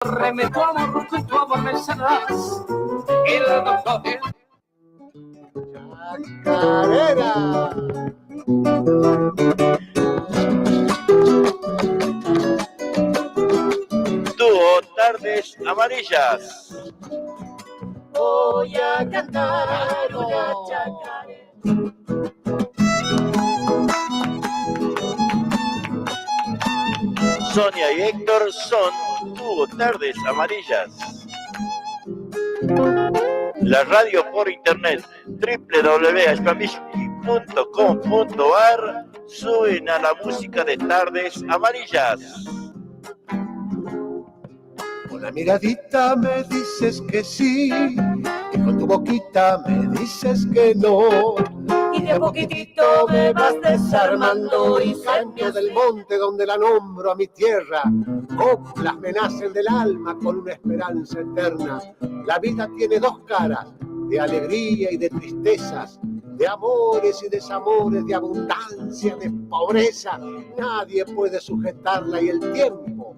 Remeto amor, con tu amor me sanarás. El doctor. Chacarera. Dúo Tardes Amarillas. Voy a cantar una chacarera. Sonia y Héctor son Dúo Tardes Amarillas. La radio por internet www.spamisky.com.ar suben a la música de Tardes Amarillas. Con la miradita me dices que sí, y con tu boquita me dices que no. Y de poquitito me vas desarmando y salgo del monte donde la nombro a mi tierra. Coplas me nacen del alma con una esperanza eterna. La vida tiene dos caras, de alegría y de tristezas, de amores y desamores, de abundancia, de pobreza. Nadie puede sujetarla y el tiempo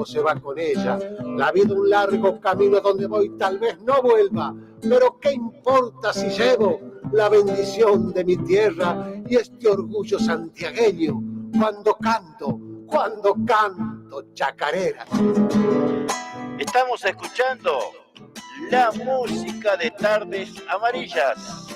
se va con ella. La vida un largo camino donde voy tal vez no vuelva, pero ¿qué importa si llevo la bendición de mi tierra y este orgullo santiagueño cuando canto chacareras? Estamos escuchando la música de Tardes Amarillas.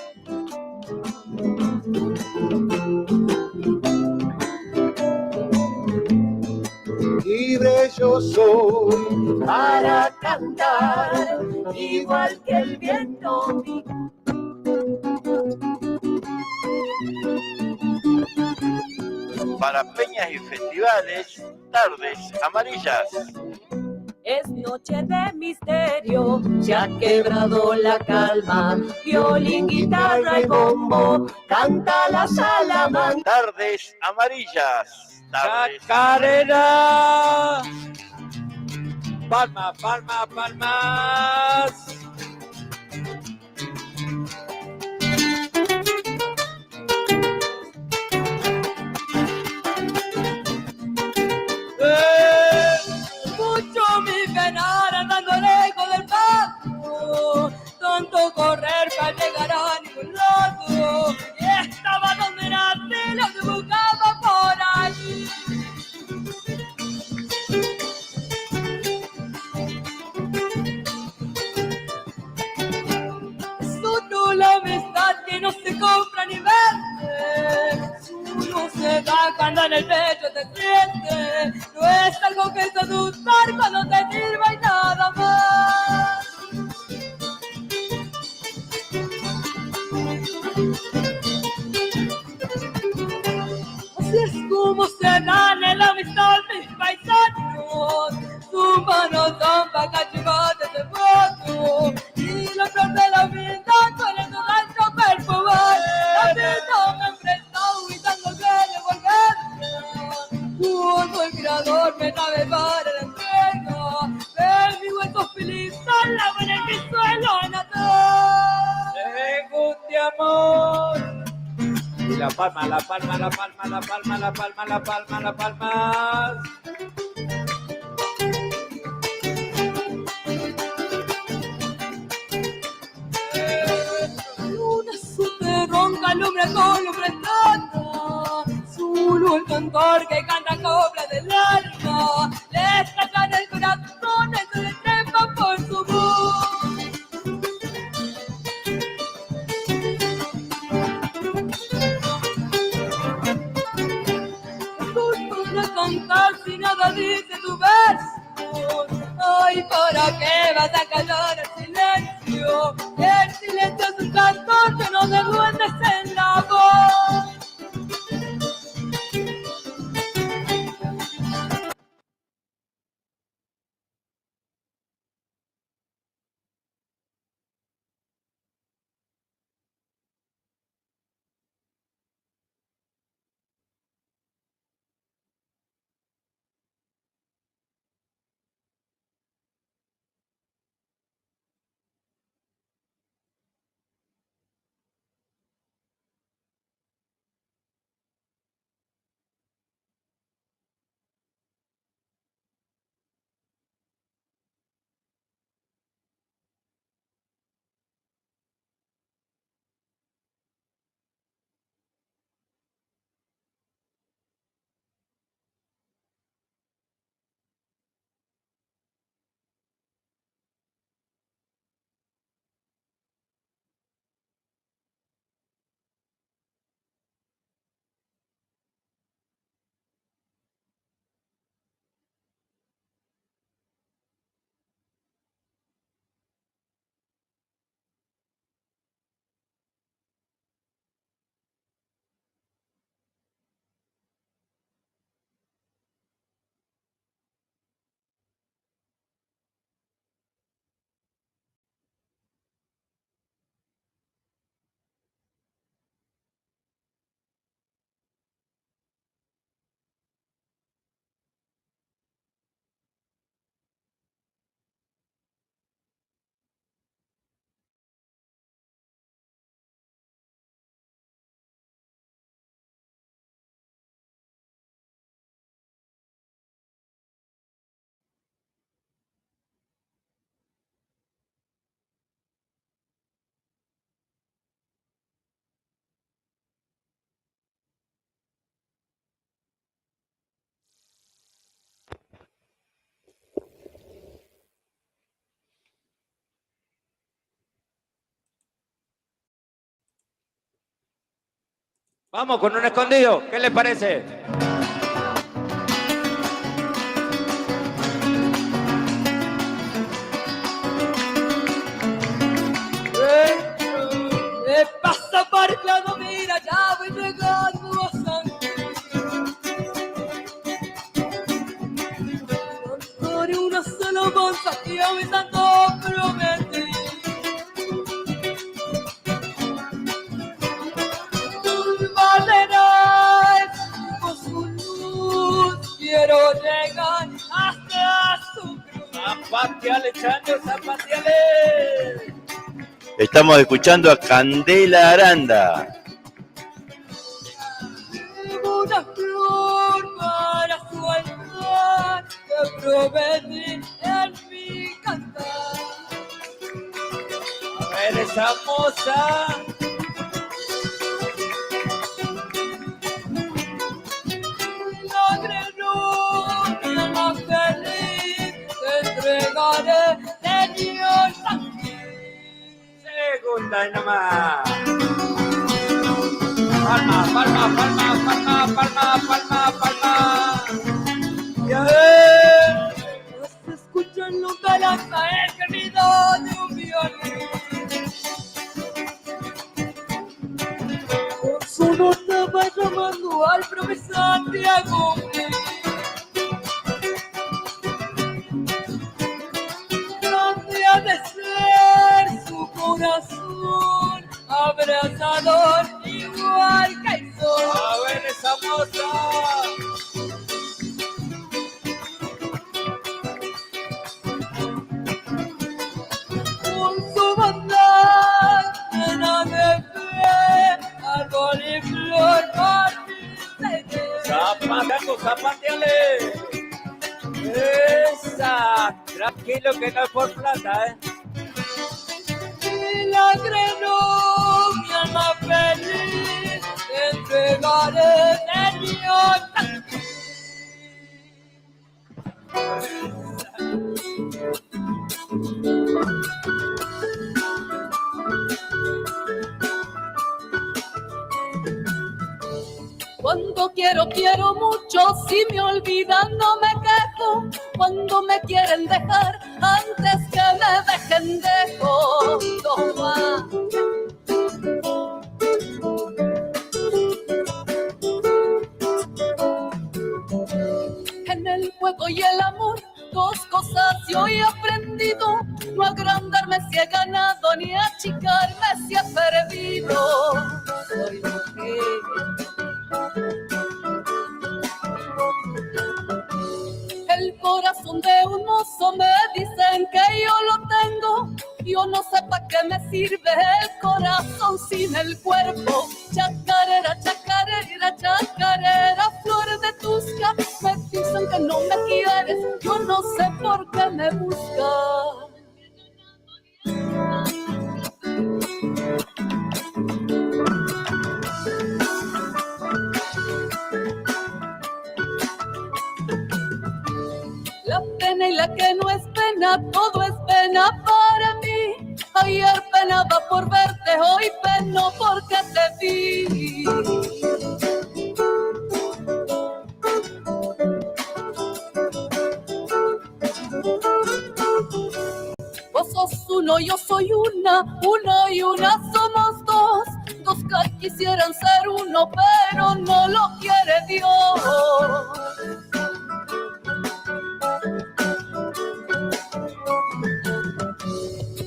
Libre yo soy para cantar, igual que el viento. Para peñas y festivales, Tardes Amarillas. Es noche de misterio, se ha quebrado la calma. Violín, guitarra y bombo, canta la Salamanca. Tardes Amarillas. Chacarera. Palmas, palmas, palmas. Mucho mi penar andando lejos del paso, tanto correr para llegar a ningún lado. Y estaba donde nací, lo que buscaba por allí. Solo la amistad que no se compra ni vende, solo se da cuando en el pecho te siente. No es algo que seducir cuando te sirva y nada más. Así es como se dan en la amistad mis paisanos. Sus manos son pa' cachivates de foto. Y la flor de la humildad suele tu rancho perfumar. La vida me enfrentó gritando que le volver. Pudo el creador me nave para la entrega. Ver mi hueso filizar la buena en mi suelo natal. Tengo de amor. Y la palma, la palma, la palma, la palma, la palma, la palma, la palma. Luna súper ronca, alumbra con lumbre plata. Zulu el cantor que canta copla del alma. Le sacan el corazón, se le trepa por su voz. Para cantar si nada dice tu verso. Ay, ¿para qué vas a callar el silencio? El silencio es un cantor que no te duendes en la voz. Vamos con un escondido. ¿Qué les parece? ¿Qué pasa, Parclado? Mira, ya voy llegando a San por una sola bolsa que a mí tanto prometí. Valerai, con su luz quiero llegar hasta su cruz. Zapateale, Chancho, zapateale. Estamos escuchando a Candela Aranda. Una flor para su altar que prometí en mi cantar. A ver esa moza. Más feliz te entregaré, Señor Santín. Segunda y nomás. Palma, palma, palma, palma, palma, palma, palma. Y a ver. Se escucha en lontananza el gemido de un violín. Con su nota va llamando al profesor Santiago. De ser su corazón abrazador igual que el sol. A ver esa moza. Con su bondad llena de fe, árbol y flor por mí seré. Zapateando, zapateale. Esa. Tranquilo que no es por plata, ¿eh? Milagrero, mi alma feliz, te entregaré, Señor. Cuando quiero mucho, si me olvidan no me quejo. Cuando me quieren dejar, antes que me dejen dejo. Toma. En el juego y el amor, dos cosas yo he aprendido. No agrandarme si he ganado, ni achicarme si he perdido. Soy mujer. El corazón de un mozo me dicen que yo lo tengo. Yo no sé para qué me sirve el corazón sin el cuerpo. Chacarera, chacarera, chacarera, flor de tusca. Me dicen que no me quieres, yo no sé por qué me buscas. La pena y la que no es pena, todo es pena para mí. Ayer penaba por verte, hoy peno porque te vi. Vos sos uno, yo soy una y una somos dos. Dos que quisieran ser uno, pero no lo quiere Dios.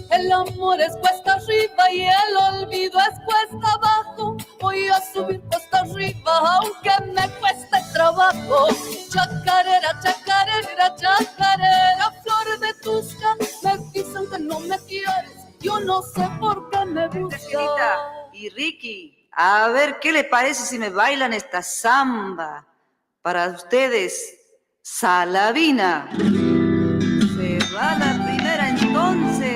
El amor es cuesta arriba y el olvido es cuesta abajo. Voy a subir cuesta arriba aunque me cueste trabajo. Chacarera, chacarera, chacarera, flor de tusca. Me dicen que no me quieres, yo no sé por qué me buscas. Teresita y Ricky, a ver qué les parece si me bailan esta samba. Para ustedes, Salavina. Se va la primera entonces.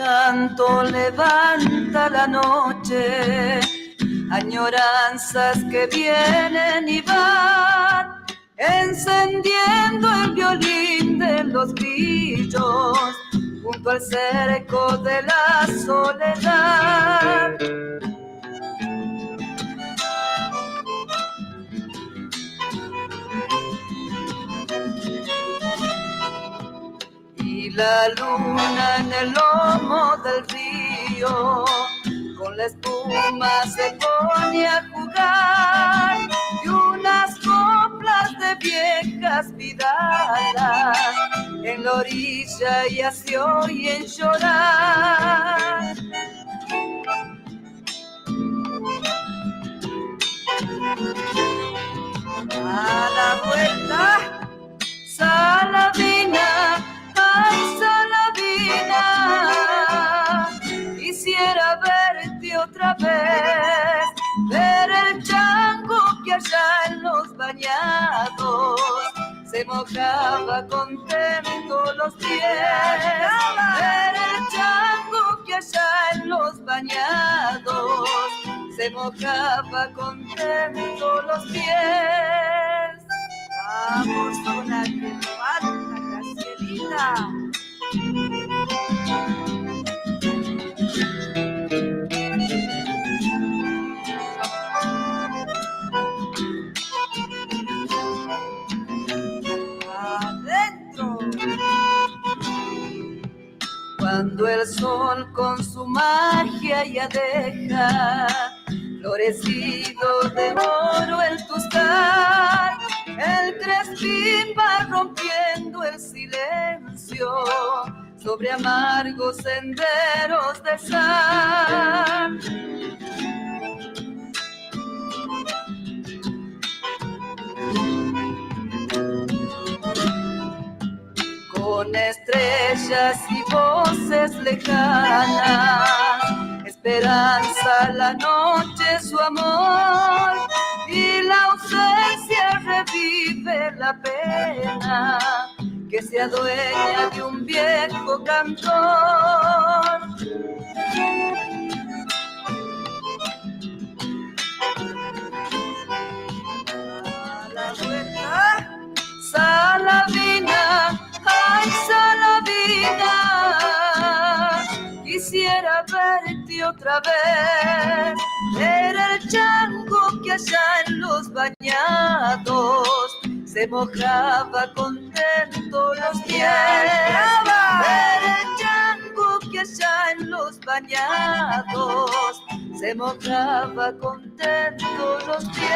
canto levanta la noche, añoranzas que vienen y van, encendiendo el violín de los grillos, junto al cerco de la soledad. Y la luna en el lomo del río, con la espuma se pone a jugar, y unas coplas de viejas vidalas en la orilla ya se oyen llorar. A la vuelta, Saladina, ay Saladina, quisiera verte otra vez, ver el chango que allá en los bañados se mojaba contento los pies, ver el chango que allá en los bañados se mojaba contento los pies. Vamos con la que falta, Gracielita. Adentro. Cuando el sol con su magia ya deja florecido de oro el tuscar, el crespín va rompiendo el silencio sobre amargos senderos de sal. Con estrellas y voces lejanas, esperanza la noche su amor, y la ausencia revive la pena que se adueña de un viejo cantor. A la vuelta, Saladina, ay Saladina, quisiera verte otra vez, ver el chango que allá en los bañados se mojaba contento los pies, ver el chango que allá en los bañados se mojaba contento los pies.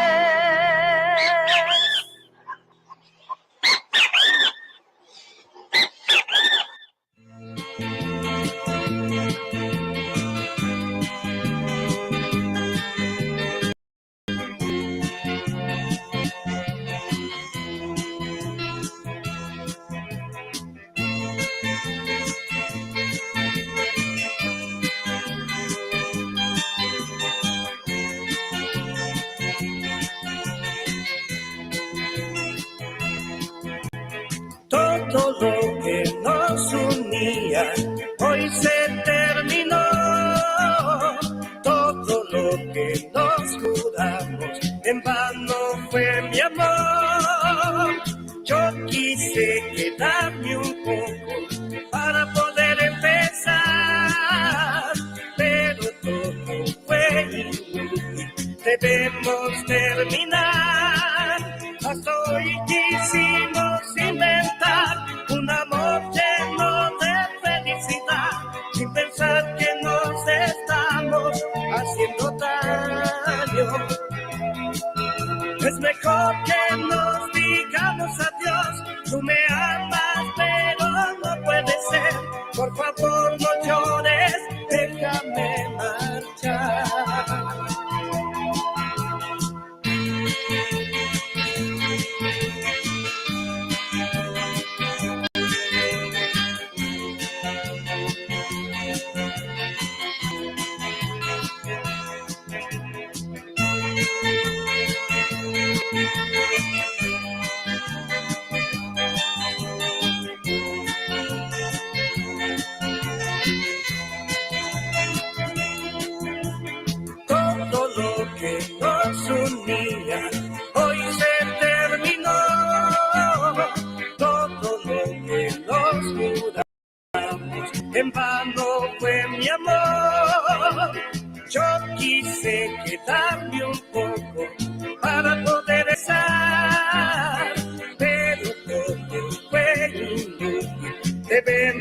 Todo lo que nos unía hoy se terminó. Todo lo que nos juramos en vano fue mi amor. Yo quise quedarme un poco para poder empezar, pero todo fue inútil. Debemos terminar. Hasta hoy quisimos inventar un amor lleno de felicidad, sin pensar que nos estamos haciendo daño. Es mejor que nos digamos adiós. Tú me amas, pero no puede ser. Por favor, no llores, déjame marchar.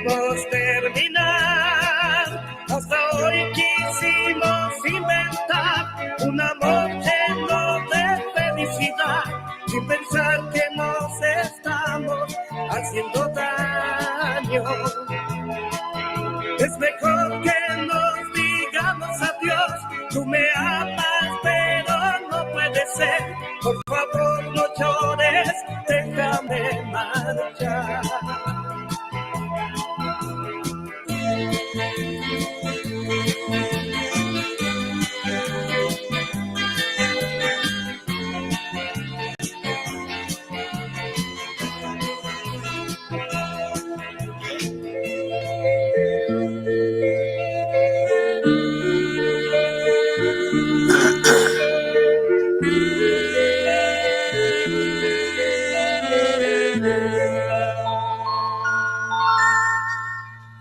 pudimos terminar. Hasta hoy quisimos inventar un amor lleno de felicidad, sin pensar que nos estamos haciendo daño. Es mejor que nos digamos adiós. Tú me amas, pero no puede ser. Por favor, no llores, déjame marchar.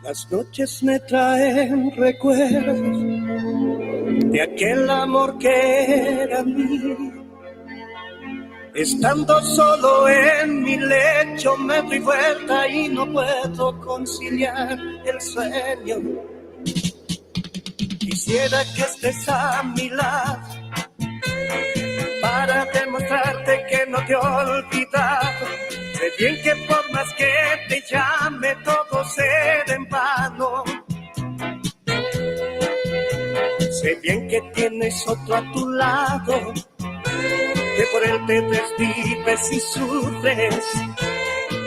Las noches me traen recuerdos de aquel amor que era mío. Estando solo en mi lecho me doy vuelta y no puedo conciliar el sueño. Quisiera que estés a mi lado para demostrarte que no te he olvidado. Sé bien que por más que te llame todo será en vano. Sé bien que tienes otro a tu lado, que por él te desvives y sufres.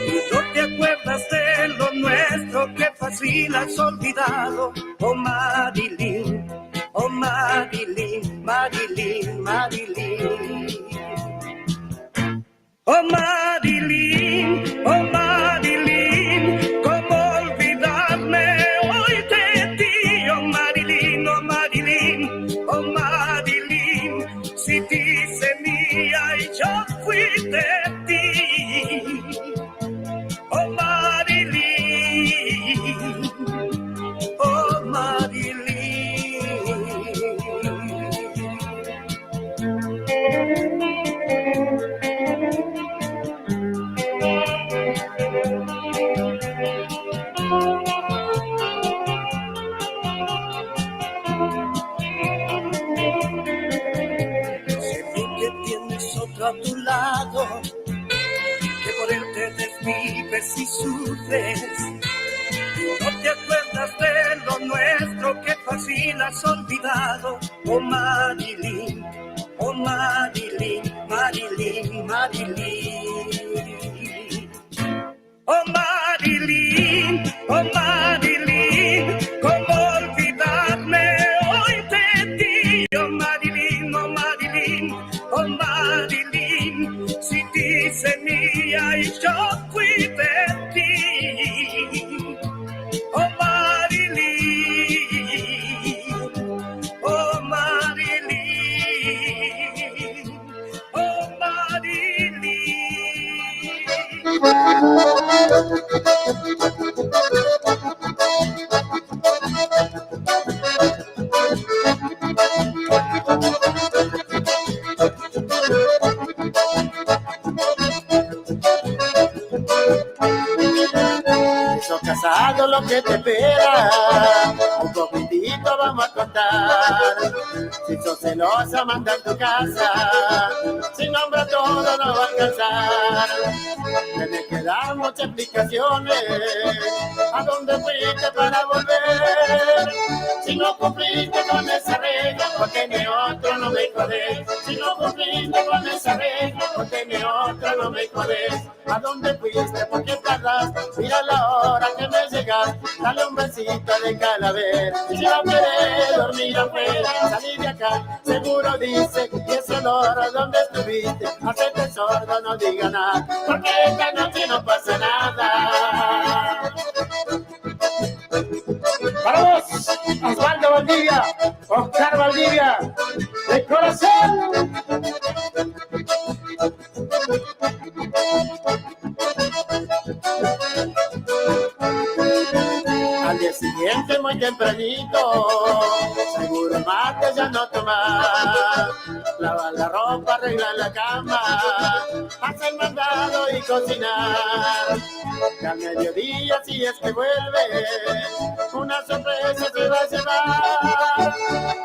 Y no te acuerdas de lo nuestro, que fácil has olvidado. Oh Marilyn, oh Marilyn, Marilyn, Marilyn. Oh Marilyn, oh Marilyn, ¿cómo olvidarme hoy de ti? Oh Marilyn, oh Marilyn, oh Marilyn, si dice mía y yo fui de ti. Oh Marilyn, oh Marilyn. A tu lado, que por él te desvives y sufres. No te acuerdas de lo nuestro, que fácil has olvidado. Oh Marilyn, oh Marilyn, Marilyn, Marilyn. Oh Marilyn, oh Marilyn, ¿cómo olvidarme hoy de ti? Oh Marilyn, oh Marilyn, oh Marilyn, si dice mía y yo fui de ti. Oh Marilyn, oh Marilyn, oh Marilyn. Eso casado lo que te espera, un poquitito vamos a contar. Si sos celosa, manda a tu casa, sin nombre todo no va a alcanzar. Tienes que dar muchas explicaciones, a dónde fuiste para volver. Si no cumpliste con esa regla, porque ni otro no me jodés. Si no cumpliste con esa regla, porque ni otro no me jodés. ¿A dónde fuiste? ¿Por qué tardas? Mira la hora que me llegas, dale un besito de calavera. Si no querés dormir afuera, salí de acá, seguro dice que ese olor donde estuviste. Hacete sordo, no diga nada, porque esta noche no pasa nada. Para vos, Osvaldo Valdivia, Oscar Valdivia, de corazón. Al día siguiente muy tempranito, seguro mate ya no tomar. lavar la ropa, arreglar la cama, hacer mandado y cocinar. Que al mediodía, si es que vuelve, una sorpresa se va a llevar.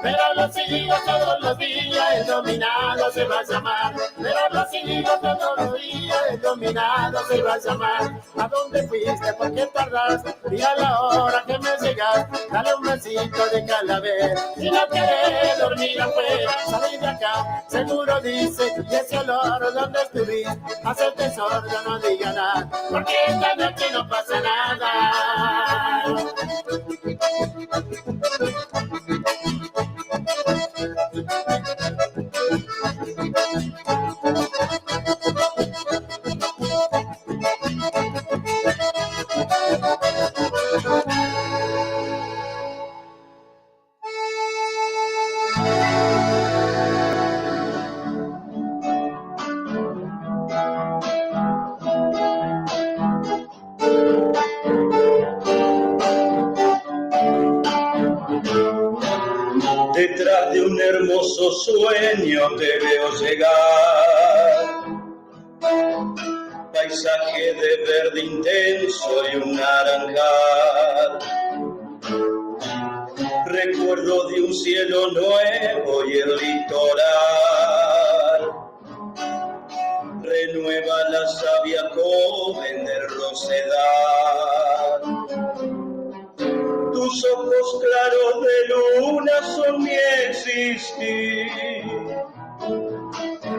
Pero los hijos todos los días, el dominado se va a llamar. Pero los hijos todos los días, el dominado se va a llamar. ¿A dónde fuiste? ¿Por qué tardas? Y a la hora que me llegas, dale un besito de calavera. Si no quieres dormir afuera, salir de acá, seguro dice. Y ese olor donde estuviste, hacerte sordo, no diga nada, porque esta noche no pasa nada. Detrás de un hermoso sueño te veo llegar, paisaje de verde intenso y un naranjal, recuerdo de un cielo nuevo y el litoral, renueva la savia joven del rosedal. Tus ojos claros de luna son mi existir.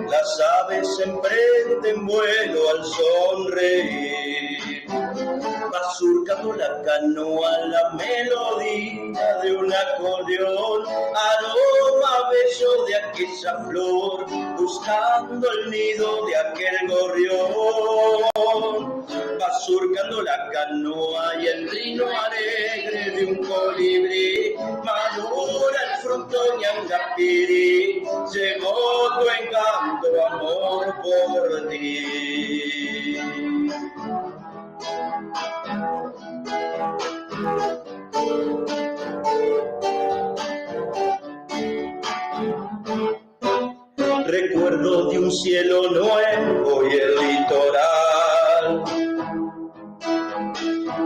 Las aves emprenden vuelo al sonreír. Va surcando la canoa la melodía de un acordeón, aroma bello de aquella flor, buscando el nido de aquel gorrión. Va surcando la canoa y el trino alegre de un colibrí, madura el fruto ñangapirí, llegó tu encanto, amor, por ti. Recuerdo de un cielo nuevo y el litoral,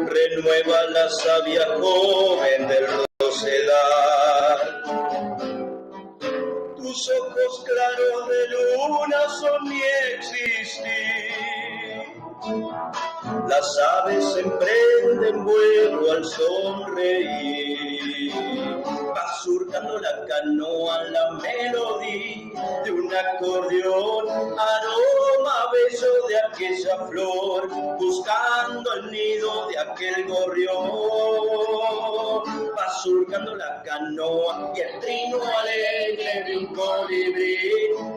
renueva la savia joven del rosedal. Tus ojos claros de luna son mi existir. Las aves emprenden vuelo al sonreír. Va surcando la canoa la melodía de un acordeón, aroma bello de aquella flor, buscando el nido de aquel gorrión. Va surcando la canoa y el trino alegre de un colibrí,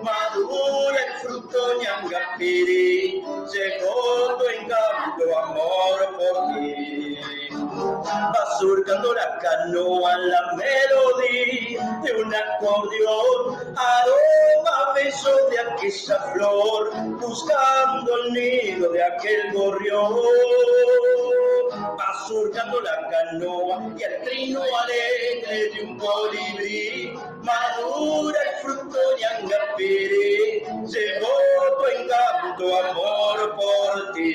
madura el fruto ñangapirí, llegó tu encanto, amor, por ti. Va surcando la canoa la melodía de un acordeón, aroma bello de aquella flor, buscando el nido de aquel gorrión. Va surcando la canoa y el trino alegre de un colibrí, madura el fruto ñangapirí, llegó tu encanto, amor, por ti.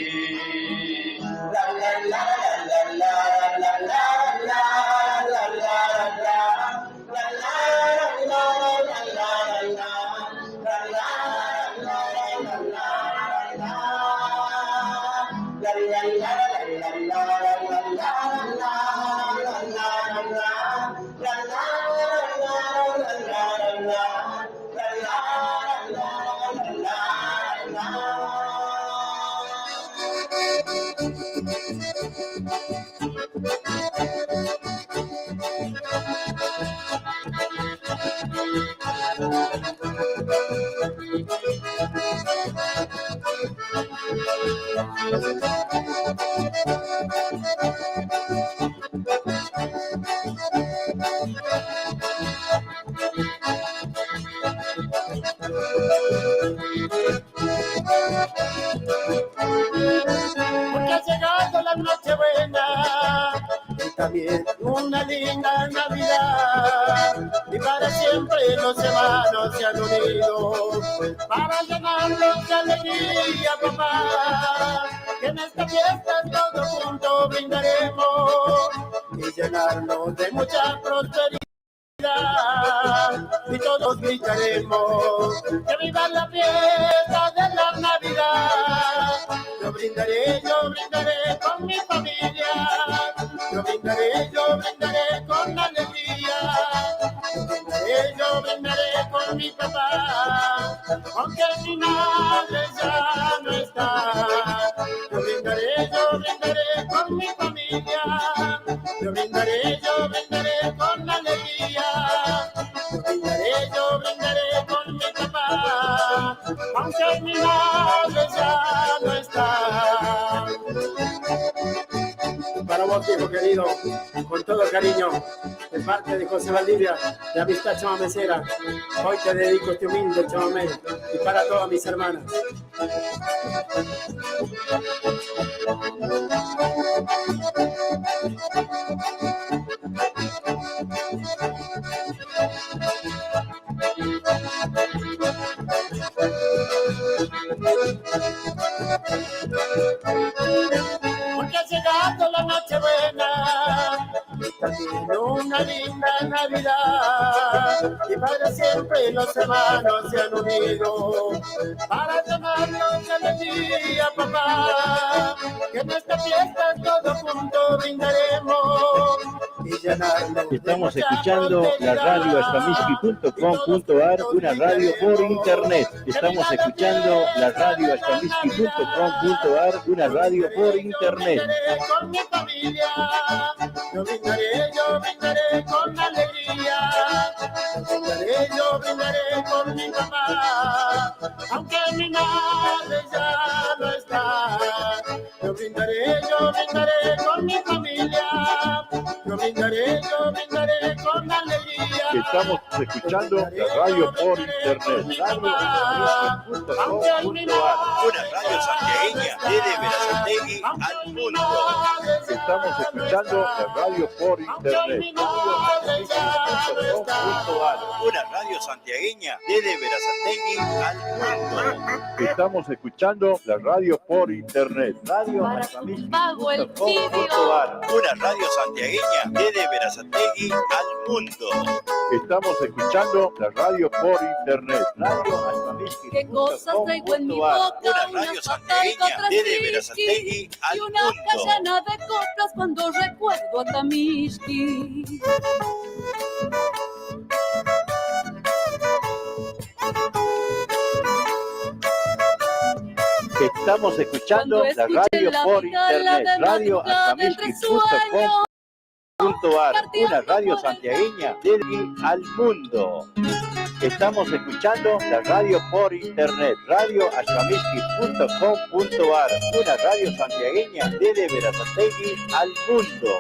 La la la la la la la la la la también una linda Navidad. Y para siempre los hermanos se han unido para llenarnos de alegría, papá. Que en esta fiesta todos juntos brindaremos y llenarnos de mucha prosperidad. Y todos gritaremos que viva la fiesta de la Navidad. Yo brindaré con mi familia. Yo brindaré con alegría. Yo brindaré con mi papá, aunque mi madre ya no está. Yo brindaré con mi familia. Yo brindaré con alegría. Yo brindaré con mi papá, aunque mi madre ya no está. Para vos, hijo querido, con todo cariño, de parte de José Valdivia, de Amistad Chamamecera, hoy te dedico este humilde chamamé y para todas mis hermanas. Porque ha llegado la noche buena, también una linda Navidad, y para siempre los hermanos se han unido para llamarnos de alegría, papá. Que en esta fiesta todos juntos brindaremos y llenarnos. Estamos escuchando la radio ashkamiski.com.ar, una radio por internet. Estamos escuchando la radio ashkamiski.com.ar, una radio por internet. Con mi familia, yo brindaré con alegría. Yo brindaré con mi papá, aunque mi madre ya no está. Yo brindaré con mi familia. Yo brindaré con alegría. Estamos escuchando la radio por internet, radio Una radio santiagueña desde Verazategui al mundo. Estamos escuchando la radio por internet, Una radio santiagueña desde Verazategui al mundo. Estamos escuchando la radio por internet, radio Para tu pago el tibio. Una radio santiagueña desde Verazategui al mundo. Estamos escuchando la radio por internet, radio ashkamiski.com.ar. Qué cosas traigo en mi boca, Una radio santiagueña desde Verazategui al y una mundo. hoja llena de coplas cuando recuerdo a Tamishki. Estamos escuchando Cuando la radio escuché por la internet, de radio madrugada entre sueños, ashkamiski.com.ar, una radio por el- santiagueña desde al mundo. Estamos escuchando la radio por internet, radio ashkamiski.com.ar, una radio santiagueña desde Verazategui al mundo.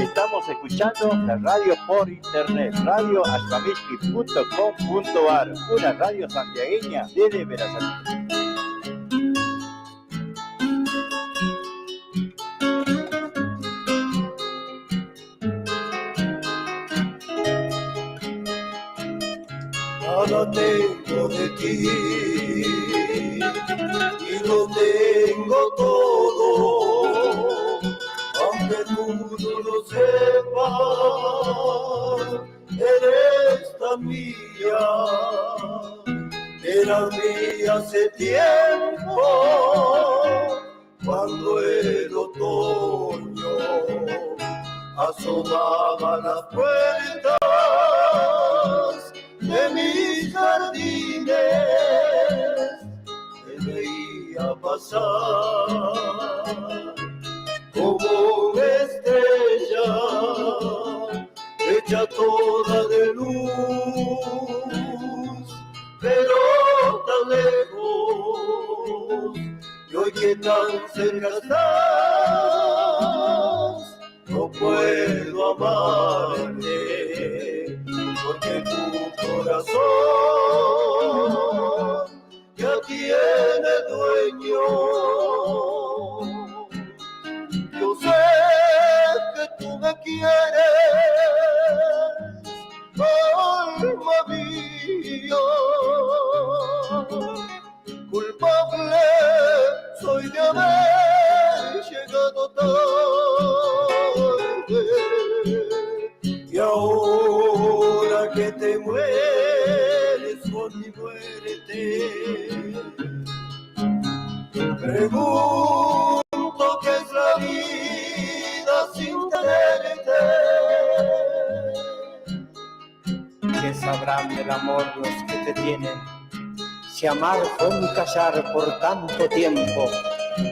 Estamos escuchando la radio por internet, radio ashkamiski.com.ar, una radio santiagueña desde Verazategui. Nada tengo de ti y lo tengo todo, aunque tú no lo sepas, eres tan mía, eras mía hace tiempo, cuando el otoño asomaba las puertas de mis jardines, me veía pasar como una estrella hecha toda de luz, pero tan lejos, y hoy que tan cerca estás, no puedo amarte, porque tu corazón ya tiene dueño. Yo sé que tú me y de haber llegado tarde. Y ahora que te mueres con mi muerte, pregunto qué es la vida sin tenerte. ¿Qué sabrán del amor los que te tienen? Si amar fue mi callar por tanto tiempo,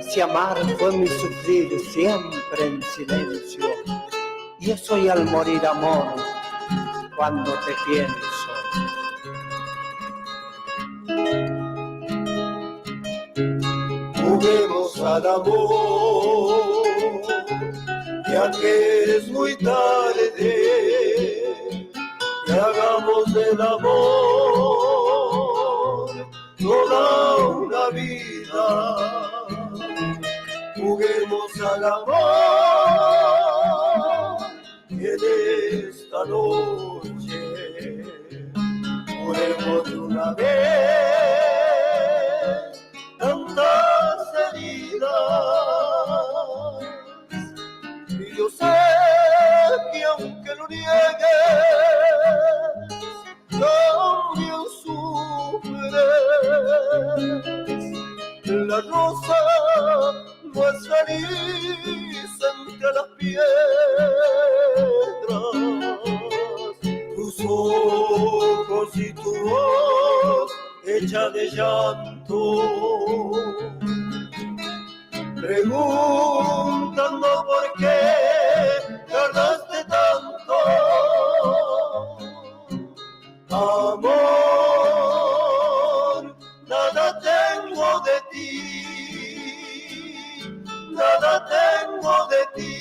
si amar fue mi sufrir siempre en silencio, yo soy al morir amor cuando te pienso. Juguemos al amor, ya que es muy tarde, y hagamos del amor toda una vida. Juguemos al amor, y en esta noche juremos de una vez tantas heridas. Y yo sé que aunque lo niegues, también sufres. La rosa no es feliz entre las piedras. Tus ojos y tu voz hecha de llanto, preguntando por qué tardaste tanto. Amor, nada tengo de ti, nada tengo de ti.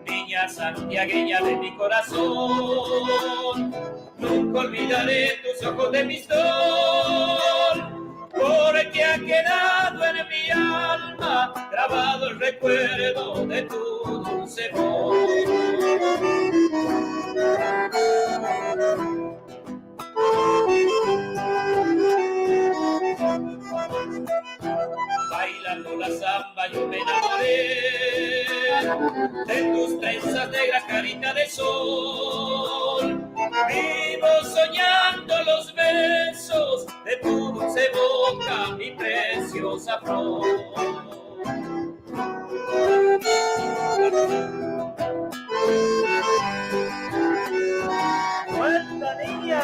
Niña santiagueña de mi corazón, nunca olvidaré tus ojos de pistón, porque ha quedado en mi alma grabado el recuerdo de tu dulce voz. Bailando la samba yo me enamoré de tus trenzas negras, carita de sol. Vivo soñando los besos de tu dulce boca, mi preciosa flor. ¡Cuenta, niña!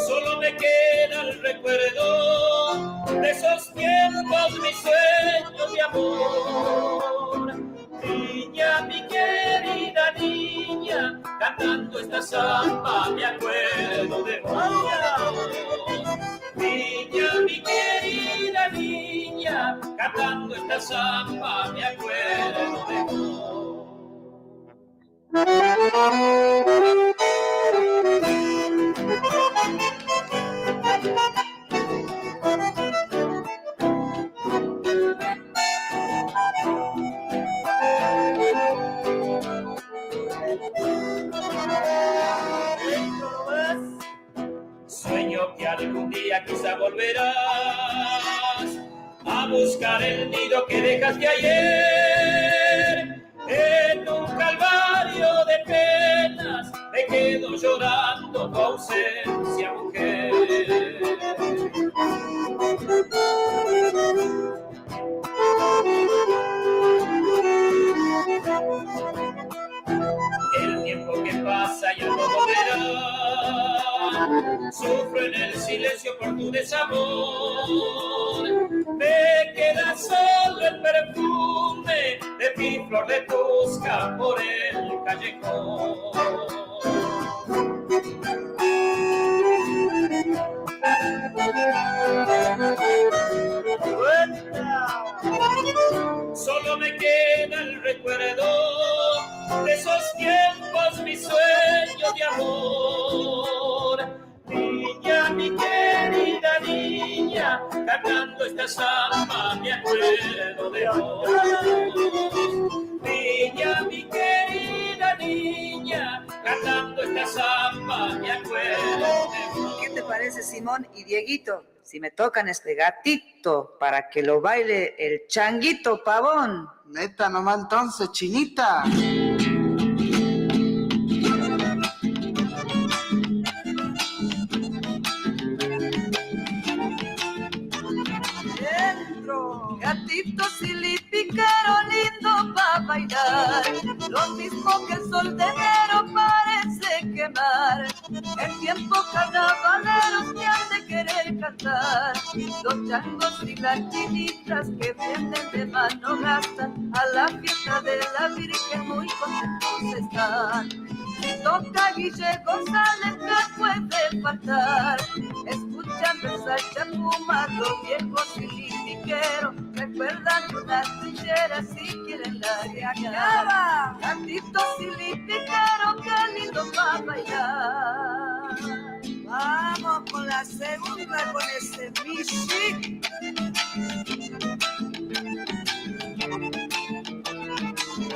Solo me queda el recuerdo de esos tiempos, mis sueños de amor. Niña, mi querida niña, cantando esta samba me acuerdo de vos. Niña, mi querida niña, cantando esta samba me acuerdo de vos. Sueño que algún día quizá volverás a buscar el nido que dejaste ayer. En un calvario de penas me quedo llorando tu ausencia, mujer. El tiempo que pasa ya no volverá. Sufro en el silencio por tu desamor. Me queda solo el perfume de mi flor de tosca por el callejón. Solo me queda el recuerdo de esos tiempos, mis sueños de amor. Niña, mi querida niña, cantando esta samba me acuerdo de vos. Niña, mi querida niña, cantando esta samba me acuerdo de vos. ¿Qué te parece, Simón y Dieguito, si me tocan este gatito para que lo baile el changuito pavón? Neta nomás entonces, chinita. Dentro, gatito silipícaro lindo pa' bailar, lo mismo que el sol de enero parece quemar. El tiempo carnavaleros te han de querer cantar, los changos y las chinitas que vienen de mano gastan, a la fiesta de la Virgen muy contentos están. Toca Guille González, que puede faltar, escuchando esa chapuma, los viejos silipíqueros recuerdan unas trincheras si quieren la gatito silipíquero, qué lindo va a bailar. Vamos con la segunda, con ese Michi.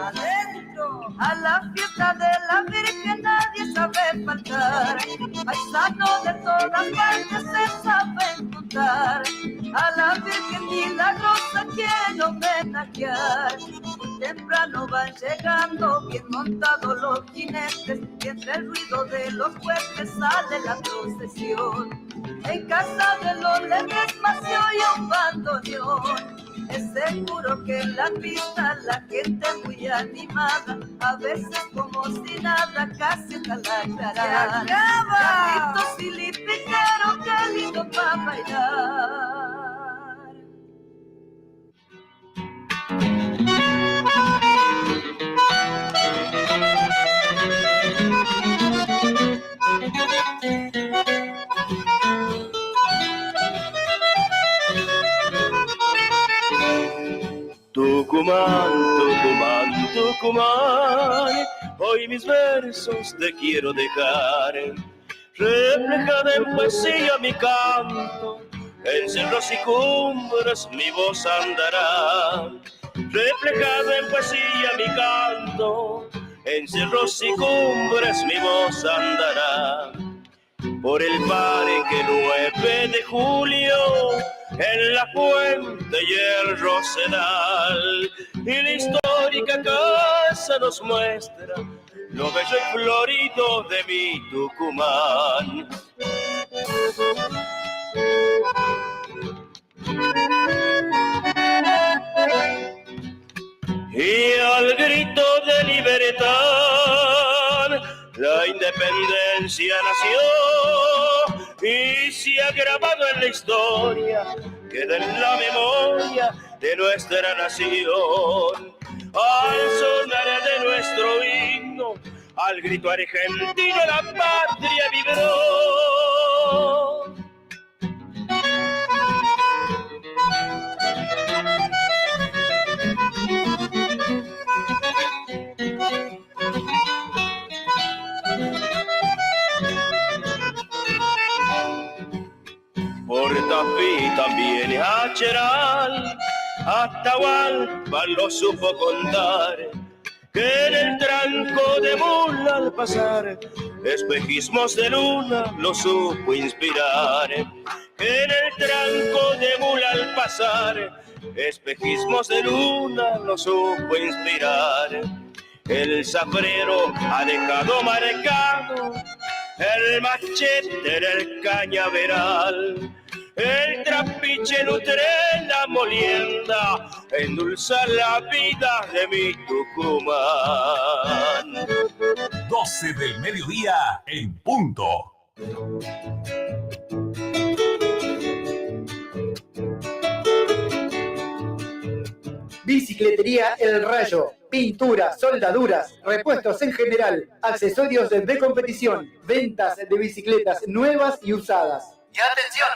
Adentro, a la fiesta de la Virgen nadie sabe faltar, paisano de todas partes se saben juntar, a la Virgen milagrosa quieren homenajear. Muy temprano van llegando bien montados los jinetes, y entre el ruido de los jueces sale la procesión. En casa de los Ledesma se oye un bandoneón. Es seguro que en la pista la gente muy animada, a veces como si nada, casi hasta la aclarar. Gatito silipíquero, qué lindo pa' bailar. Tucumán, Tucumán, Tucumán, hoy mis versos te quiero dejar. Reflejada en poesía mi canto, en cerros y cumbres mi voz andará. Reflejado en poesía mi canto, en cerros y cumbres mi voz andará. Por el parque 9 de julio, en la fuente y el rosedal, y la histórica casa nos muestra lo bello y florido de mi Tucumán. Y al grito de libertad, la independencia nació y se ha grabado en la historia, queda en la memoria de nuestra nación. Al sonar de nuestro himno, al grito argentino, la patria vibró. Por Tafí también a Cheral, Atahualpa lo supo contar, que en el tranco de mula al pasar, espejismos de luna lo supo inspirar. Que en el tranco de mula al pasar, espejismos de luna lo supo inspirar. El zafrero ha dejado marcado el machete en el cañaveral. El trapiche nutre la molienda, endulza la vida de mi Tucumán. 12 del mediodía en punto. Bicicletería El Rayo. Pintura, soldaduras, repuestos en general, accesorios de competición, ventas de bicicletas nuevas y usadas. Y atención,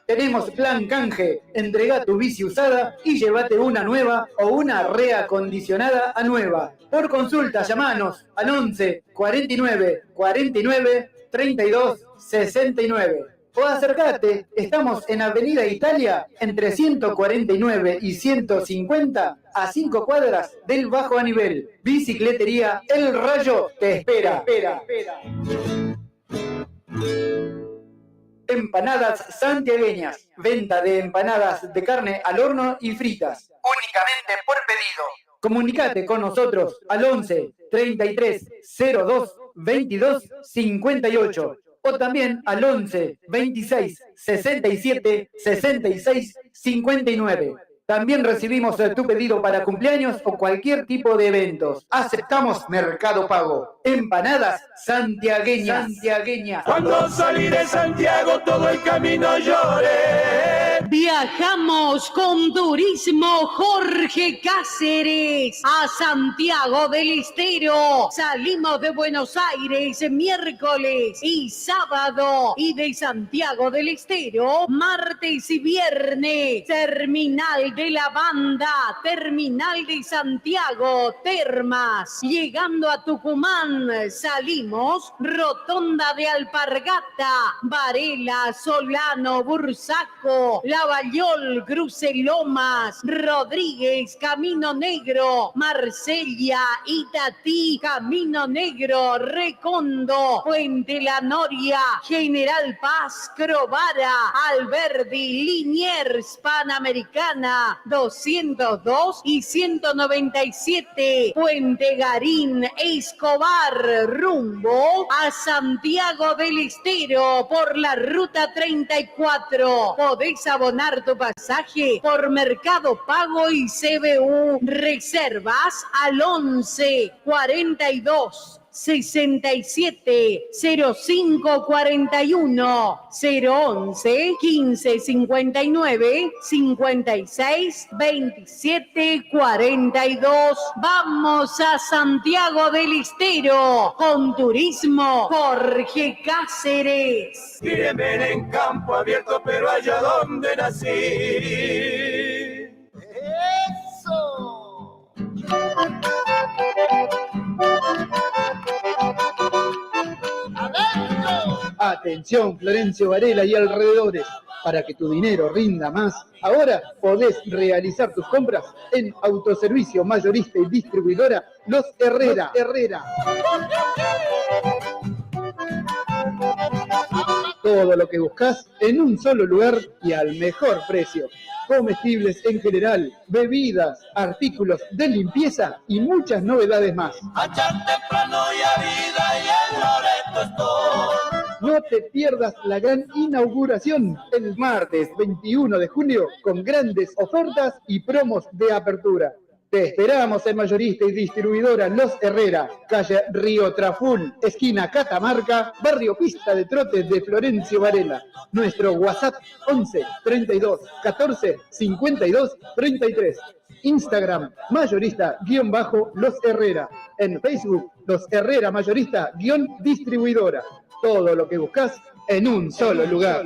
Tenemos plan canje. Entrega tu bici usada y llévate una nueva o una reacondicionada a nueva. Por consulta, llamanos al 11 49 49 32 69. O acércate, estamos en Avenida Italia, entre 149 y 150, a 5 cuadras del Bajo Nivel. Bicicletería El Rayo te espera. Empanadas santiagueñas. Venta de empanadas de carne al horno y fritas. únicamente por pedido. Comunicate con nosotros al 11 33 02 22 58 o también al 11 26 67 66 59. También recibimos tu pedido para cumpleaños o cualquier tipo de eventos. Aceptamos Mercado Pago. Empanadas santiagueñas. Cuando salí de Santiago todo el camino lloré. Viajamos con Turismo Jorge Cáceres a Santiago del Estero. Salimos de Buenos Aires miércoles y sábado y de Santiago del Estero martes y viernes. Terminal de la Banda, Terminal de Santiago, Termas. Llegando a Tucumán, salimos Rotonda de Alpargata, Varela, Solano, Bursaco, Lavallol, Cruce Lomas, Rodríguez, Camino Negro, Marsella, Itatí, Camino Negro, Recondo, Puente La Noria, General Paz, Crovara, Alberdi, Liniers, Panamericana, 202 y 197, Puente Garín, Escobar, rumbo a Santiago del Estero por la ruta 34. Podés abonar tu pasaje por Mercado Pago y CBU. Reservas al 11 42 67 05 41 011 15 59 56 27 42. Vamos a Santiago del Estero con Turismo Jorge Cáceres. Tírenme en campo abierto, pero allá donde nací. ¡Eso! Atención, Florencio Varela y alrededores. Para que tu dinero rinda más, ahora podés realizar tus compras en Autoservicio Mayorista y Distribuidora Los Herrera. Todo lo que buscas en un solo lugar y al mejor precio. Comestibles en general, bebidas, artículos de limpieza y muchas novedades más. No te pierdas la gran inauguración el martes 21 de julio con grandes ofertas y promos de apertura. Te esperamos en Mayorista y Distribuidora Los Herrera, calle Río Traful, esquina Catamarca, barrio Pista de Trote de Florencio Varela. Nuestro WhatsApp 11 32 14 52 33. Instagram Mayorista-Los Herrera. En Facebook Los Herrera Mayorista-Distribuidora. Todo lo que buscas en un solo lugar.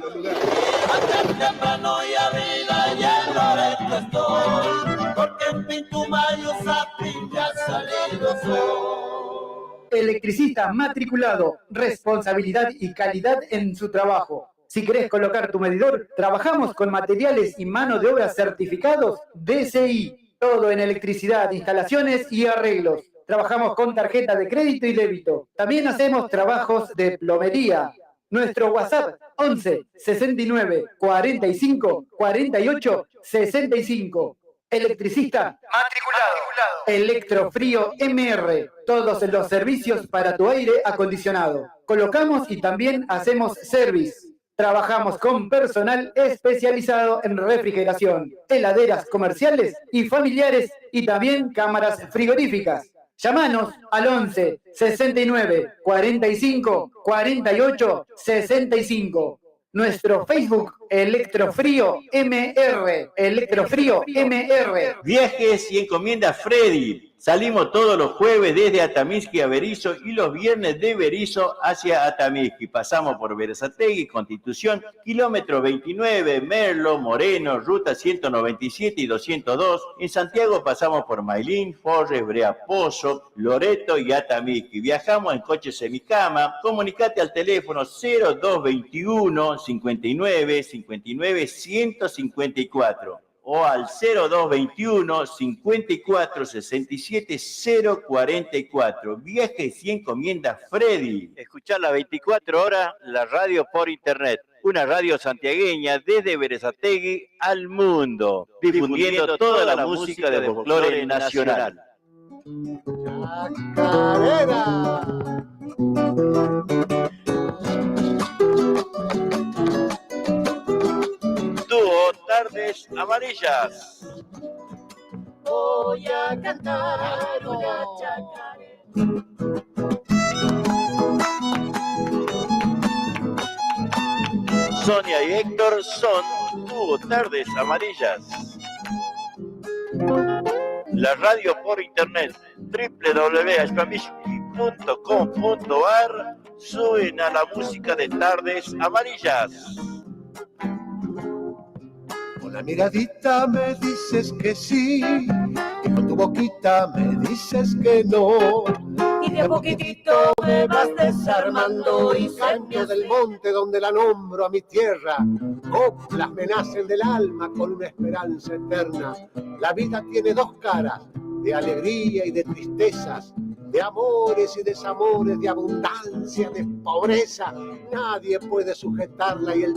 Electricista matriculado, responsabilidad y calidad en su trabajo. Si querés colocar tu medidor, trabajamos con materiales y mano de obra certificados DCI. Todo en electricidad, instalaciones y arreglos. Trabajamos con tarjeta de crédito y débito. También hacemos trabajos de plomería. Nuestro WhatsApp 11 69 45 48 65. Electricista matriculado. Electrofrío MR. Todos los servicios para tu aire acondicionado. Colocamos y también hacemos service. Trabajamos con personal especializado en refrigeración, heladeras comerciales y familiares y también cámaras frigoríficas. Llámanos al 11 69 45 48 65. Nuestro Facebook, Electrofrío MR. Electrofrío MR. Viajes y encomiendas Freddy. Salimos todos los jueves desde Atamisqui a Berisso y los viernes de Berisso hacia Atamisqui. Pasamos por Berazategui, Constitución, kilómetro 29, Merlo, Moreno, ruta 197 y 202. En Santiago pasamos por Mailín, Forres, Breaposo, Loreto y Atamisqui. Viajamos en coche semicama. Comunicate al teléfono 0221 59 59 154. O al 0221 54 67 044. Viajes y encomiendas Freddy. Escuchar las 24 horas la radio por internet. Una radio santiagueña desde Berazategui al mundo. Difundiendo toda la música de folclore nacional. ¡Chacarera! Dúo Tardes Amarillas. Voy a cantar una chacarera. Sonia y Héctor son Dúo Tardes Amarillas. La radio por internet www.ashpamishki.com.ar suena la música de Tardes Amarillas. Con la miradita me dices que sí, y con tu boquita me dices que no. Y de a poquitito me vas desarmando y Canto del monte donde la nombro a mi tierra, coplas me nacen del alma con una esperanza eterna. La vida tiene dos caras, de alegría y de tristezas, de amores y desamores, de abundancia, de pobreza. Nadie puede sujetarla y el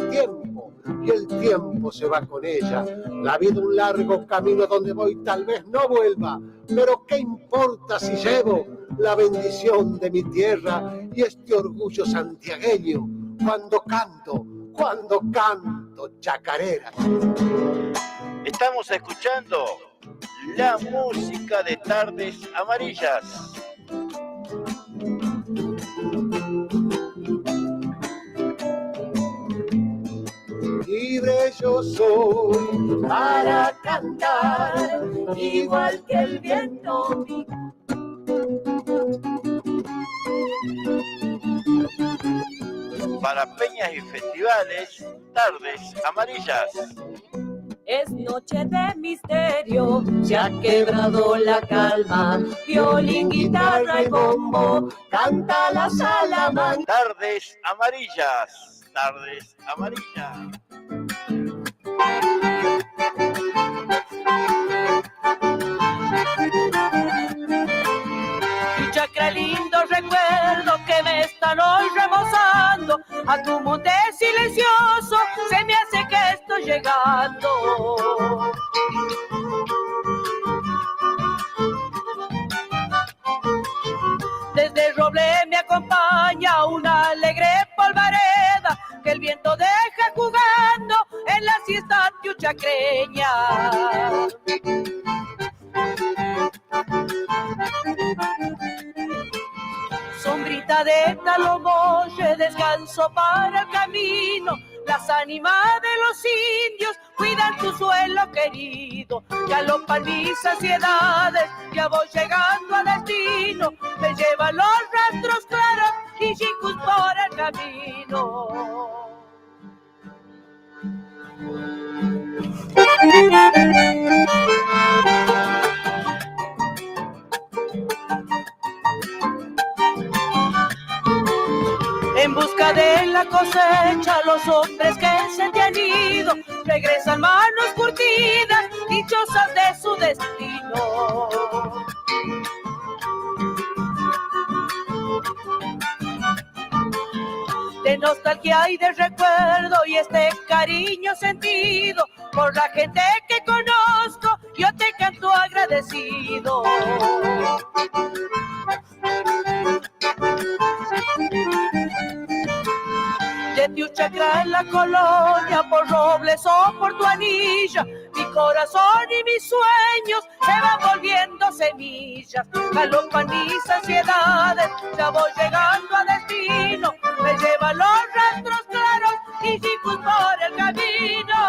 tiempo se va con ella. La vida un largo camino donde voy tal vez no vuelva, pero ¿qué importa si llevo la bendición de mi tierra y este orgullo santiagueño cuando canto chacarera? Estamos escuchando la música de Tardes Amarillas. Libre yo soy para cantar igual que el viento. Para peñas y festivales, Tardes Amarillas. es noche de misterio, se ha quebrado la calma, violín, guitarra y bombo, canta la Salamanca. Tardes amarillas, tardes amarillas. Y chacra, lindo recuerdo que me están hoy remozando, a tu monte silencioso se me hace que estoy llegando. Desde el roble me acompaña una alegre polvareda que el viento deja jugando en la siesta tiuchacreña. Sombrita de talomoye, descanso para el camino, las ánimas de los indios cuidan tu suelo querido. Galopan mis saciedades, ya voy llegando a destino, me llevan los rastros claros y chicos por el camino. En busca de la cosecha, los hombres que se te han ido regresan manos curtidas, dichosas de su destino. De nostalgia y de recuerdo y este cariño sentido por la gente que conozco, yo te canto agradecido. De Tiuchacra en la colonia, por Robles o por tu anilla, mi corazón y mis sueños se van volviendo semillas. Galopan mis ansiedades, ya voy llegando a destino, me llevan los rastros claros y chicos por el camino.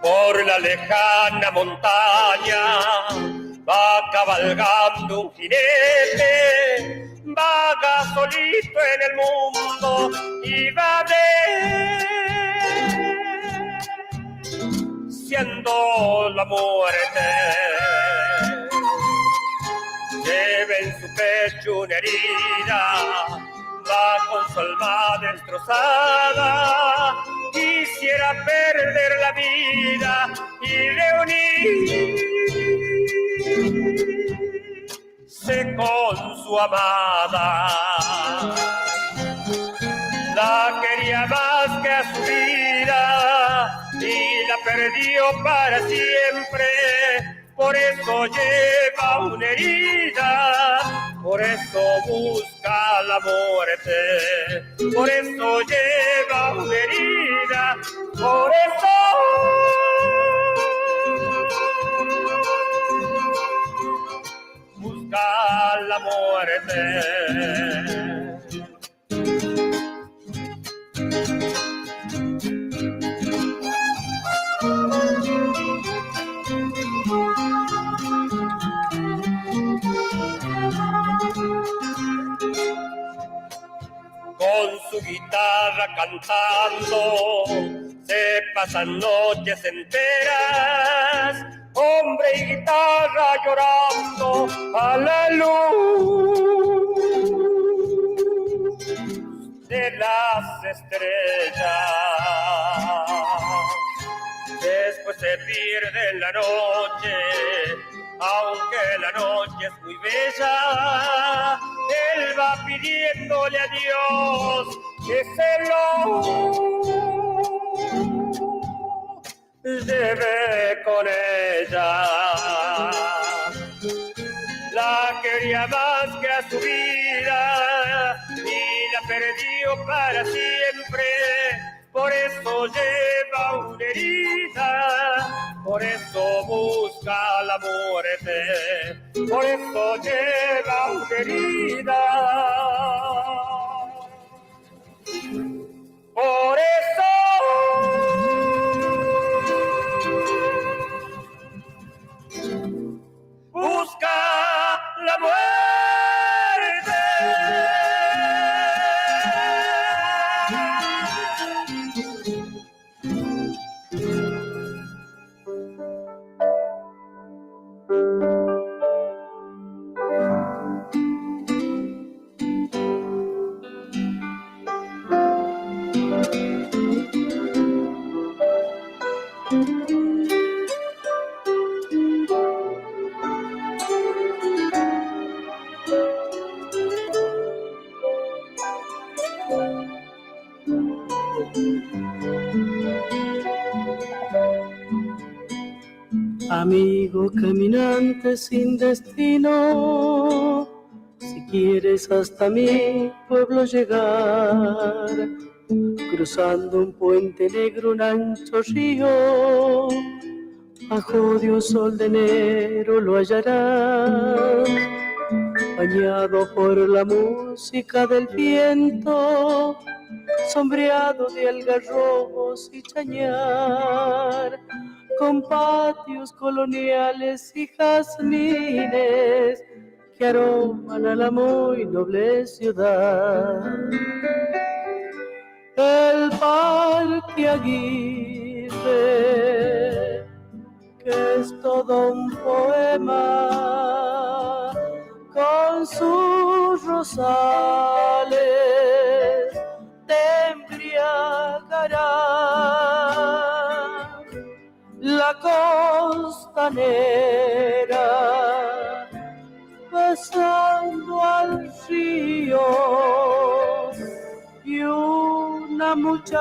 Por la lejana montaña va cabalgando un jinete, vaga solito en el mundo y va siendo la muerte. Lleva en su pecho una herida, va con su alma destrozada, quisiera perder la vida y reunirse con su amada. La quería más que a su vida y la perdió para siempre. Por eso lleva una herida, por eso busca la muerte, por eso lleva una herida, por eso busca la muerte. Con su guitarra cantando, se pasan noches enteras, hombre y guitarra llorando a la luz de las estrellas. Después se pierde en la noche, aunque la noche es muy bella, él va pidiéndole a Dios que se lo lleve con ella. La quería más que a su vida y la perdió para siempre. Por eso lleva una herida, por eso busca la muerte, por eso lleva una herida, por eso busca la muerte. Amigo caminante sin destino, si quieres hasta mi pueblo llegar, cruzando un puente negro, un ancho río, bajo de un sol de enero lo hallarás, bañado por la música del viento, sombreado de algarrobos y chañar, con patios coloniales y jazmines que aroman a la muy noble ciudad. El Parque Aguirre, que es todo un poema, con sus rosales te embriagará. La costanera, pasando al río, y una muchacha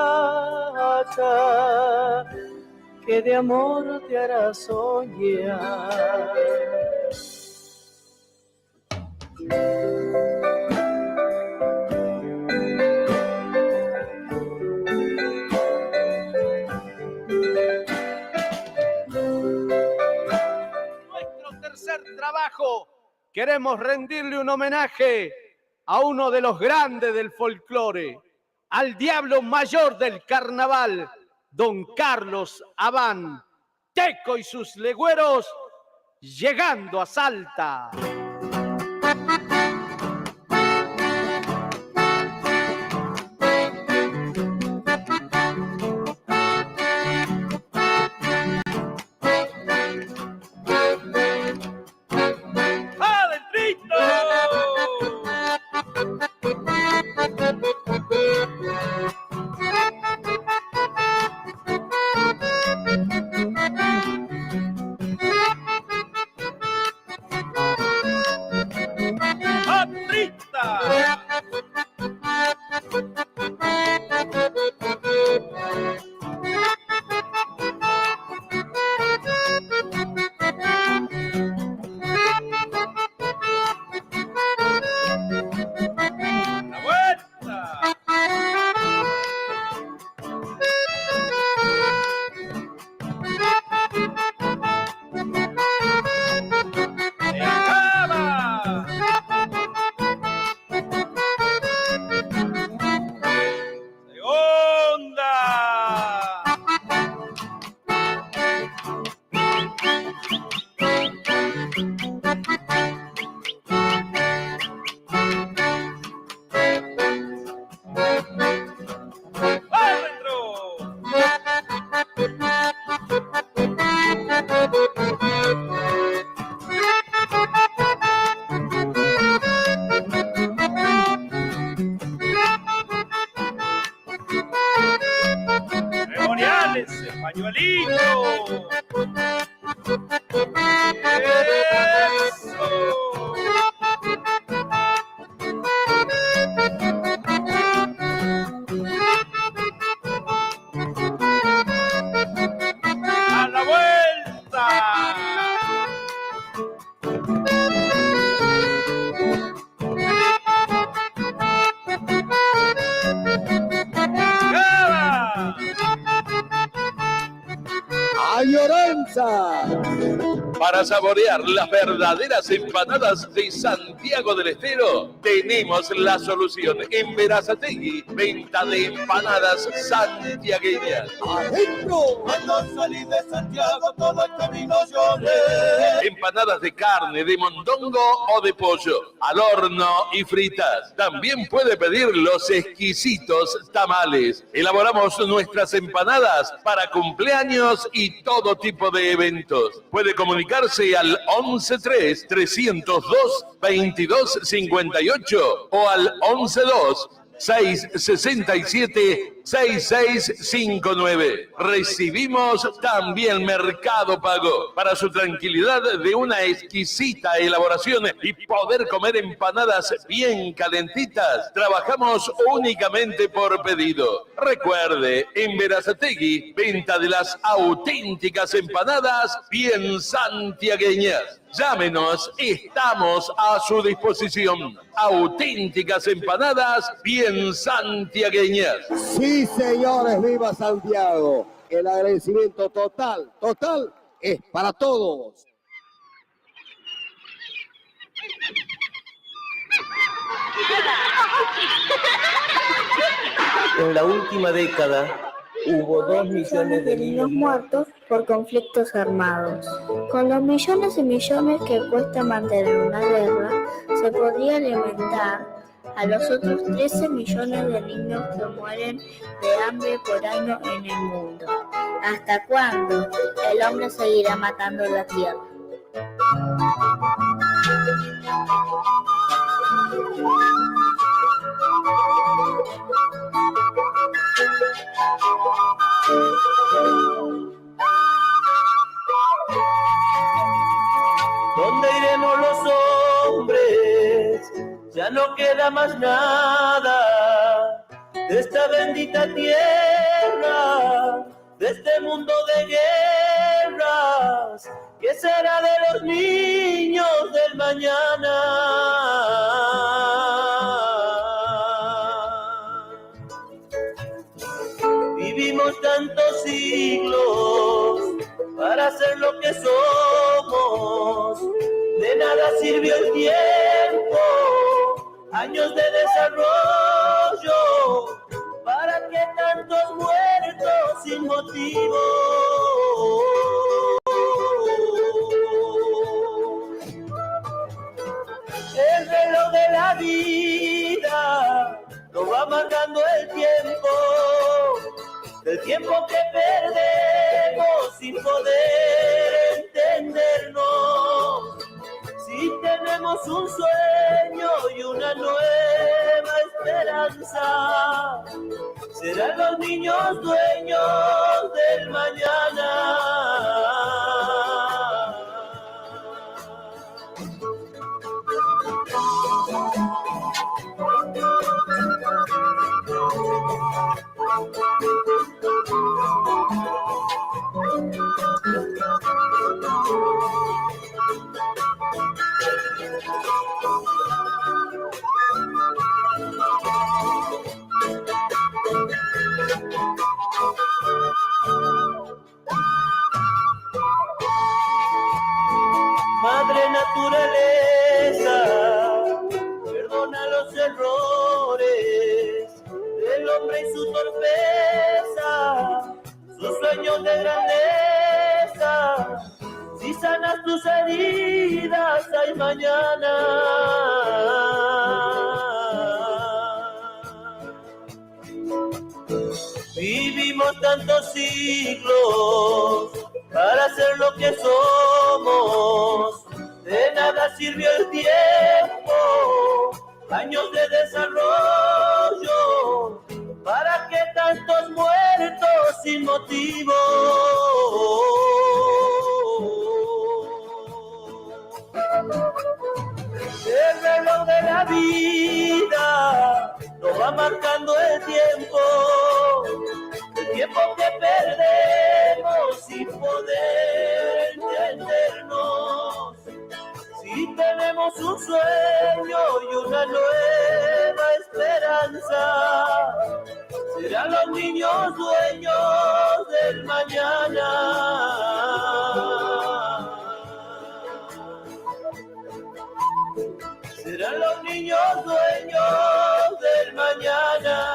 que de amor te hará soñar. Trabajo, queremos rendirle un homenaje a uno de los grandes del folclore, al diablo mayor del carnaval, don Carlos Abán, Teco y sus legüeros, llegando a Salta. Para saborear las verdaderas empanadas de Santiago del Estero, tenemos la solución. En Berazategui, venta de empanadas santiagueñas. Adentro, cuando salí de Santiago, todo el camino lloré. Empanadas de carne, de mondongo o de pollo, al horno y fritas. También puede pedir los exquisitos tamales. Elaboramos nuestras empanadas para cumpleaños y todo tipo de eventos. Puede comunicarse al 113-302-2258 o al 112-667-6659. Recibimos también Mercado Pago. Para su tranquilidad de una exquisita elaboración y poder comer empanadas bien calentitas, trabajamos únicamente por pedido. Recuerde, en Berazategui, venta de las auténticas empanadas bien santiagueñas. Llámenos, estamos a su disposición. Auténticas empanadas bien santiagueñas. Sí, señores, viva Santiago. El agradecimiento total es para todos. En la última década hubo 2 millones de niños muertos por conflictos armados. Con los millones y millones que cuesta mantener una guerra, se podría alimentar a los otros 13 millones de niños que mueren de hambre por año en el mundo. ¿Hasta cuándo el hombre seguirá matando la tierra? ¿Dónde iremos los hombres? Ya no queda más nada de esta bendita tierra, de este mundo de guerras. ¿Qué será de los niños del mañana? Vivimos tantos siglos para ser lo que somos. De nada sirvió el tiempo, años de desarrollo. ¿Para qué tantos muertos sin motivo? El reloj de la vida nos va marcando el tiempo. Del tiempo que perdemos sin poder entendernos. Si tenemos un sueño y una nueva esperanza, serán los niños dueños del mañana. Madre naturaleza, perdona los errores del hombre y su torpeza, sus sueños de grandeza. Si sanas tus heridas, hay mañana. Vivimos tantos siglos para ser lo que somos. De nada sirvió el tiempo, años de desarrollo. ¿Para qué tantos muertos sin motivo? El reloj de la vida nos va marcando el tiempo que perdemos sin poder entendernos. Si tenemos un sueño y una nueva esperanza, serán los niños dueños del mañana. serán los niños dueños del mañana.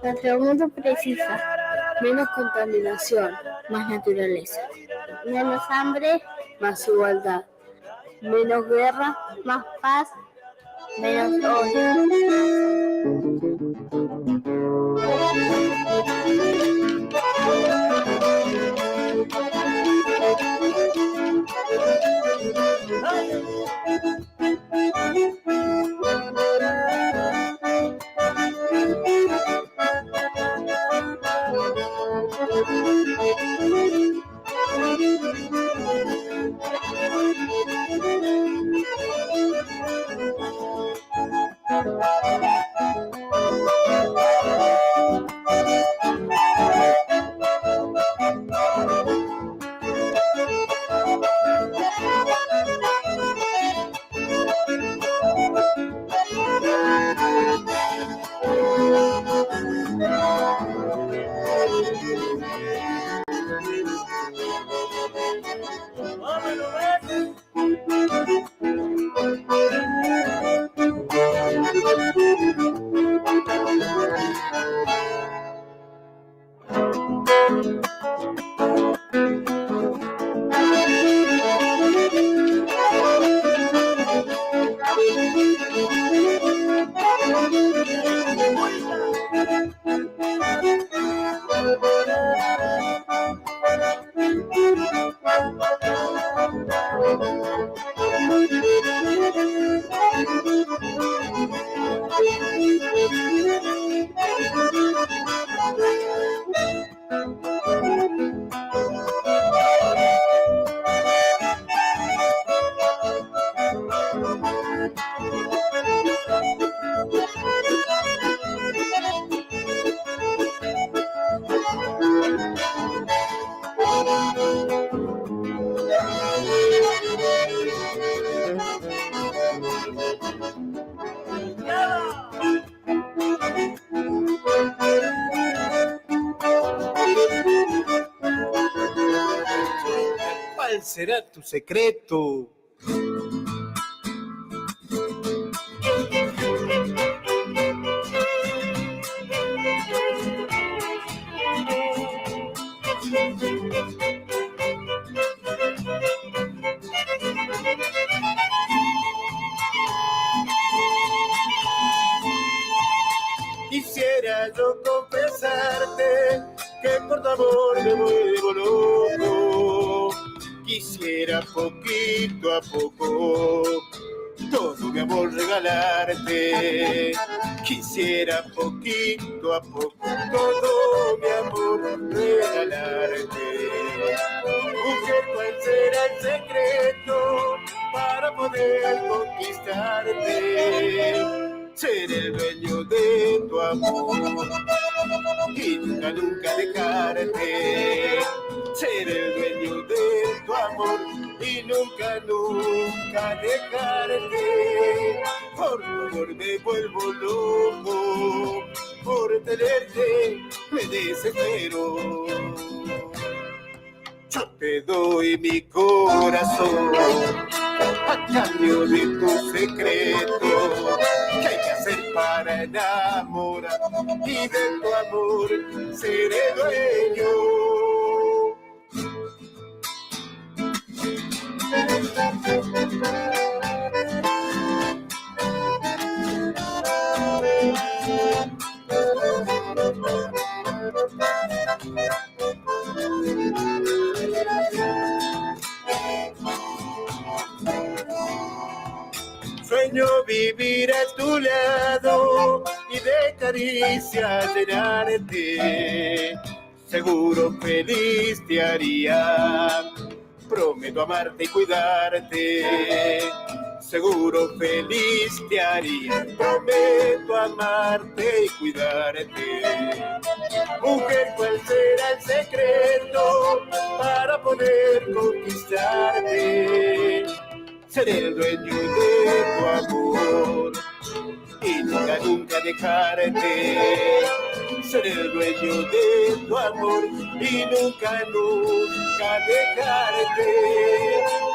Nuestro mundo precisa menos contaminación, más naturaleza, menos hambre, más igualdad, menos guerra, más paz, menos odio. ¿Cuál será tu secreto? Quisiera yo confesarte que por tu amor me vuelvo loco. Quisiera poquito a poco todo mi amor regalarte. Quisiera poquito a poco todo mi amor regalarte. Mujer, ¿cuál será el secreto para poder conquistarte? Ser el dueño de tu amor y nunca, nunca dejarte. Ser el dueño de tu amor y nunca, nunca dejarte. Por tu amor me vuelvo loco, por tenerte me desespero. Yo te doy mi corazón a cambio de tu secreto. ¿Qué hay que hacer para enamorar? Y de tu amor seré dueño. Sueño vivir a tu lado y de caricias llenarte. Seguro feliz te haría. Prometo prometo amarte y cuidarte. Seguro feliz te haría, prometo amarte y cuidarte. Mujer, ¿cuál será el secreto para poder conquistarte? Seré el dueño de tu amor y nunca, nunca dejarte. Seré el dueño de tu amor y nunca, nunca dejarte.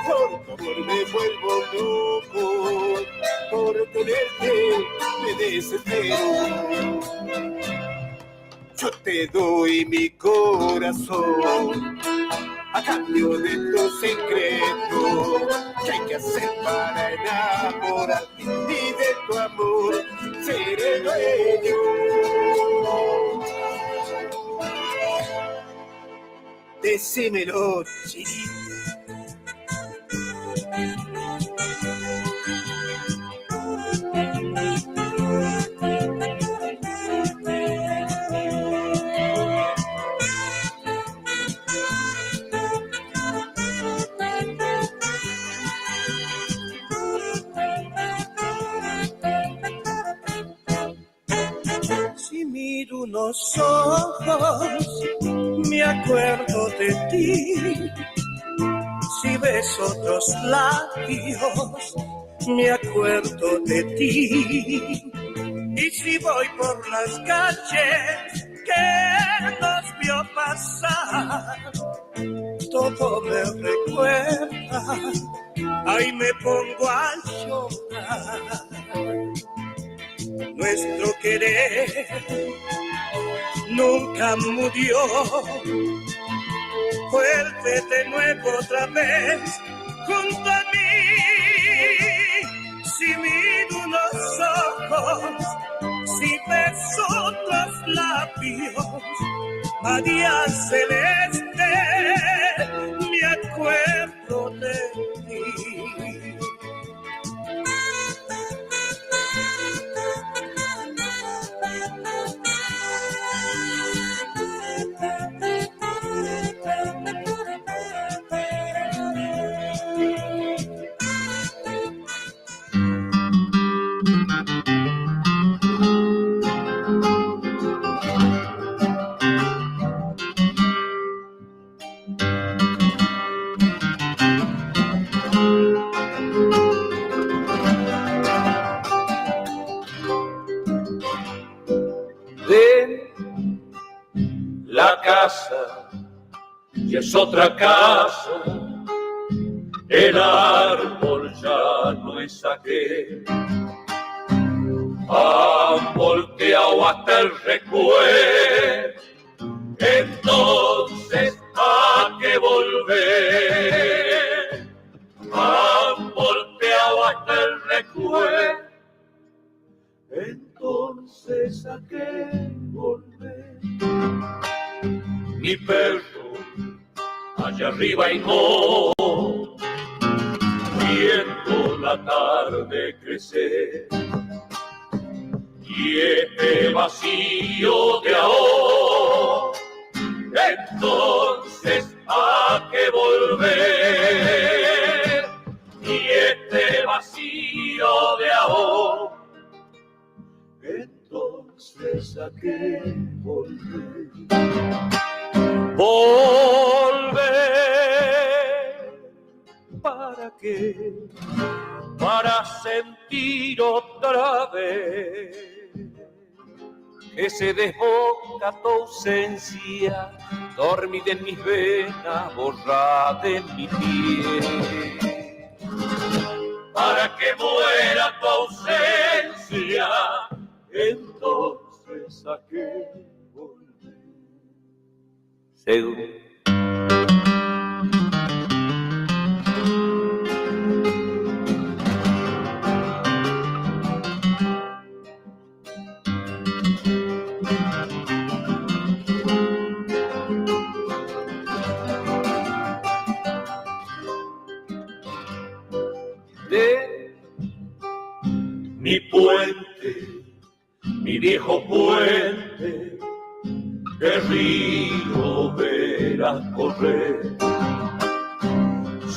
Por tu amor me vuelvo loco, por tenerte me desespero. Yo te doy mi corazón a cambio de tu secreto. ¿Qué hay que hacer para enamorarte y de tu amor ser el dueño? Decímelo, chinita. Si miro unos ojos, me acuerdo de ti. Si ves otros labios, me acuerdo de ti. Y si voy por las calles que nos vio pasar, todo me recuerda, ahí me pongo a llorar. Nuestro querer nunca murió. Vuelve de nuevo otra vez junto a mí. Si miro unos ojos, si beso otros labios, María Celeste, me acuerdo de ti. La casa y es otra casa, el árbol ya no es aquel. Han volteado hasta el recuerdo, entonces ¿a qué volver? Han volteado hasta el recuerdo, entonces ¿a qué volver? Mi perro allá arriba y no, viendo la tarde crecer, y este vacío de ahora, entonces ¿a qué volver? Y este vacío de ahora, entonces ¿a qué volver? Volver, ¿para qué? Para sentir otra vez que se desboca tu ausencia, dormida en mis venas, borrada en mi piel. Para que muera tu ausencia, entonces ¿a qué volver? Seguro. De mi puente, mi viejo puente, que río verás correr.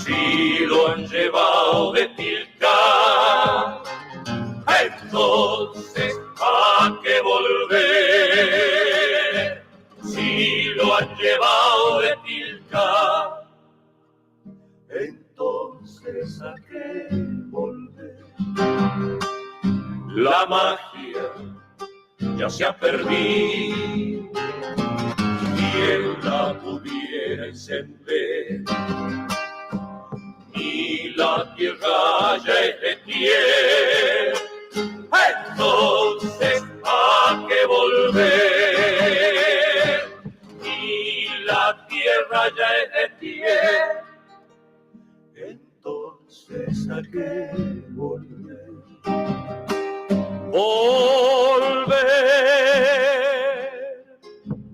Si lo han llevado de Tilca, entonces ¿a qué volver? Si lo han llevado de Tilca, entonces ¿a qué volver? La magia ya se ha perdido, quien la pudiera encender. Y la tierra ya es de tierra, entonces ¿a qué volver? Y la tierra ya es de tierra, entonces ¿a qué volver? Volver,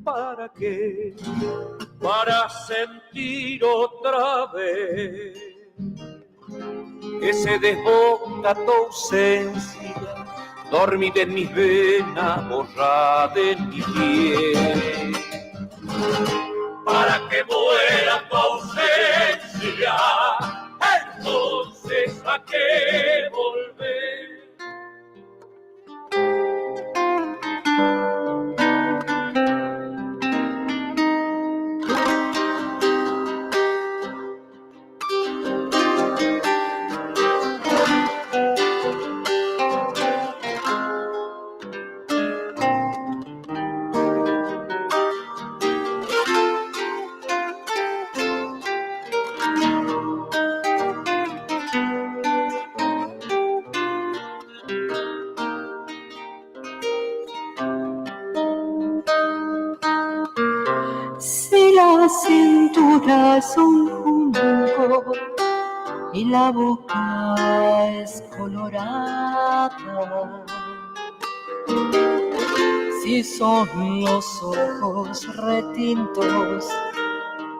¿para qué? Para sentir otra vez que se desboca tu ausencia, dormida en mis venas, borrada en mi piel. Para que muera tu ausencia, entonces ¿a qué volver? Si la cintura es un junco y la boca es colorada, si son los ojos retintos,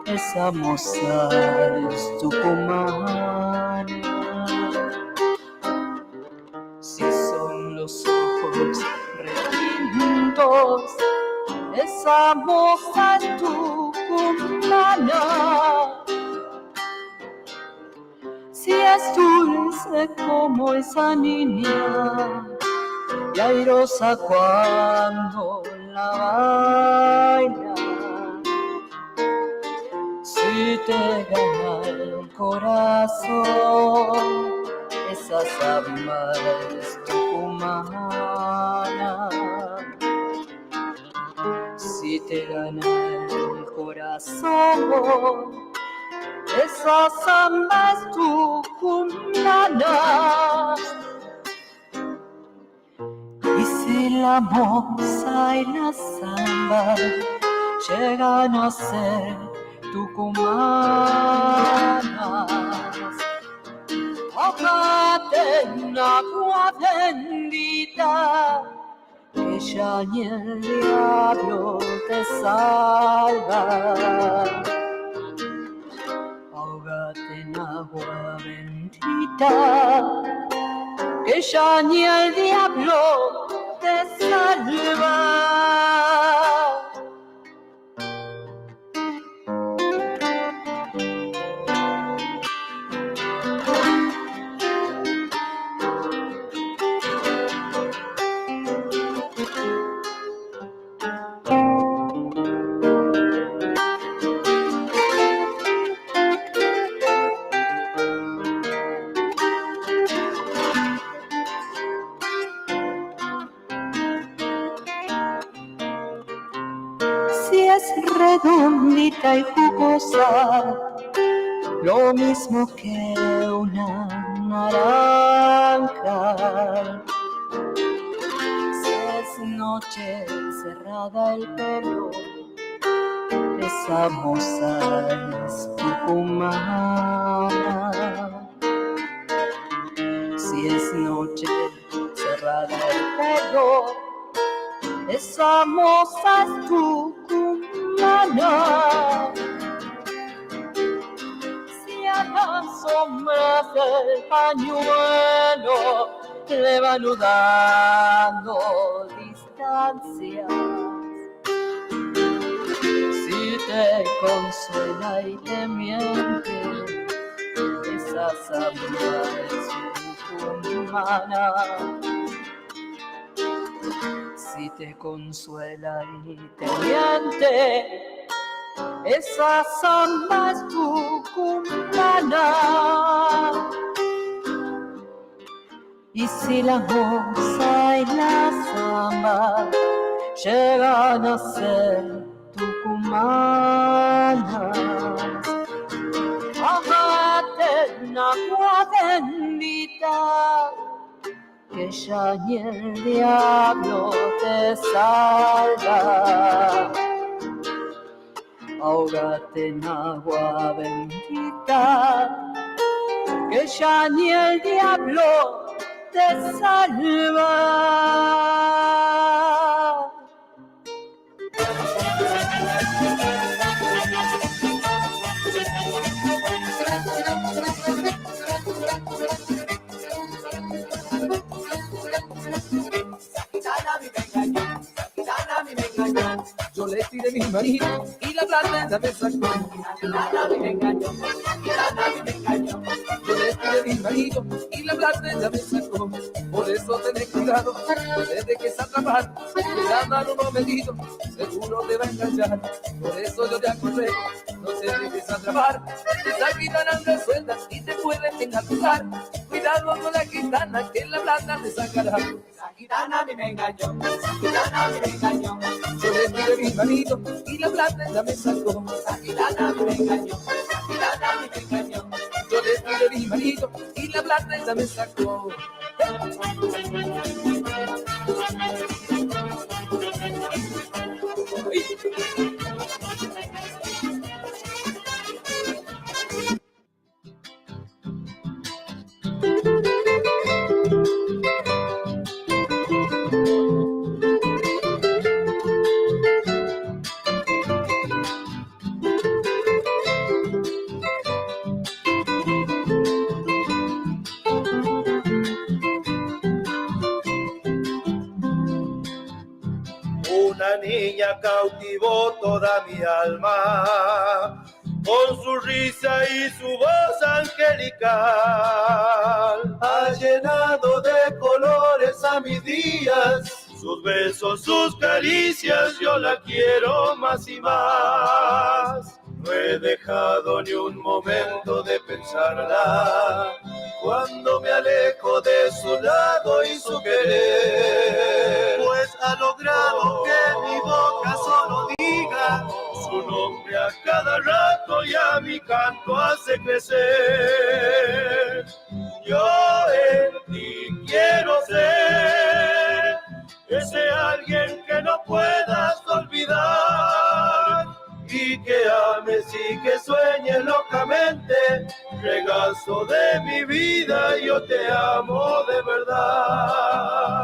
esa moza es tucumana. Si son los ojos retintos, esa moza es tucumana. Si es dulce como esa niña y airosa cuando la baila, si te gana el corazón, esa samba es tucumana. Si te gana el corazón, esa samba es tucumana. Y si la moza y la samba llegan a ser tucumanas, ahógate en agua bendita, que ya ni el diablo te salva. Ahógate en agua bendita, que ya ni el diablo te salva. Redondita y jugosa, lo mismo que una naranja. Si es noche cerrada el pelo, esa moza es tucumana. Si es noche cerrada el pelo, esa moza es tucumana. Si a las sombras del pañuelo le va anudando distancias, si te consuela y te miente, samba es tucumana. Si te consuela y te miente, esa samba es tucumana. Y si la moza y la samba llegan a ser tucumanas, hágate en agua bendita, que ya ni el diablo te salva. Ahógate en agua bendita, que ya ni el diablo te salva. Yo le tiré mi marido y la plata me sacó. Gitana a mí me engañó, gitana a mí me engañó. Yo le tiré mi marido y la plata me sacó. Por eso tenés cuidado, desde que se atrapar, la mano no me dijo, seguro te va a engañar. Por eso yo te aconsejo, no te dejes atrapar. Esa gitana anda suelta y te pueden engatusar. Cuidado con la gitana que la plata te sacará. Esa gitana a mí me engañó, gitana a mí me engañó. Yo le tiré mi marido y la plata ella me sacó. Esa gitana a mí me engañó, gitana a mí me engañó. Yo le tiré mi marido y la plata ella me sacó. Una niña cautivó toda mi alma, con su risa y su voz angelical. Ha llenado de colores a mis días, sus besos, sus caricias, yo la quiero más y más. No he dejado ni un momento de pensarla, cuando me alejo de su lado y su querer, pues ha logrado que mi boca solo diga su nombre a cada rato y a mi canto hace crecer. Yo en ti quiero ser ese alguien que no puedas olvidar, y que ames y que sueñes locamente, regazo de mi vida, yo te amo de verdad.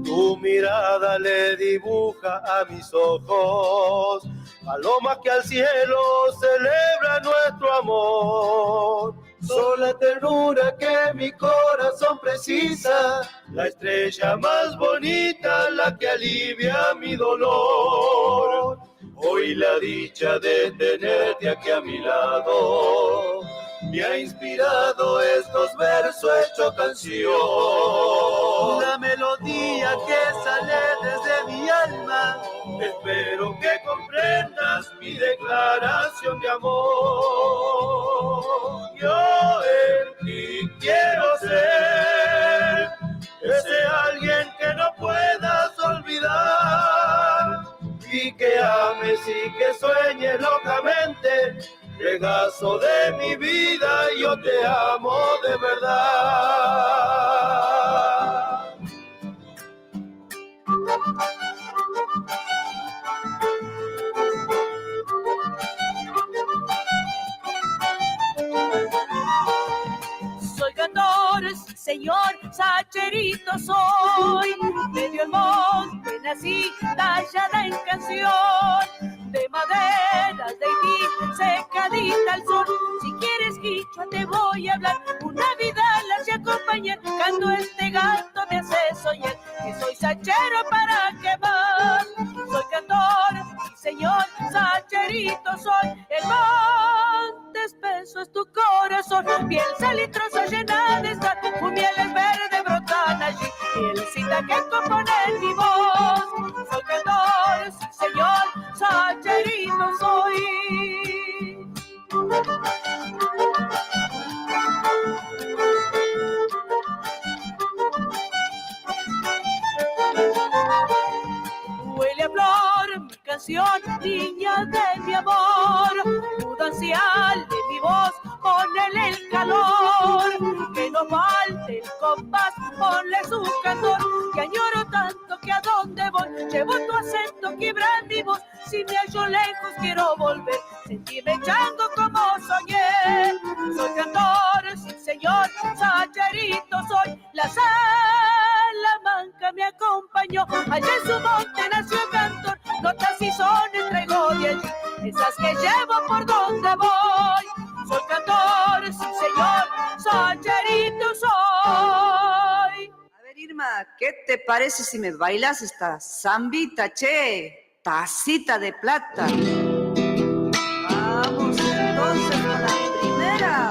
Tu mirada le dibuja a mis ojos palomas que al cielo celebra nuestro amor. Son la ternura que mi corazón precisa, la estrella más bonita, la que alivia mi dolor. Hoy la dicha de tenerte aquí a mi lado me ha inspirado estos versos hecho canción. La melodía que sale desde mi alma, espero que comprendas mi declaración de amor. Yo en ti quiero ser ese alguien que no puedas olvidar, y que ames y que sueñes locamente, regazo de mi vida, yo te amo de verdad. Soy cantor, señor sacherito soy, medio el monte nací, tallada en canción, de maderas de Haití secadita al sol. Si quieres quichua te voy a hablar, una vida la se acompañar, cuando este gato me hace soñar, que soy sachero para quemar. Soy cantor, sí señor, sacherito soy, el monte espeso es tu corazón, piel salitrosa llena de sal, mieles verdes brotan allí, mielcita que compone mi voz. Soy cantor, sí señor, sacherito soy. Huele a flor mi canción, niña de mi amor, mudancial de mi voz, ponele el calor, que no falte el compás, ponle su cantor, que añoro tanto que a donde voy, llevo tu acento, quiebra mi voz, si me hallo lejos quiero volver, sentirme chango como soñé. Soy cantor, sí señor, sacherito soy, la Salamanca me acompañó, allá en su monte nació cantor, notas y sones traigo de allí, esas que llevo por donde voy. Soy cantor, sí señor, sacherito soy. A ver, Irma, ¿qué te parece si me bailas esta zambita, che? Tacita de plata. Vamos entonces con la primera.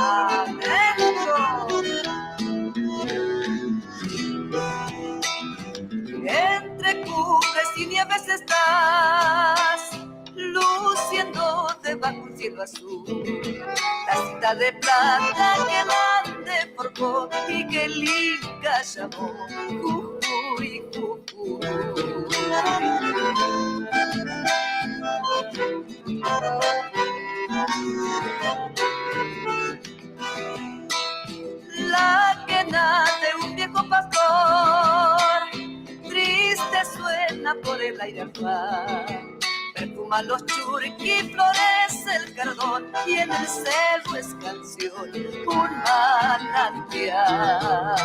¡Adentro! Entre cumbres y nieves estás, luciendo debajo un cielo azul, tacita de plata que grande forjó y que linda llamó Jujuy, Jujuy. La quena de un viejo pastor, triste suena por el aire al mar. Perfuma los churiquí, florece el cardón y en el cerro es canción un manantial.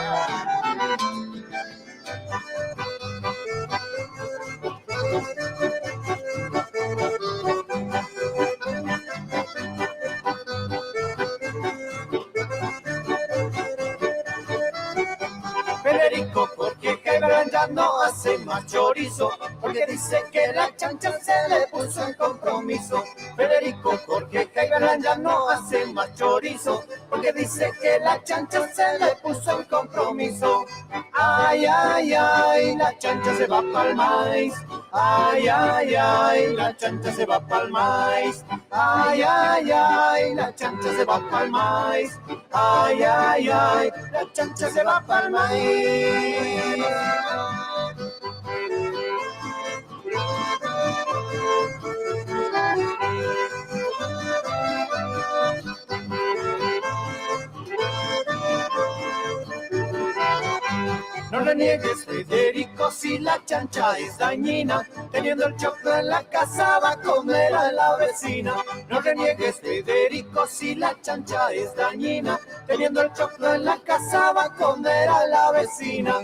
Federico, porque Jaime ya no hace más chorizo, porque dice que la chancha se le puso en compromiso. Federico, porque Jaime ya no hace más chorizo, porque dice que la chancha se le puso en compromiso. Ay, ay, ay, la chancha se va pa'l maíz. Ay, ay, ay, la chancha se va pa'l maíz. Ay, ay, ay, la chancha se va pa'l maíz. Ay, ay, ay, la chancha se va pa'l maíz. No reniegues, Federico, si la chancha es dañina, teniendo el choclo en la casa va a comer a la vecina. No reniegues, Federico, si la chancha es dañina, teniendo el choclo en la casa va a comer a la vecina.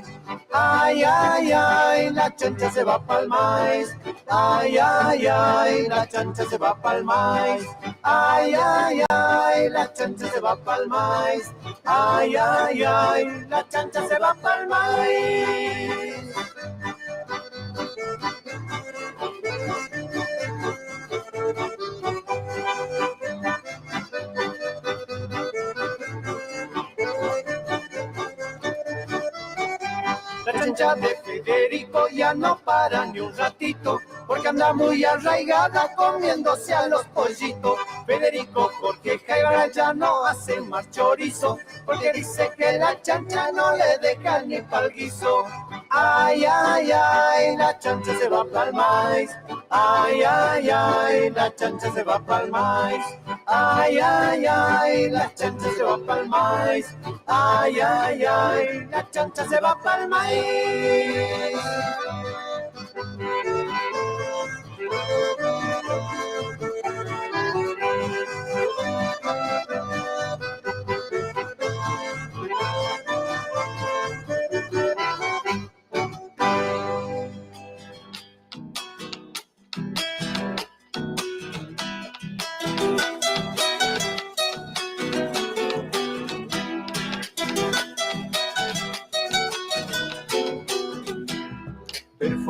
Ay, ay, ay, la chancha se va pa'l maíz. Ay, ay, ay, la chancha se va pa'l maíz. Ay, ay, ay, la chancha se va pa'l maíz. Ay, ay, ay, la chancha se va pa'l maíz. La chancha de Federico ya no para ni un ratito, porque anda muy arraigada comiéndose a los pollitos. Federico, porque Jaime ya no hace más chorizo, porque dice que la chancha no le deja ni pa'l guiso. Ay, ay, ay, la chancha se va pa'l maíz. Ay, ay, ay, la chancha se va pa'l maíz. Ay, ay, ay, la chancha se va pa'l maíz. Ay, ay, ay, la chancha se va pa'l maíz.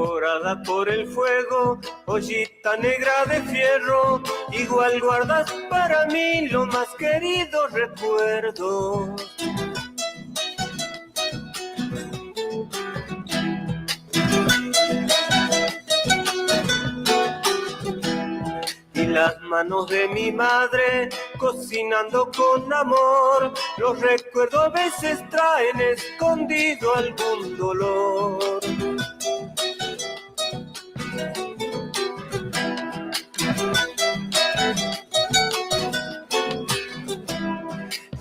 perforada por el fuego, ollita negra de fierro, igual guardas para mí los más queridos recuerdos. Y las manos de mi madre cocinando con amor, los recuerdos a veces traen escondido algún dolor.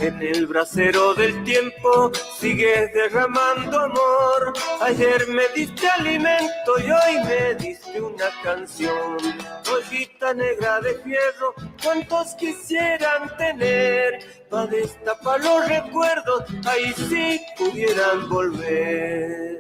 En el brasero del tiempo sigues derramando amor. Ayer me diste alimento y hoy me diste una canción. Ollita negra de fierro, ¿cuántos quisieran tener? Pa' destapar los recuerdos, ahí sí pudieran volver.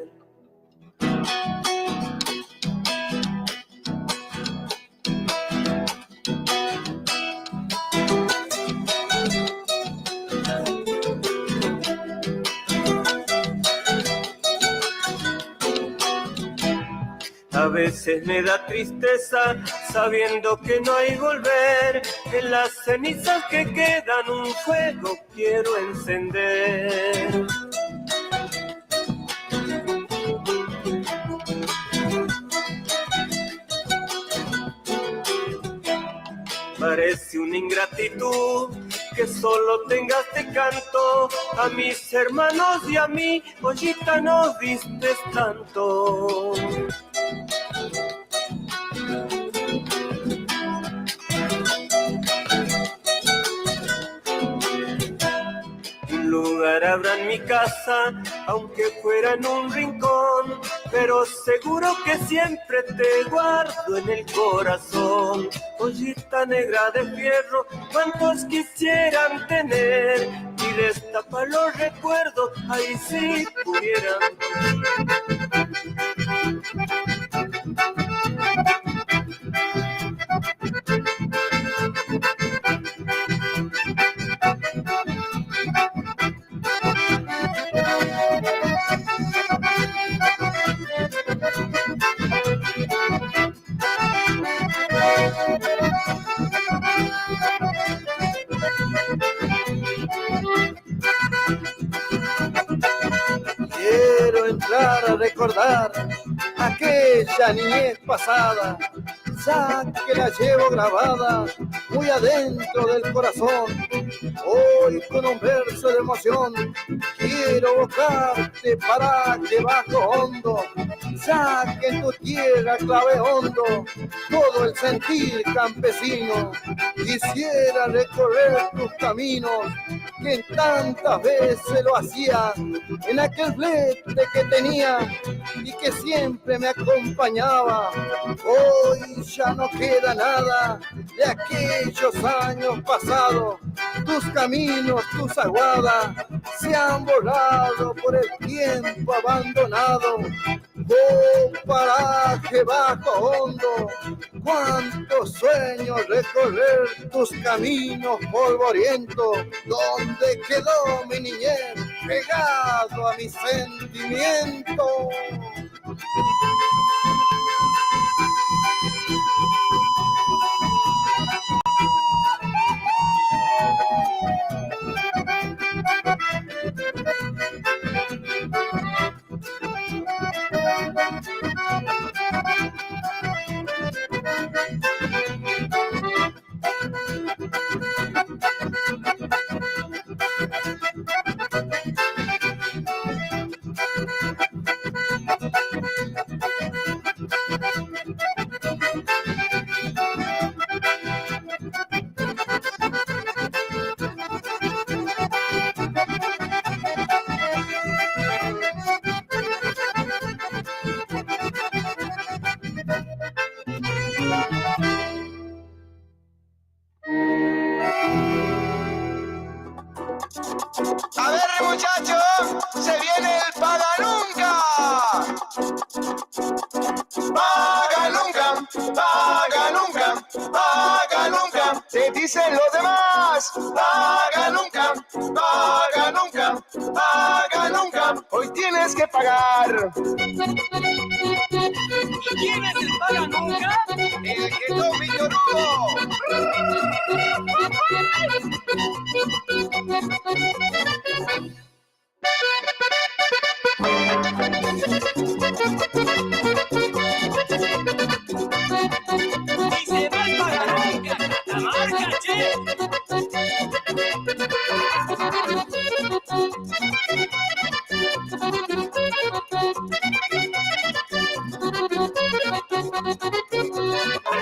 A veces me da tristeza sabiendo que no hay volver. En las cenizas que quedan un fuego quiero encender. Parece una ingratitud que solo tengas de canto. A mis hermanos y a mí, ollita, no diste tanto. Un lugar habrá en mi casa, aunque fuera en un rincón, pero seguro que siempre te guardo en el corazón. Ollita negra de fierro, ¿cuántos quisieran tener? Y destapar los recuerdos, ahí sí pudieran. Quiero entrar a recordar aquella niñez pasada, ya que la llevo grabada muy adentro del corazón. Hoy con un verso de emoción quiero evocarte para que bajo hondo, ya que en tu tierra clave hondo todo el sentir campesino. Quisiera recorrer tus caminos que tantas veces lo hacía, en aquel flete que tenía y que siempre me acompañaba. Hoy ya no queda nada de aquellos años pasados. Tus caminos, tus aguadas se han borrado por el tiempo abandonado. Oh, paraje bajo hondo, cuántos sueños recorrer tus caminos polvorientos, donde quedó mi niñez pegado a mi sentimiento. A ver, muchachos, se viene el Paga Nunca. Paga nunca, paga nunca, paga nunca. Te dicen los demás. Paga nunca, paga nunca, paga nunca. Hoy tienes que pagar. ¿Quién es el paga nunca? El que no millonudo. Y se va el paga nunca, Catamarca, che.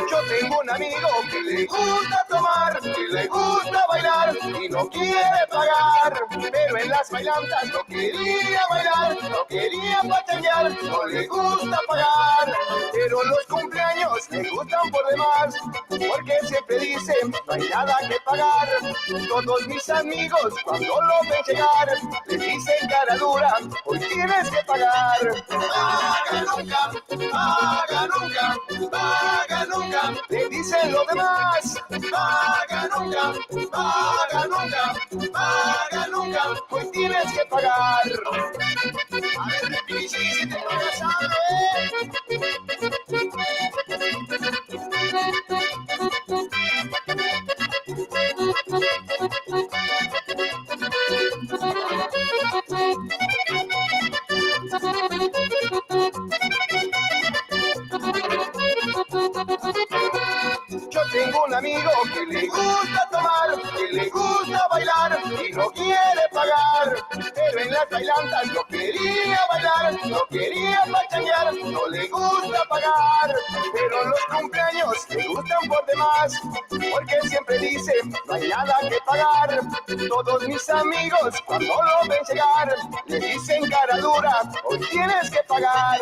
Yo tengo un amigo que le gusta tomar, que le gusta bailar y no quiere pagar. Pero en las bailantas no quería bailar, no quería pachanguear, no le gusta pagar. Pero los cumpleaños le gustan por demás, porque siempre dicen no hay nada que pagar. Todos mis amigos cuando lo ven llegar, les dicen cara dura, hoy tienes que pagar. Paga nunca, paga nunca, paga nunca, le dicen los demás. Paga nunca, paga nunca, paga nunca, hoy tienes que pagar. A ver, Pichi, si te pagas Yo tengo un amigo que le gusta tomar, que le gusta bailar y no quiere pagar. Pero en las bailantas no quería bailar, no quería pachanguear, no le gusta pagar. Pero los cumpleaños le gustan por demás, porque siempre dice no hay nada que pagar. Todos mis amigos cuando lo ven llegar, le dicen cara dura, hoy tienes que pagar.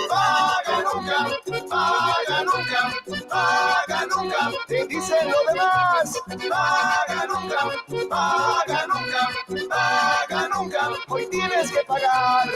Paga nunca, paga nunca, paga nunca, te dicen los demás. Paga nunca, paga nunca, paga nunca, hoy tienes que pagar.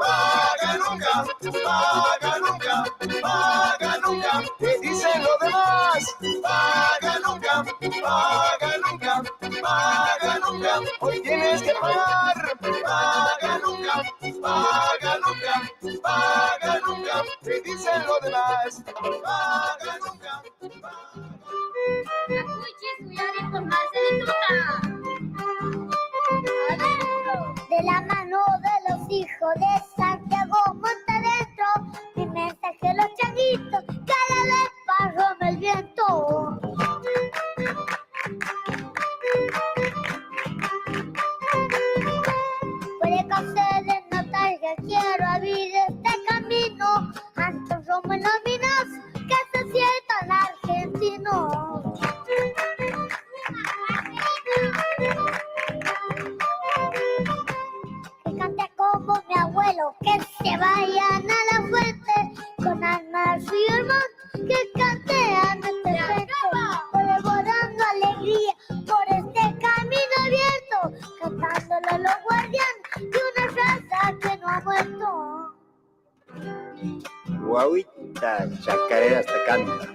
Paga nunca, paga nunca, paga nunca, te dicen los demás. Paga nunca, paga nunca, paga nunca, hoy tienes que pagar. Paga nunca, paga nunca, paga nunca, te dicen los demás. Paga nunca, De la mano de los hijos de Santiago Montadentro, mi mensaje a los changuitos, cada vez más rompe el viento. Puede que ustedes notar que quiero abrir este camino, antes rompo nóminas que se sientan argentinos. Que cante como mi abuelo, que se vayan a la fuente con Ana y Hermón, que cantean este frente, volando alegría por este camino abierto, cantándole a los guardianes de una raza que no ha muerto. Guauita, chacareras te canta.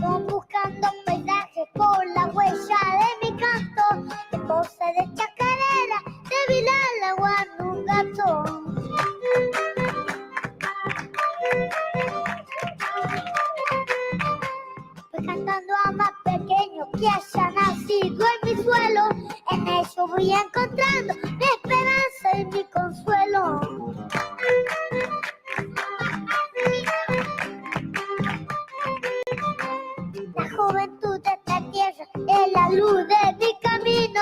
Son buscando paisajes por la huella de mi canto, de pose de chacarera, de Vilala Guanungato. Voy cantando a más pequeños que haya nacido en mi suelo, en ellos voy encontrando mi esperanza y mi consuelo. La juventud de esta tierra es la luz de mi camino,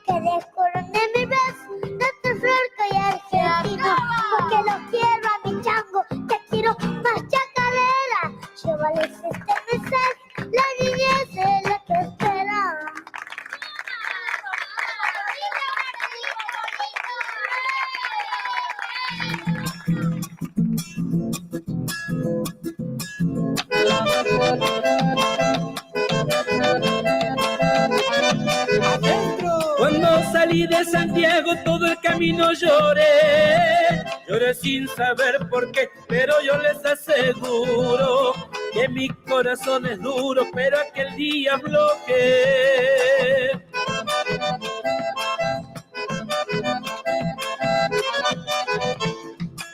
que descorone mi beso de este flor y argentino, porque los quiero a mi chango, te quiero más chacarera, llévales este mensaje, la niñez es la que espera. de Santiago todo el camino lloré, lloré sin saber por qué, pero yo les aseguro que mi corazón es duro, pero aquel día bloqueé.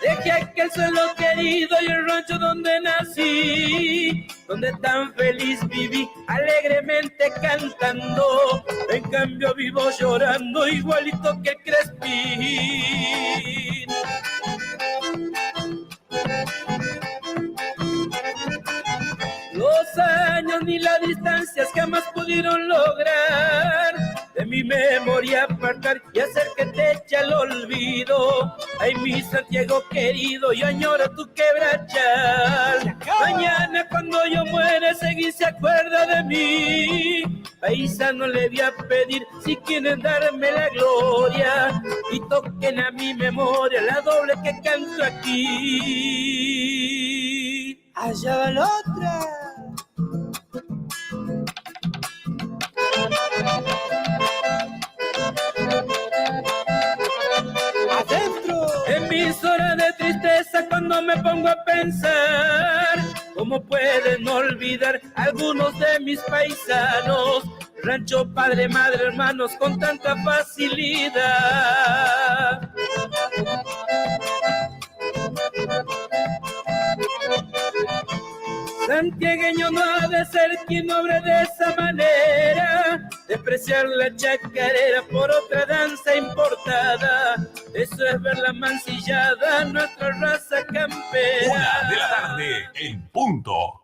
Dejé aquel suelo querido y el rancho donde nací, donde tan feliz viví, alegremente cantando. En cambio vivo llorando igualito que Crespín. Los años ni las distancias jamás pudieron lograr de mi memoria apartar y hacer que te eche al olvido. Ay, mi Santiago querido, yo añoro tu quebrachal. Mañana cuando yo muera, seguir se acuerda de mí. Paisano le voy a pedir si quieren darme la gloria y toquen a mi memoria la doble que canto aquí. Allá va la otra. Adentro. En mis horas de tristeza cuando me pongo a pensar, ¿cómo pueden olvidar algunos de mis paisanos? Rancho, padre, madre, hermanos con tanta facilidad. Santiagueño no ha de ser quien obre de esa manera, despreciar la chacarera por otra danza importada. Eso es ver la mancillada, nuestra raza campera. 1 de la tarde en punto.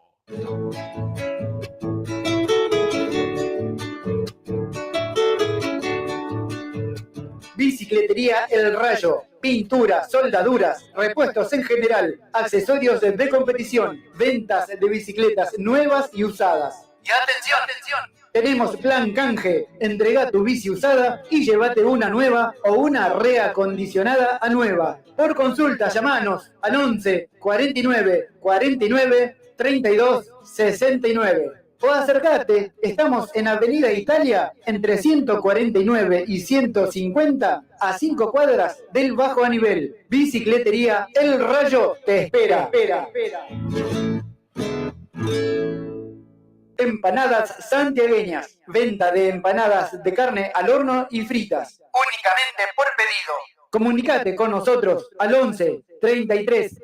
Bicicletería El Rayo, pinturas, soldaduras, repuestos en general, accesorios de competición, ventas de bicicletas nuevas y usadas. Y atención, atención. Tenemos plan canje, entrega tu bici usada y llévate una nueva o una reacondicionada a nueva. Por consulta, llamanos al 11 49 49 32 69. O acercate, estamos en Avenida Italia, entre 149 y 150, a 5 cuadras del Bajo Nivel. Bicicletería El Rayo te espera. Empanadas santiagueñas, venta de empanadas de carne al horno y fritas. Únicamente por pedido. Comunicate con nosotros al 11 33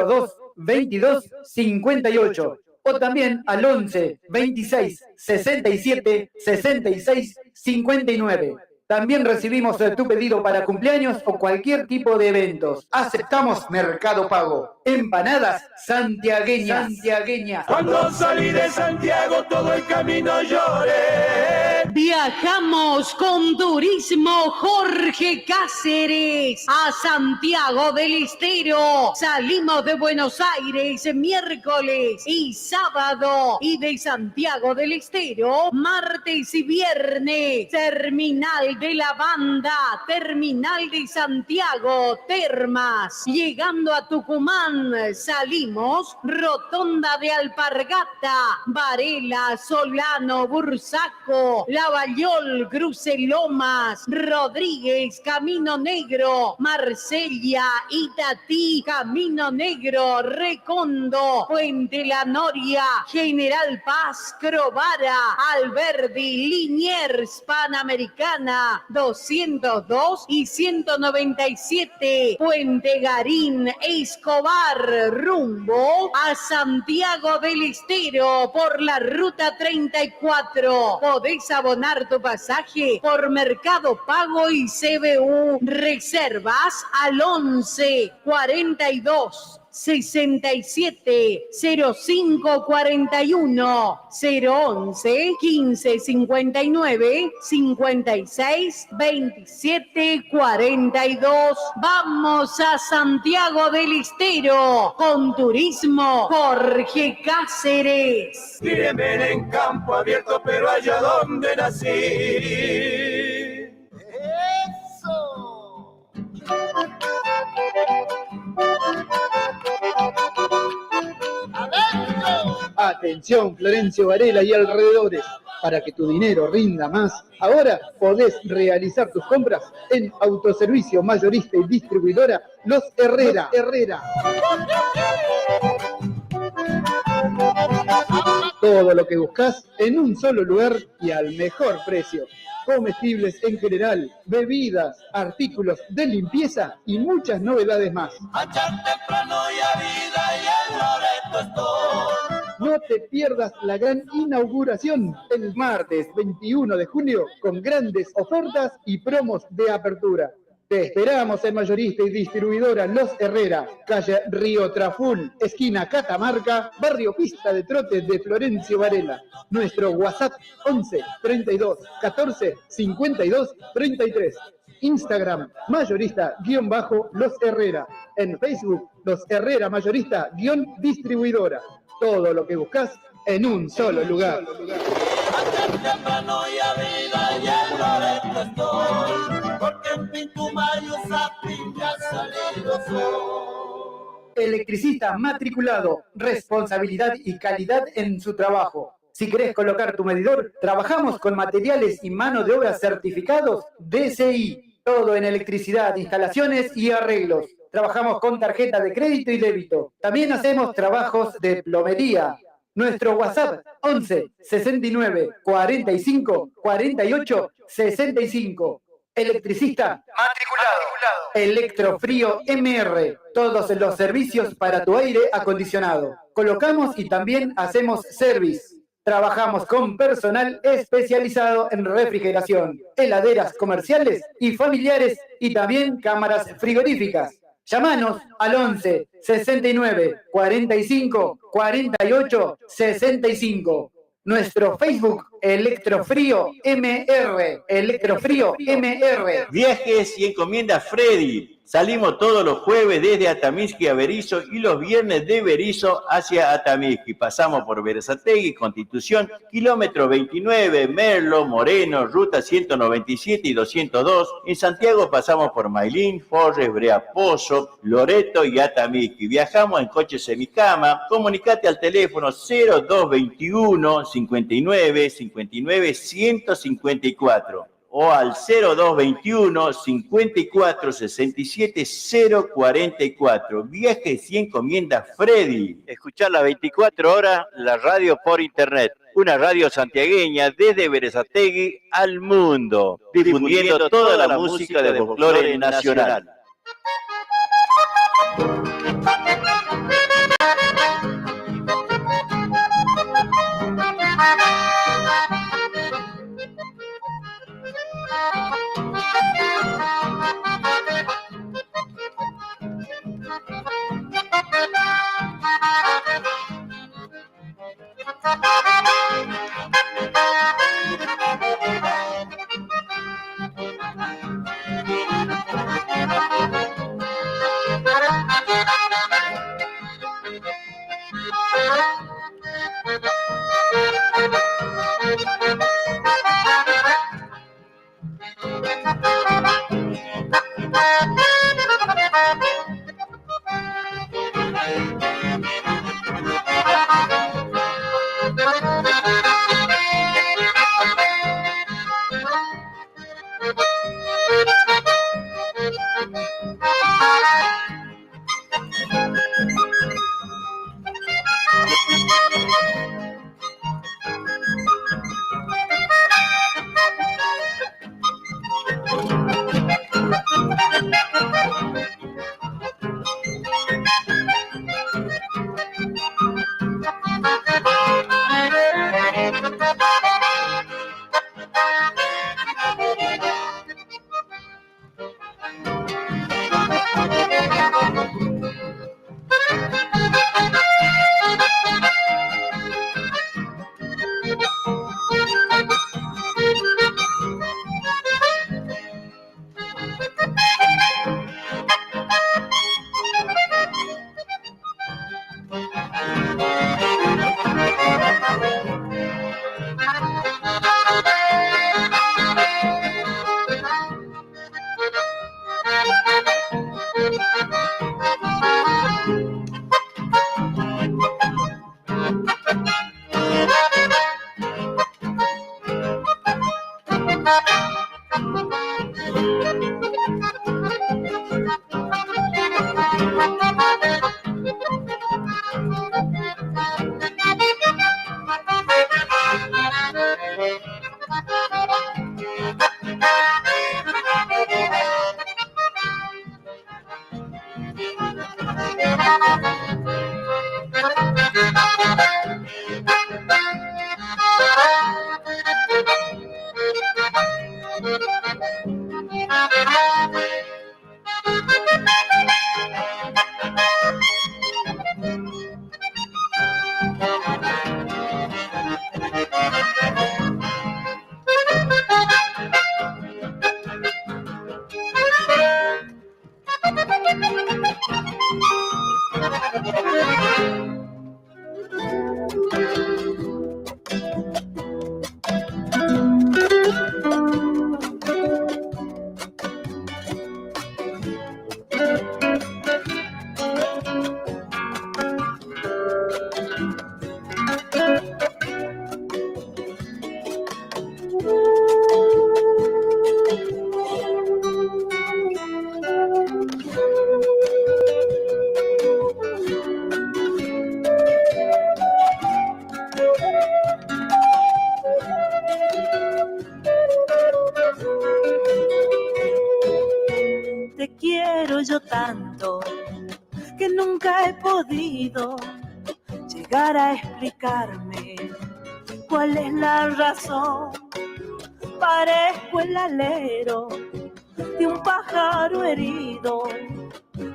02 22 58. O también al 11 26 67 66 59. También recibimos tu pedido para cumpleaños o cualquier tipo de eventos. Aceptamos Mercado Pago. Empanadas santiagueñas. Cuando salí de Santiago todo el camino lloré. Viajamos con Turismo Jorge Cáceres a Santiago del Estero. Salimos de Buenos Aires miércoles y sábado y de Santiago del Estero martes y viernes. Terminal de la Banda, Terminal de Santiago, Termas. Llegando a Tucumán, salimos Rotonda de Alpargata, Varela, Solano, Bursaco, Lavallol, Cruce Lomas, Rodríguez, Camino Negro, Marsella, Itatí, Camino Negro, Recondo, Puente La Noria, General Paz, Crovara, Alberdi, Liniers, Panamericana, 202 y 197, Puente Garín, Escobar, rumbo a Santiago del Estero por la ruta 34. Podés abonar tu pasaje por Mercado Pago y CBU. Reservas al 11 42 67 05 41 011 15 59 56 27 42. Vamos a Santiago del Estero con Turismo Jorge Cáceres. Tírenme en campo abierto, pero allá donde nací. ¡Eso! Atención, Florencio Varela y alrededores. Para que tu dinero rinda más, ahora podés realizar tus compras en Autoservicio Mayorista y Distribuidora Los Herrera. Todo lo que buscas en un solo lugar y al mejor precio. Comestibles en general, bebidas, artículos de limpieza y muchas novedades más. No te pierdas la gran inauguración el martes 21 de junio con grandes ofertas y promos de apertura. Te esperamos en Mayorista y Distribuidora Los Herrera, calle Río Trafún, esquina Catamarca, barrio Pista de Trote de Florencio Varela. Nuestro WhatsApp 11 32 14 52 33. Instagram Mayorista-Los Herrera. En Facebook Los Herrera Mayorista-Distribuidora. Todo lo que buscas en un solo lugar. Electricista matriculado, responsabilidad y calidad en su trabajo. Si querés colocar tu medidor, trabajamos con materiales y mano de obra certificados DCI. Todo en electricidad, instalaciones y arreglos. Trabajamos con tarjeta de crédito y débito. También hacemos trabajos de plomería. Nuestro WhatsApp 11 69 45 48 65. Electricista matriculado. Electrofrío MR. Todos los servicios para tu aire acondicionado. Colocamos y también hacemos service. Trabajamos con personal especializado en refrigeración, heladeras comerciales y familiares y también cámaras frigoríficas. Llámanos al 11 69 45 48 65. Nuestro Facebook, Electrofrío MR. Electrofrío MR. Viajes y encomiendas Freddy. Salimos todos los jueves desde Atamisqui a Berisso y los viernes de Berisso hacia Atamisqui. Pasamos por Berazategui, Constitución, kilómetro 29, Merlo, Moreno, ruta 197 y 202. En Santiago pasamos por Mailín, Forres, Breaposo, Loreto y Atamisqui. Viajamos en coche semicama. Comunicate al teléfono 0221 59 59 154. O al 0221 54 67 044. Viajes y encomiendas Freddy. Escuchar las 24 horas la radio por internet. Una radio santiagueña desde Berazategui al mundo. Difundiendo toda la música de folclore nacional. Te quiero yo tanto que nunca he podido llegar a explicarme cuál es la razón. Parezco el alero de un pájaro herido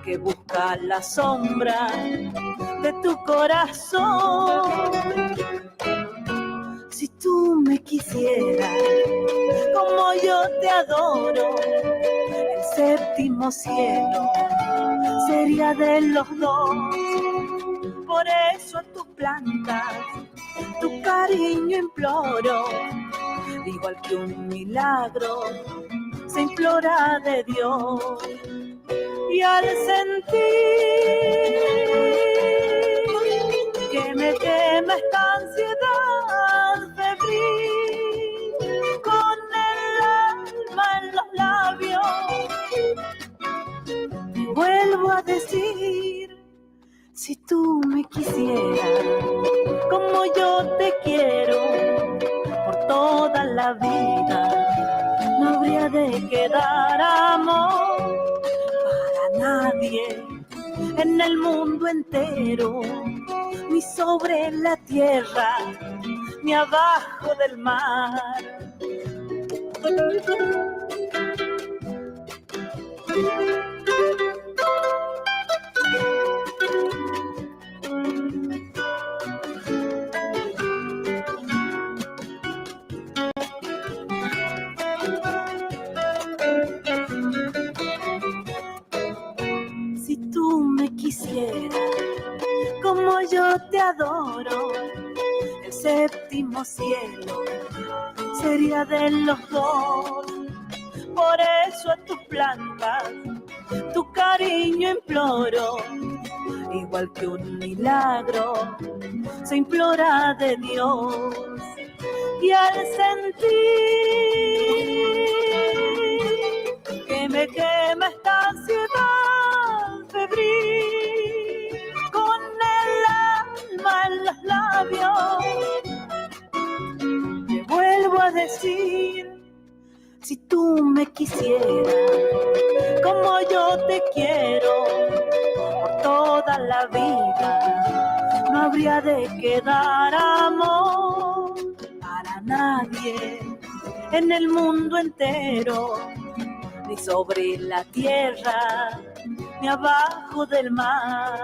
que busca la sombra de tu corazón. Si tú me quisieras como yo te adoro, el séptimo cielo sería de los dos. Por eso a tus plantas tu cariño imploro, igual que un milagro se implora de Dios. Y al sentir que me quema esta ansiedad febril con el alma en los labios, te vuelvo a decir: si tú me quisieras como yo te quiero, por toda la vida no habría de quedar amor para nadie en el mundo entero, ni sobre la tierra, ni abajo del mar. Si tú me quisieras como yo te adoro, el séptimo cielo sería de los dos. Por eso a tus plantas tu cariño imploro, igual que un milagro se implora de Dios. Y al sentir que me quema esta ansiedad febril con el alma en los labios, te vuelvo a decir: si tú me quisieras como yo te quiero, por toda la vida no habría de quedar amor para nadie en el mundo entero, ni sobre la tierra, ni abajo del mar.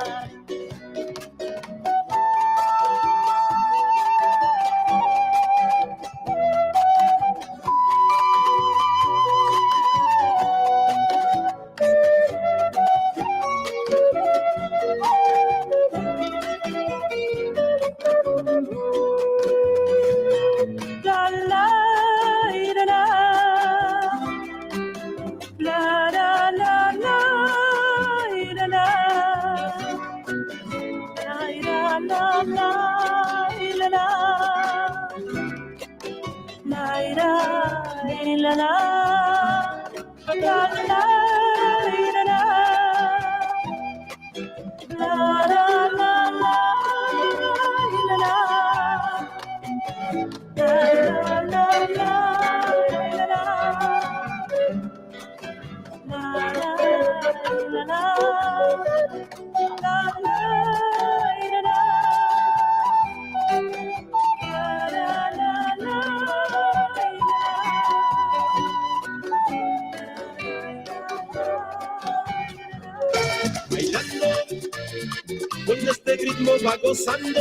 Con este ritmo va gozando,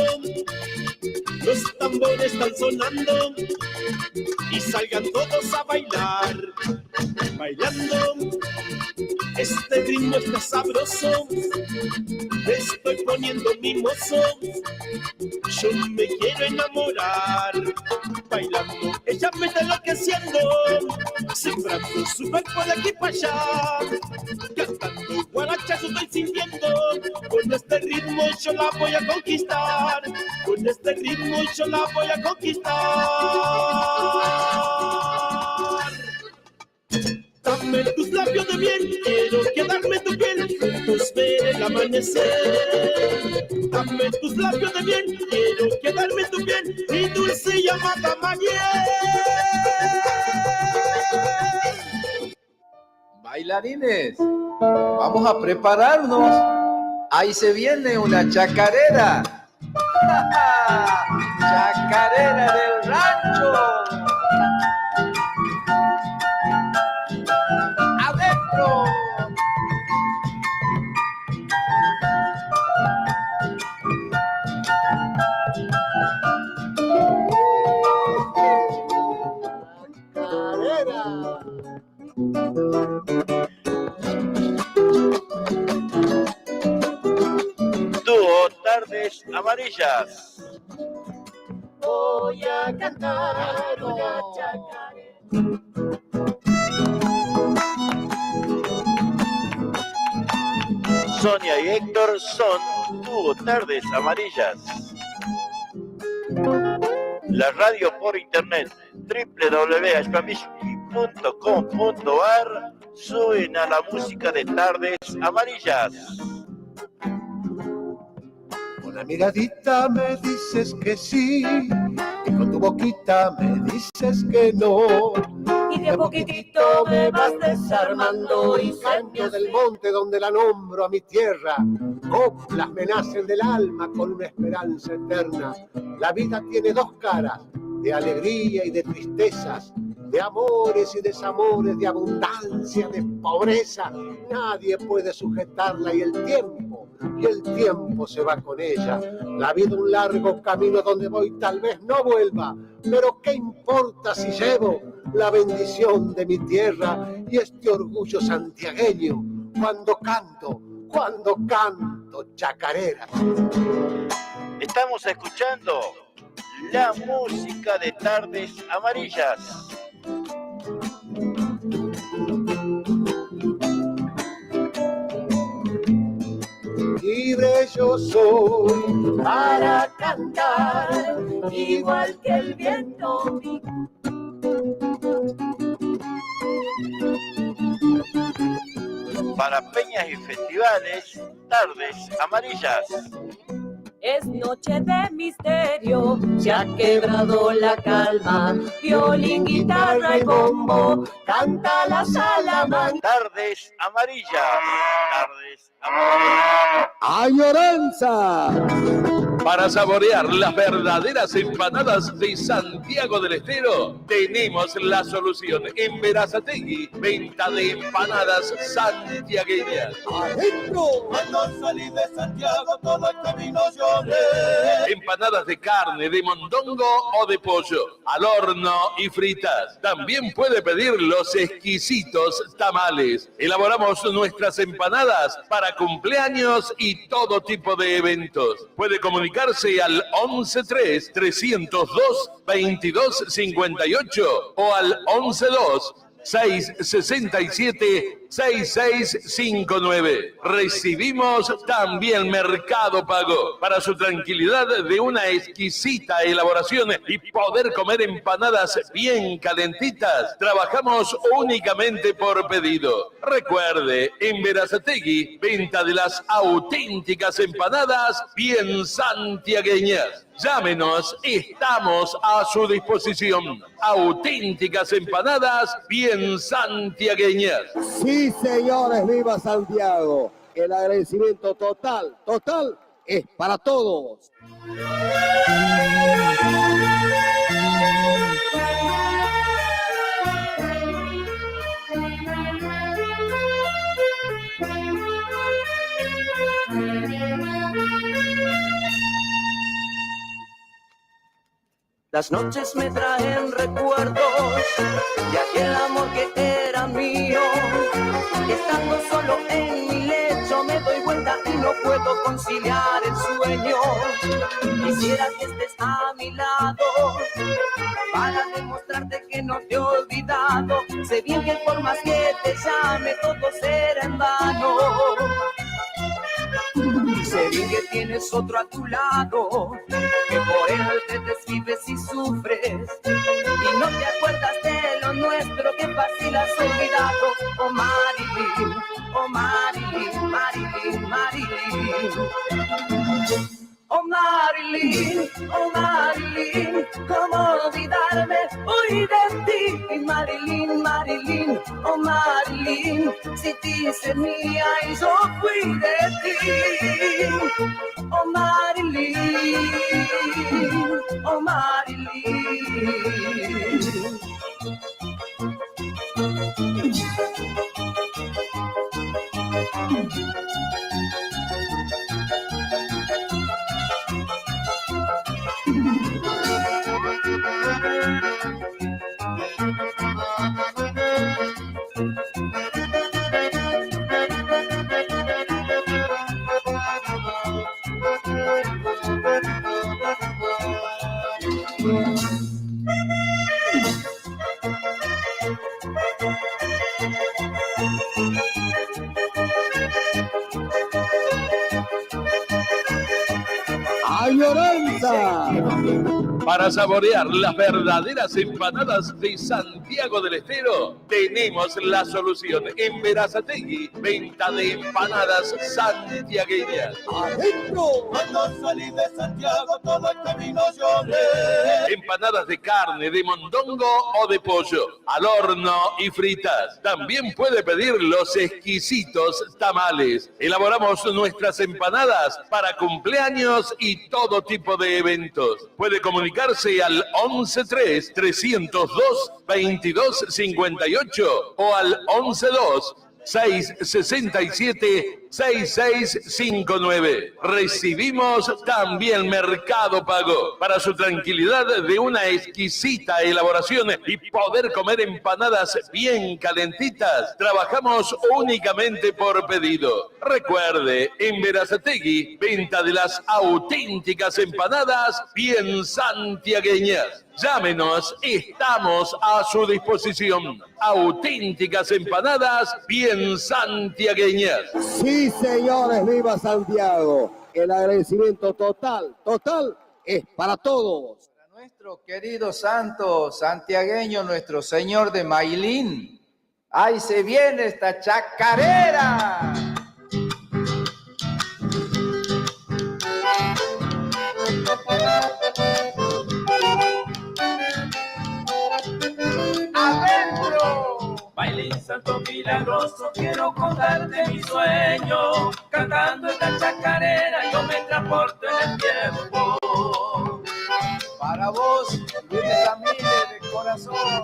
los tambores están sonando y salgan todos a bailar. Bailando, este ritmo está sabroso, me estoy poniendo mimoso, yo me quiero enamorar. Bailando, ella me está enloqueciendo, sembrando su cuerpo de aquí para allá. Cantando guarachas yo estoy sintiendo, con este ritmo yo la voy a conquistar. Con este ritmo yo la voy a conquistar. Dame tus labios de miel, quiero quedarme en tu piel, juntos ver el amanecer. Dame tus labios de miel, quiero quedarme en tu piel, mi dulce y amada Mariel. Bailarines, vamos a prepararnos. Ahí se viene una chacarera. Chacarera del rancho. ¡Adentro! Dúo Tardes Amarillas. Voy a cantar una chacarera. Sonia y Héctor son Dúo Tardes Amarillas. La radio por internet www.ashpamisky.com.ar suena la música de Tardes Amarillas. Con la miradita me dices que sí, y con tu boquita me dices que no. Y de a poquitito me vas desarmando y Canto del monte donde la nombro a mi tierra, coplas me nacen del alma con una esperanza eterna. La vida tiene dos caras, de alegría y de tristezas, de amores y desamores, de abundancia, de pobreza. Nadie puede sujetarla y el tiempo se va con ella. La vida un largo camino donde voy tal vez no vuelva, pero qué importa si llevo la bendición de mi tierra y este orgullo santiagueño cuando canto chacarera. Estamos escuchando la música de Tardes Amarillas. Libre yo soy para cantar, igual que el viento. Para peñas y festivales, Tardes Amarillas. Es noche de misterio, se ha quebrado la calma. Violín, guitarra y bombo, canta la Salamanca. Tardes Amarillas. Tardes Amarillas. ¡Añoranza! Para saborear las verdaderas empanadas de Santiago del Estero, tenemos la solución en Berazategui. Venta de empanadas santiagueñas. ¡Adentro! Cuando salí de Santiago todo el camino lloré. Empanadas de carne, de mondongo o de pollo, al horno y fritas. También puede pedir los exquisitos tamales. Elaboramos nuestras empanadas para cumpleaños y todo tipo de eventos. Puede comunicarse al 113-302-2258 o al 112-667-4 6659. Recibimos también Mercado Pago. Para su tranquilidad de una exquisita elaboración y poder comer empanadas bien calentitas, trabajamos únicamente por pedido. Recuerde, en Berazategui, venta de las auténticas empanadas bien santiagueñas. Llámenos, estamos a su disposición. Auténticas empanadas bien santiagueñas. Sí, señores, viva Santiago. El agradecimiento total es para todos. Las noches me traen recuerdos de aquel amor que era mío. Estando solo en mi lecho me doy vuelta y no puedo conciliar el sueño. Quisiera que estés a mi lado para demostrarte que no te he olvidado. Sé bien que por más que te llame todo será en vano. Sé bien que tienes otro a tu lado, que por él te desvives y sufres, y no te acuerdas de lo nuestro, que fácil has olvidado. Oh Marilyn, oh Marilyn, Marilyn, Marilyn. Oh Marilyn, oh Marilyn, ¿cómo olvidarme hoy de ti? Marilyn, Marilyn, oh Marilyn, si dices mía y yo fui de ti. Oh Marilyn, oh Marilyn. ¡Añoranza! Para saborear las verdaderas empanadas de Santiago del Estero, tenemos la solución. En Berazategui, venta de empanadas santiagueñas. ¡Adentro! Cuando salí de Santiago todo el camino lloré. Empanadas de carne, de mondongo o de pollo, al horno y fritas. También puede pedir los exquisitos tamales. Elaboramos nuestras empanadas para cumpleaños y todo tipo de eventos. Puede comunicarse al 113-302-2258 o al 112-667-6659. Recibimos también Mercado Pago. Para su tranquilidad de una exquisita elaboración y poder comer empanadas bien calentitas, trabajamos únicamente por pedido. Recuerde, en Berazategui, venta de las auténticas empanadas bien santiagueñas. Llámenos, estamos a su disposición. Auténticas empanadas bien santiagueñas. Sí, señores, viva Santiago. El agradecimiento total es para todos. Nuestro querido santo santiagueño, nuestro señor de Mailín. ¡Ahí se viene esta chacarera! ¡Adentro! Bailín santo milagroso, quiero contarte mi sueño. Cantando esta chacarera yo me transporto en el tiempo. Para vos, Luis Ramírez de corazón.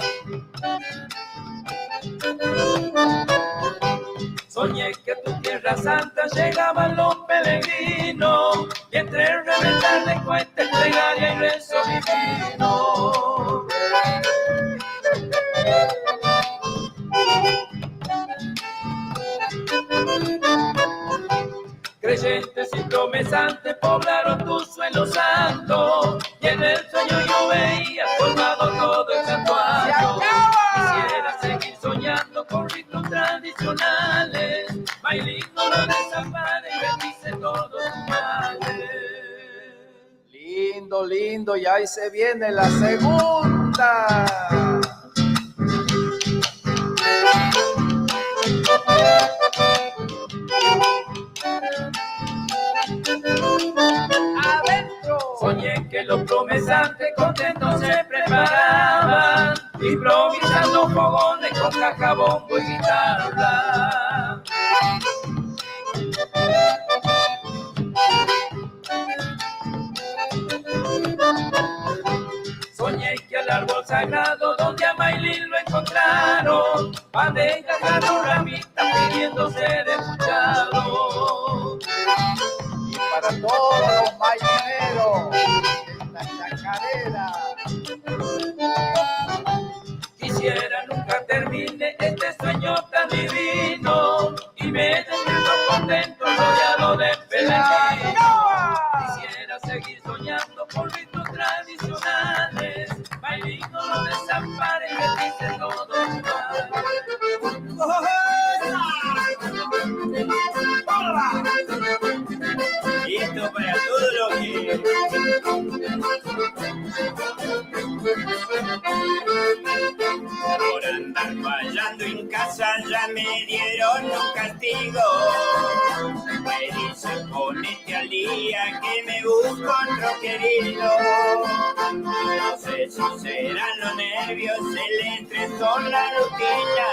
Soñé que a tu tierra santa llegaban los peregrinos y entre reventar de cuenta, plegaria y rezo divino. Creyentes y promesante poblaron tu suelo santo y en el sueño yo veía colmado todo el santuario. Quisiera seguir soñando con ritos tradicionales Maylin no lo desampare y bendice todos sus males. Lindo, lindo, y ahí se viene la segunda. Adentro. Soñé que los promesantes contentos se preparaban, improvisando fogones con caja, bombo y guitarra. Soñé que al árbol sagrado donde a Maylin lo encontraron, van de encajar los ramitas pidiendo ser escuchados. Y para todos los maylineros, esta chacarera. Quisiera nunca termine este sueño tan divino y me despierto contento rodeado de peregrinos. Quisiera seguir soñando por ritmos tradicionales. Maylin no lo desampare y bendice todos sus Y esto para todos los que... Por andar fallando en casa ya me dieron un castigo. Me dicen ponete al día que me busco otro querido. No sé si serán los nervios, el estrés o la rutina,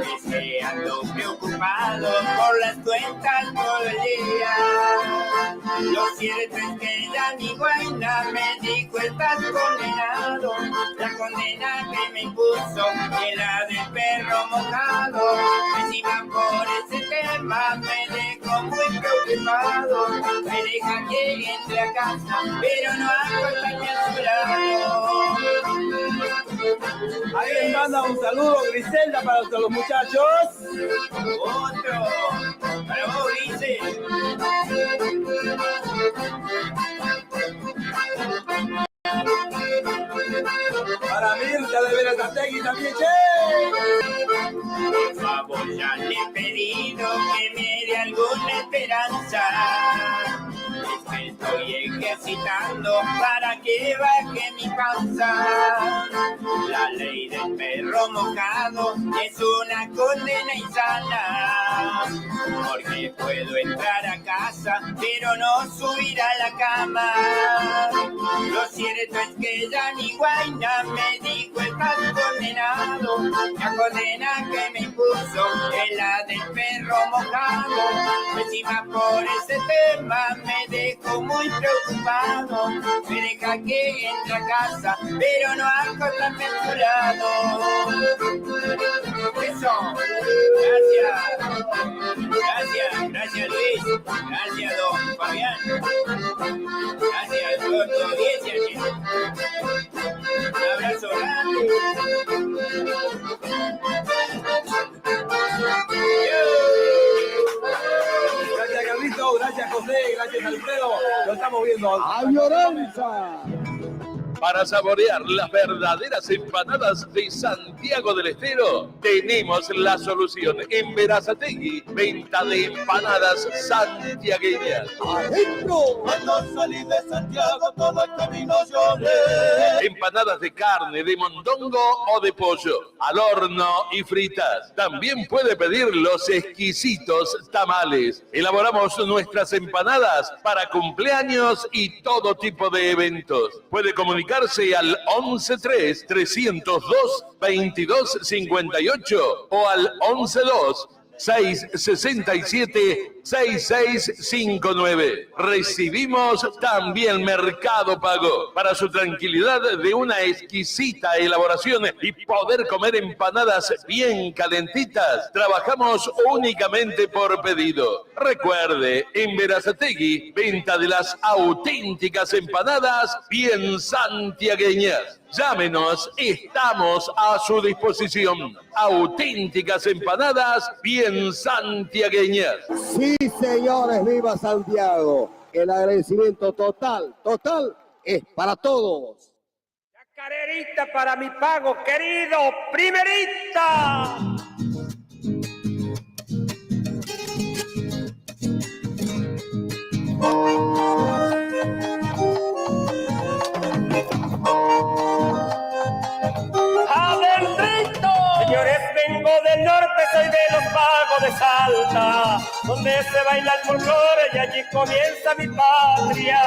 que se ando preocupado por las cuentas todo el día. Lo cierto es que ya mi guaina me dijo estás condenado. La condena que me impuso era del perro mojado. Encima por ese tema me dejó muy preocupado. Me deja que entre a casa, pero no acompañe a su lado. Ahí les manda un saludo Griselda para todos los muchachos. Otro, para vos, Grise. Para Mirta de Berazategui también, che. Por favor, ya le he pedido que me dé alguna esperanza. Es que estoy ejercitando para que baje mi panza. La ley del perro mojado es una condena insana. Porque puedo entrar a casa, pero no subir a la cama. Lo cierto es que ya mi guaina me dijo estás condenado. La condena que me impuso es la del perro mojado. Encima por ese tema me dejo muy preocupado. Me deja que entre a casa, pero no acostarme a su lado. Eso, gracias Luis, gracias don Fabián, gracias a toda tu audiencia. Un abrazo grande. Gracias Carlito, gracias José, gracias Alfredo. Lo estamos viendo. ¡Añoranza! Para saborear las verdaderas empanadas de Santiago del Estero, tenemos la solución en Berazategui, venta de empanadas santiagueñas. ¡Adentro! Cuando salí de Santiago todo el camino lloré. Empanadas de carne, de mondongo o de pollo, al horno y fritas. También puede pedir los exquisitos tamales. Elaboramos nuestras empanadas para cumpleaños y todo tipo de eventos. Puede comunicarse al 113-302-2258 o al 112-667-6659. Recibimos también Mercado Pago. Para su tranquilidad de una exquisita elaboración y poder comer empanadas bien calentitas, trabajamos únicamente por pedido. Recuerde, en Berazategui, venta de las auténticas empanadas bien santiagueñas. Llámenos, estamos a su disposición. Auténticas empanadas bien santiagueñas. Sí, señores, viva Santiago. El agradecimiento total es para todos. Chacarerita para mi pago, querido, primerita. Salta, donde se baila el folclore y allí comienza mi patria.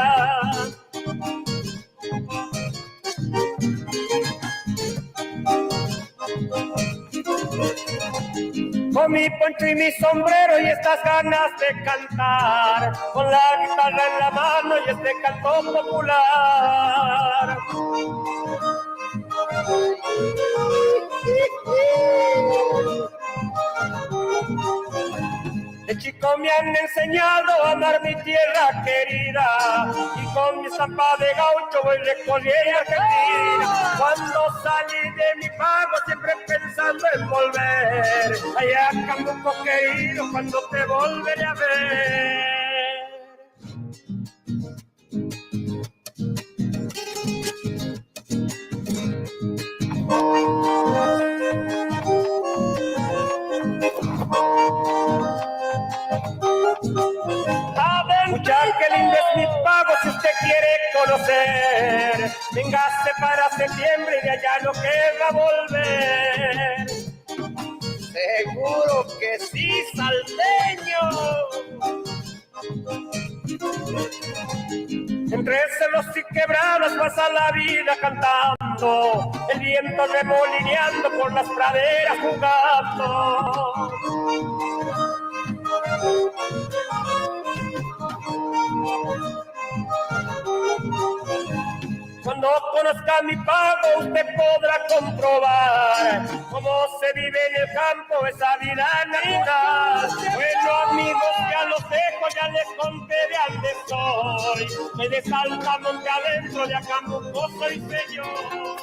Con mi poncho y mi sombrero y estas ganas de cantar, con la guitarra en la mano y este canto popular. De chico me han enseñado a amar mi tierra querida y con mi estampa de gaucho voy recorriendo Argentina. Cuando salí de mi pago siempre pensando en volver allá a Cambuco querido, cuando te volveré a ver. Qué lindo es mi pago si usted quiere conocer. Véngase para septiembre y de allá no querrá volver. Seguro que sí, salteño. Entre celos y quebradas pasa la vida cantando, el viento remolineando por las praderas jugando. Cuando conozca mi pago usted podrá comprobar cómo se vive en el campo esa vida natural. Bueno amigos, ya los dejo, ya les conté de dónde soy. Soy de Salta, monte adentro, de Acambuco soy señor.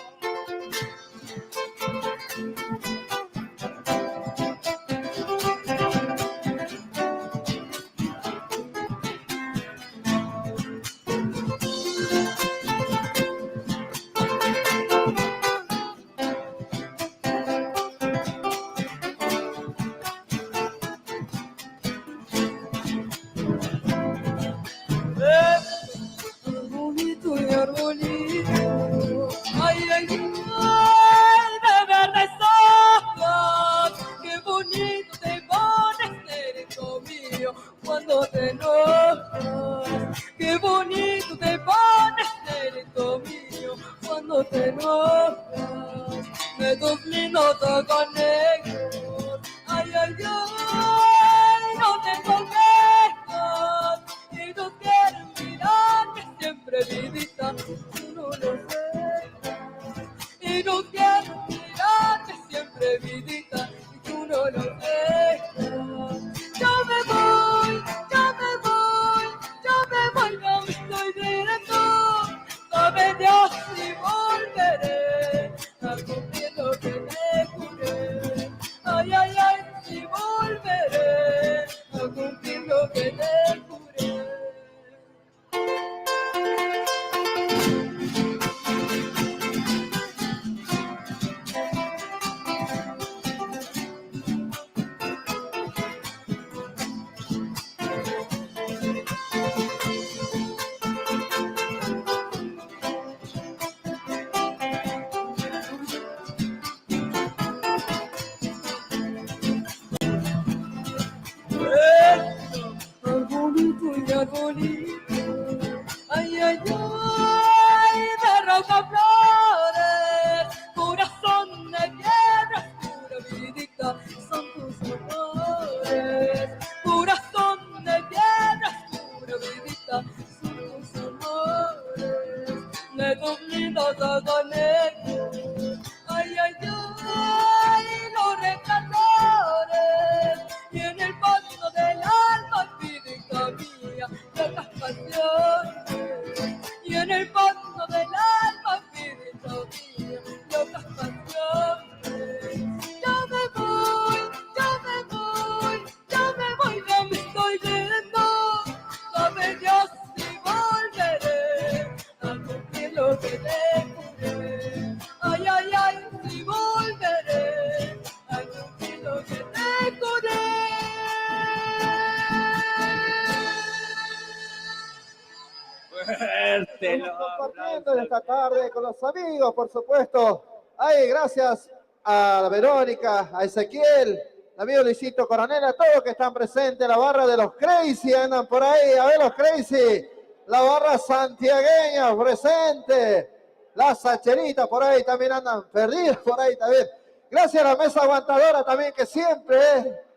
Compartiendo en esta tarde con los amigos, por supuesto. Ay, gracias a Verónica, a Ezequiel, amigo Luisito Coronel, a todos que están presentes, la barra de los Crazy andan por ahí, a ver los Crazy, la barra santiagueña presente, las Sacheritas por ahí también andan perdidos por ahí también. Gracias a la mesa aguantadora también, que siempre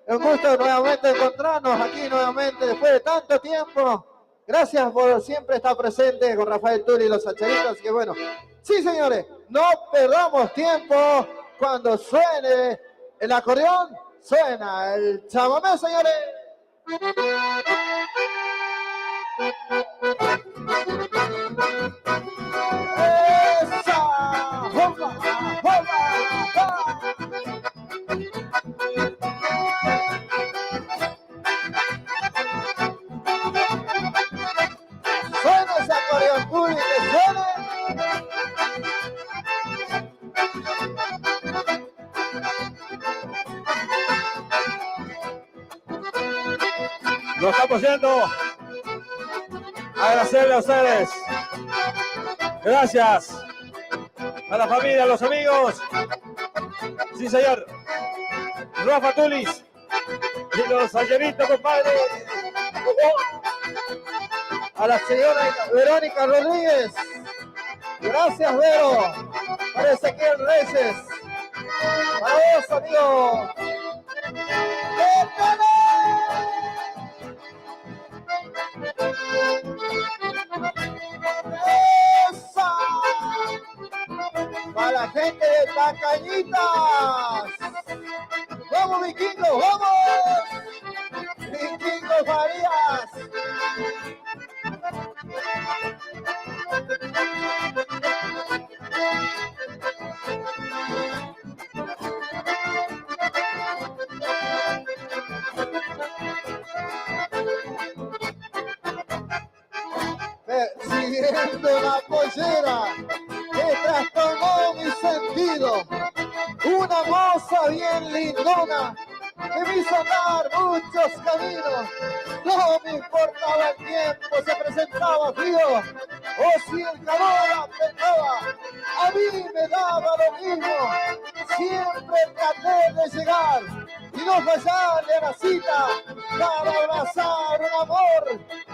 es un gusto nuevamente encontrarnos aquí nuevamente después de tanto tiempo. Gracias por siempre estar presente con Rafael Tuli y los Sacheritos, así que bueno, sí señores, no perdamos tiempo. Cuando suene el acordeón, suena el chamamé, señores. ¡Esa! ¡Hola! ¡Hola! Suena ese acordeón, Tuli, que suene. Lo estamos haciendo. Agradecerle a ustedes. Gracias. A la familia, a los amigos. Sí, señor. Rafa Tulis. Y los Sacheritos, compadre. A la señora Verónica Rodríguez. Gracias, Vero. Para Ezequiel Reyes. Para vos, amigo. ¡Esa! Para la gente de Tacañitas. ¡Vamos, vikingos! ¡Vamos! ¡Vikingos Marías! Siguiendo la pollera que trastornó mi sentido, una moza bien lindona que me hizo andar muchos caminos. No me importaba el tiempo, se presentaba frío o si el calor apretaba, a mí me daba lo mismo. Siempre traté de llegar y no fallarle a la cita para abrazar un amor.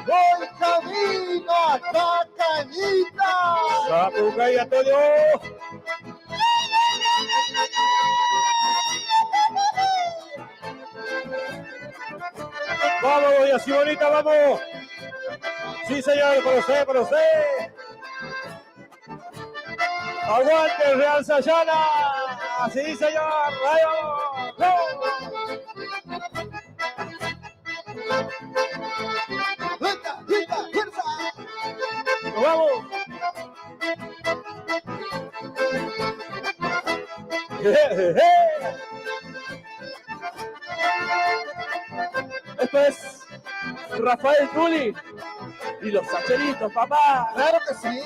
Voy camino a Tacañita. Sapucay, Antonio. Vamos, doña Simonita, vamos. Sí, señor, por usted, por usted. Aguante el Real Sayana. Sí, señor. Ahí vamos. ¡Nos vamos! Esto es Rafael Tuli y los Sacheritos, papá. ¡Claro que sí!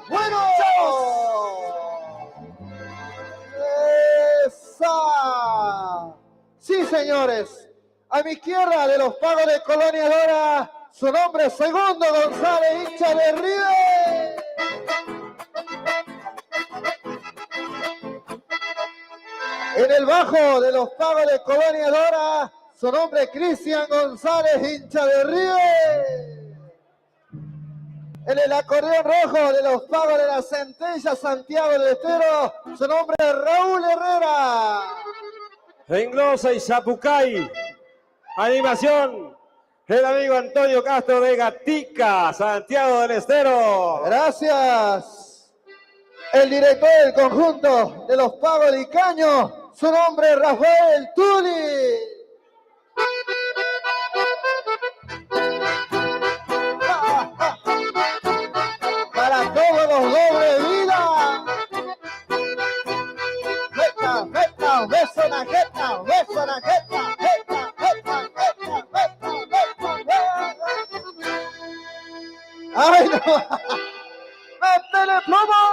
¡Bueno! ¡Esa! Sí, señores. A mi izquierda de los pagos de Colonia Dora, su nombre es Segundo González, hincha de River. En el bajo de los pagos de Colonia Dora, su nombre es Cristian González, hincha de River. En el acordeón rojo de los pagos de la Centella, Santiago del Estero, su nombre es Raúl Herrera. En glosa y Sapucay. Animación, el amigo Antonio Castro de Gatica, Santiago del Estero. Gracias. El director del conjunto de los Pagos de Icaño, su nombre es Rafael Tuli. Para todos los doble vida. Un beso en la jeta, un beso en la jeta. ¡Ay, no! ¡Métele plomo!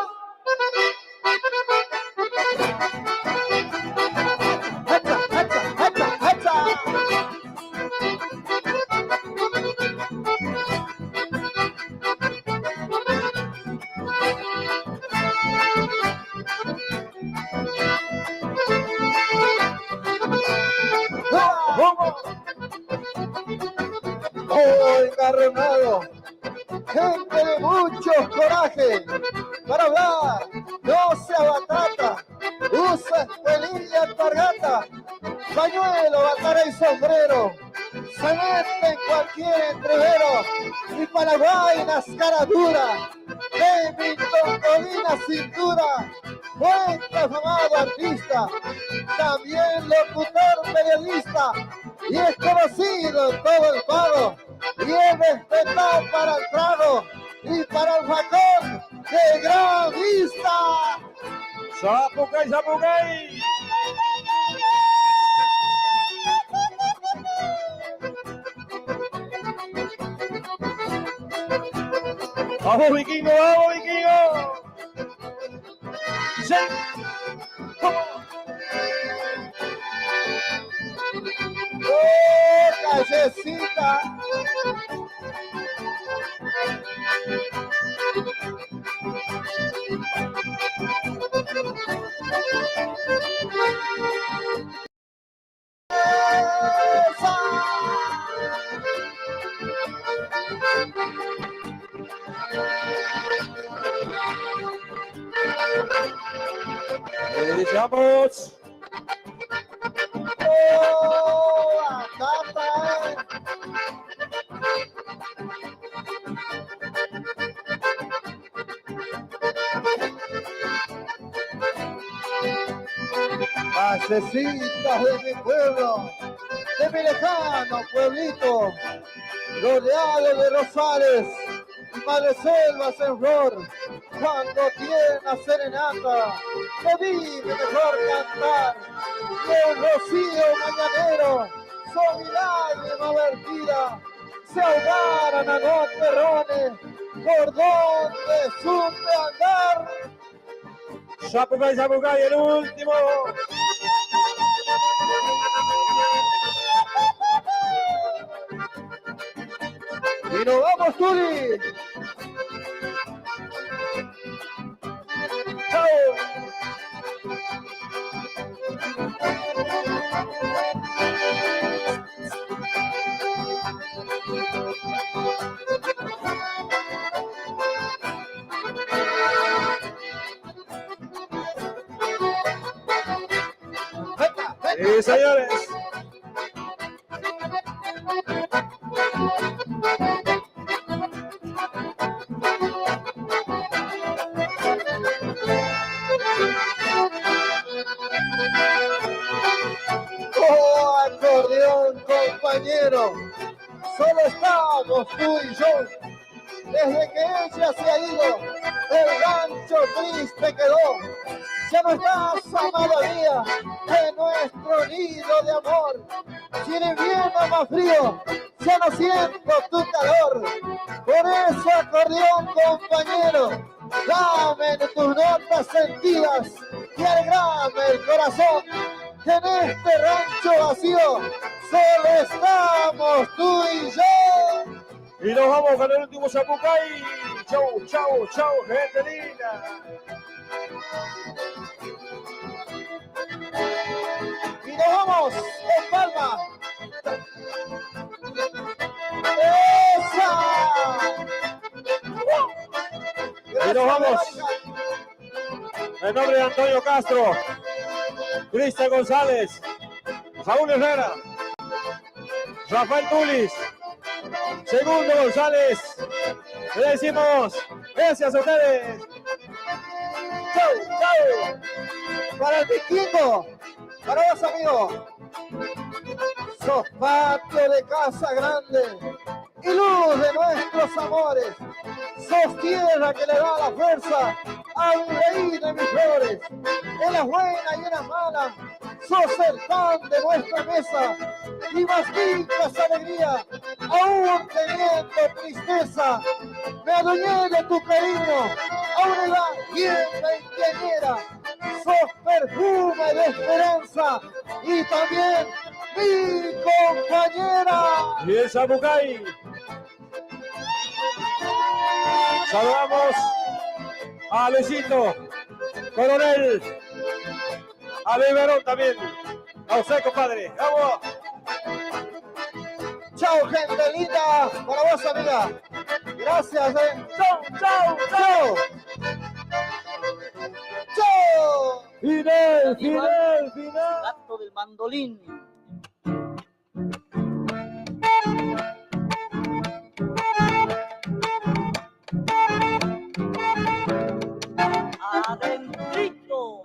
¡Hacha, hacha, hacha, hacha! ¡Vamos! ¡Oh, engarronado! Gente de muchos corajes para hablar, no se abatata, usa espuelilla, alpargata, pañuelo, batara y sombrero, se mete en cualquier entrevero y para guainas cara dura, Remington Colina cintura, poeta afamado artista, también locutor periodista y es conocido en todo el pago y es respetado para el trago y para el facón de Gran Vista. ¡Zapucay, Zapucay! ¡Vamos, vikingo! ¡Vamos, vikingo! ¡Sí! ¡Vamos! ¡Oh, callecita! ¡Iniciamos! ¡Oh, acá está! Callecitas de mi pueblo, de mi lejano pueblito, rodeado de rosales y madreselvas en flor, cuando tiene serenata, me vive mejor cantar, y el rocío mañanero, son mi lágrima vertida, se ahogaran a los terrones, por donde supe andar. ¡Zapucay, Zapucay, el último! ¡Y nos vamos, Tuli! ¡Chao! ¡Sí, señores! ¡Oh, acordeón, compañero! Solo estamos tú y yo. Desde que ella se ha ido, el rancho triste quedó. Ya no estás, amada mía, de nuestro nido de amor. Si en invierno más frío, ya no siento tu calor. Por eso, acordeón, compañero, dame tus notas sentidas y alegrame el corazón. Que en este rancho vacío solo estamos tú y yo. Y nos vamos con el último Zapucay. Chau, chau, chau, gente linda. Y nos vamos en Palma. ¡Esa! Y nos vamos. En nombre de Antonio Castro, Cristian González, Saúl Herrera, Rafael Tulis, Segundo González, le decimos gracias a ustedes. ¡Chau, chau! Para el vikingo, para vos, amigo. Sos patio de casa grande y luz de nuestros amores. Sos tierra que le da la fuerza a mi reina y mis flores. En las buenas y en las malas, sos el pan de nuestra mesa y masticas alegría, aún teniendo tristeza. Me adueñé de tu cariño, aún en la bien veinteañera. Sos perfume de esperanza y también mi compañera. Y el Zapucay. Saludamos a Luisito, Coronel, a Liberón también. A usted, compadre. ¡Vamos! Chao, gente linda. Para vos, amiga. Gracias, Chao, chao, chao. Chao. Final, final, final. Gato del mandolín. Adentrito.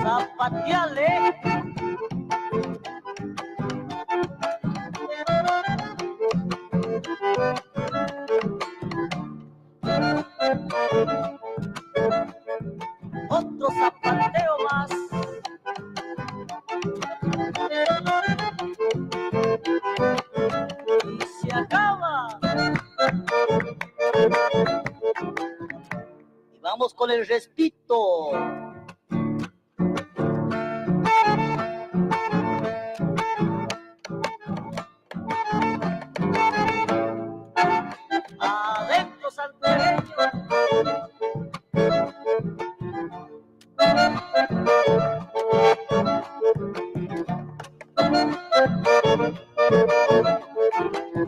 Zapateale. Otro zapateo más. Y se acaba. Y vamos con el respito. Adentro, saltereño.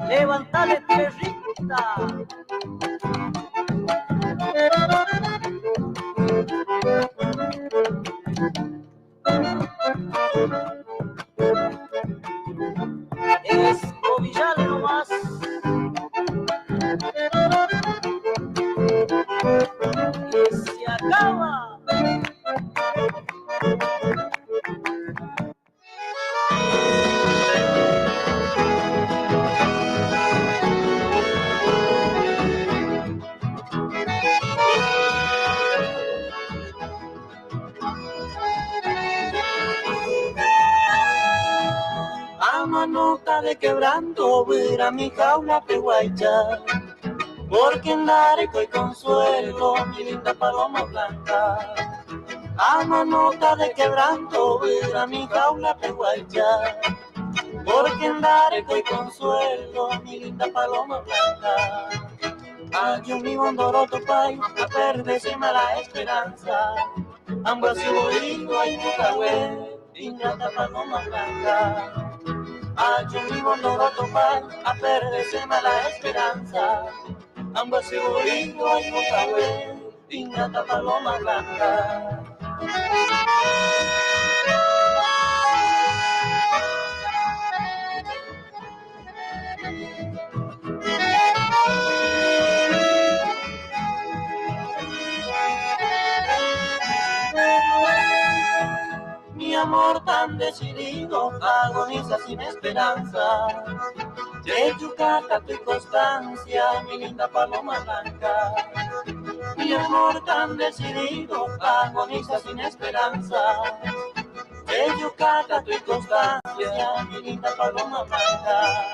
Levantale, tierrita. Escobillale nomás. Y se acaba. A manota de quebranto, ver a mi jaula peguaycha, porque en la areco y consuelo, mi linda paloma blanca. A manota de quebranto, ver a mi jaula peguaycha, porque en la areco y consuelo, mi linda paloma blanca. Aquí un mi bondoroto pay, a perderse la esperanza, ambas y bohío y mucahue, ingrata paloma blanca. Aquí un mi bondoroto pay, a perderse la esperanza, ambas y bohío y mucahue, ingrata paloma blanca. Mi amor tan decidido agoniza sin esperanza. De tu carta, tu constancia, mi linda paloma blanca. Mi amor tan decidido agoniza sin esperanza. De tu carta, tu constancia, mi linda paloma blanca.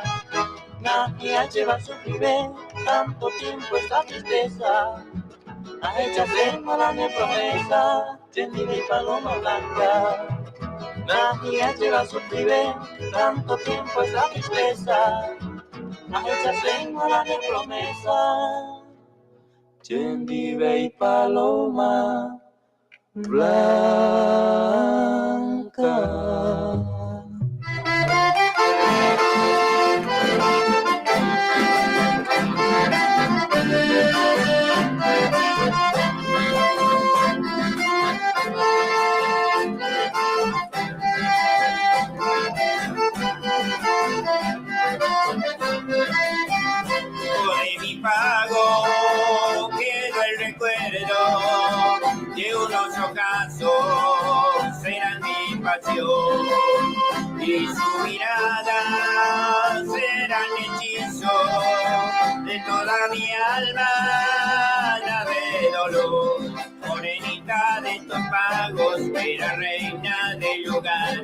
Nadie lleva su privé, tanto tiempo esta tristeza. A ella tengo la mi promesa, tendida y paloma blanca. Nadie lleva su privé, tanto tiempo esta tristeza. A ella tengo la mi promesa, tendida y paloma blanca. Pago, quiero el recuerdo de unos ocasos, será mi pasión, y su mirada será el hechizo de toda mi alma, la de dolor. Morenita de estos pagos, era reina del lugar,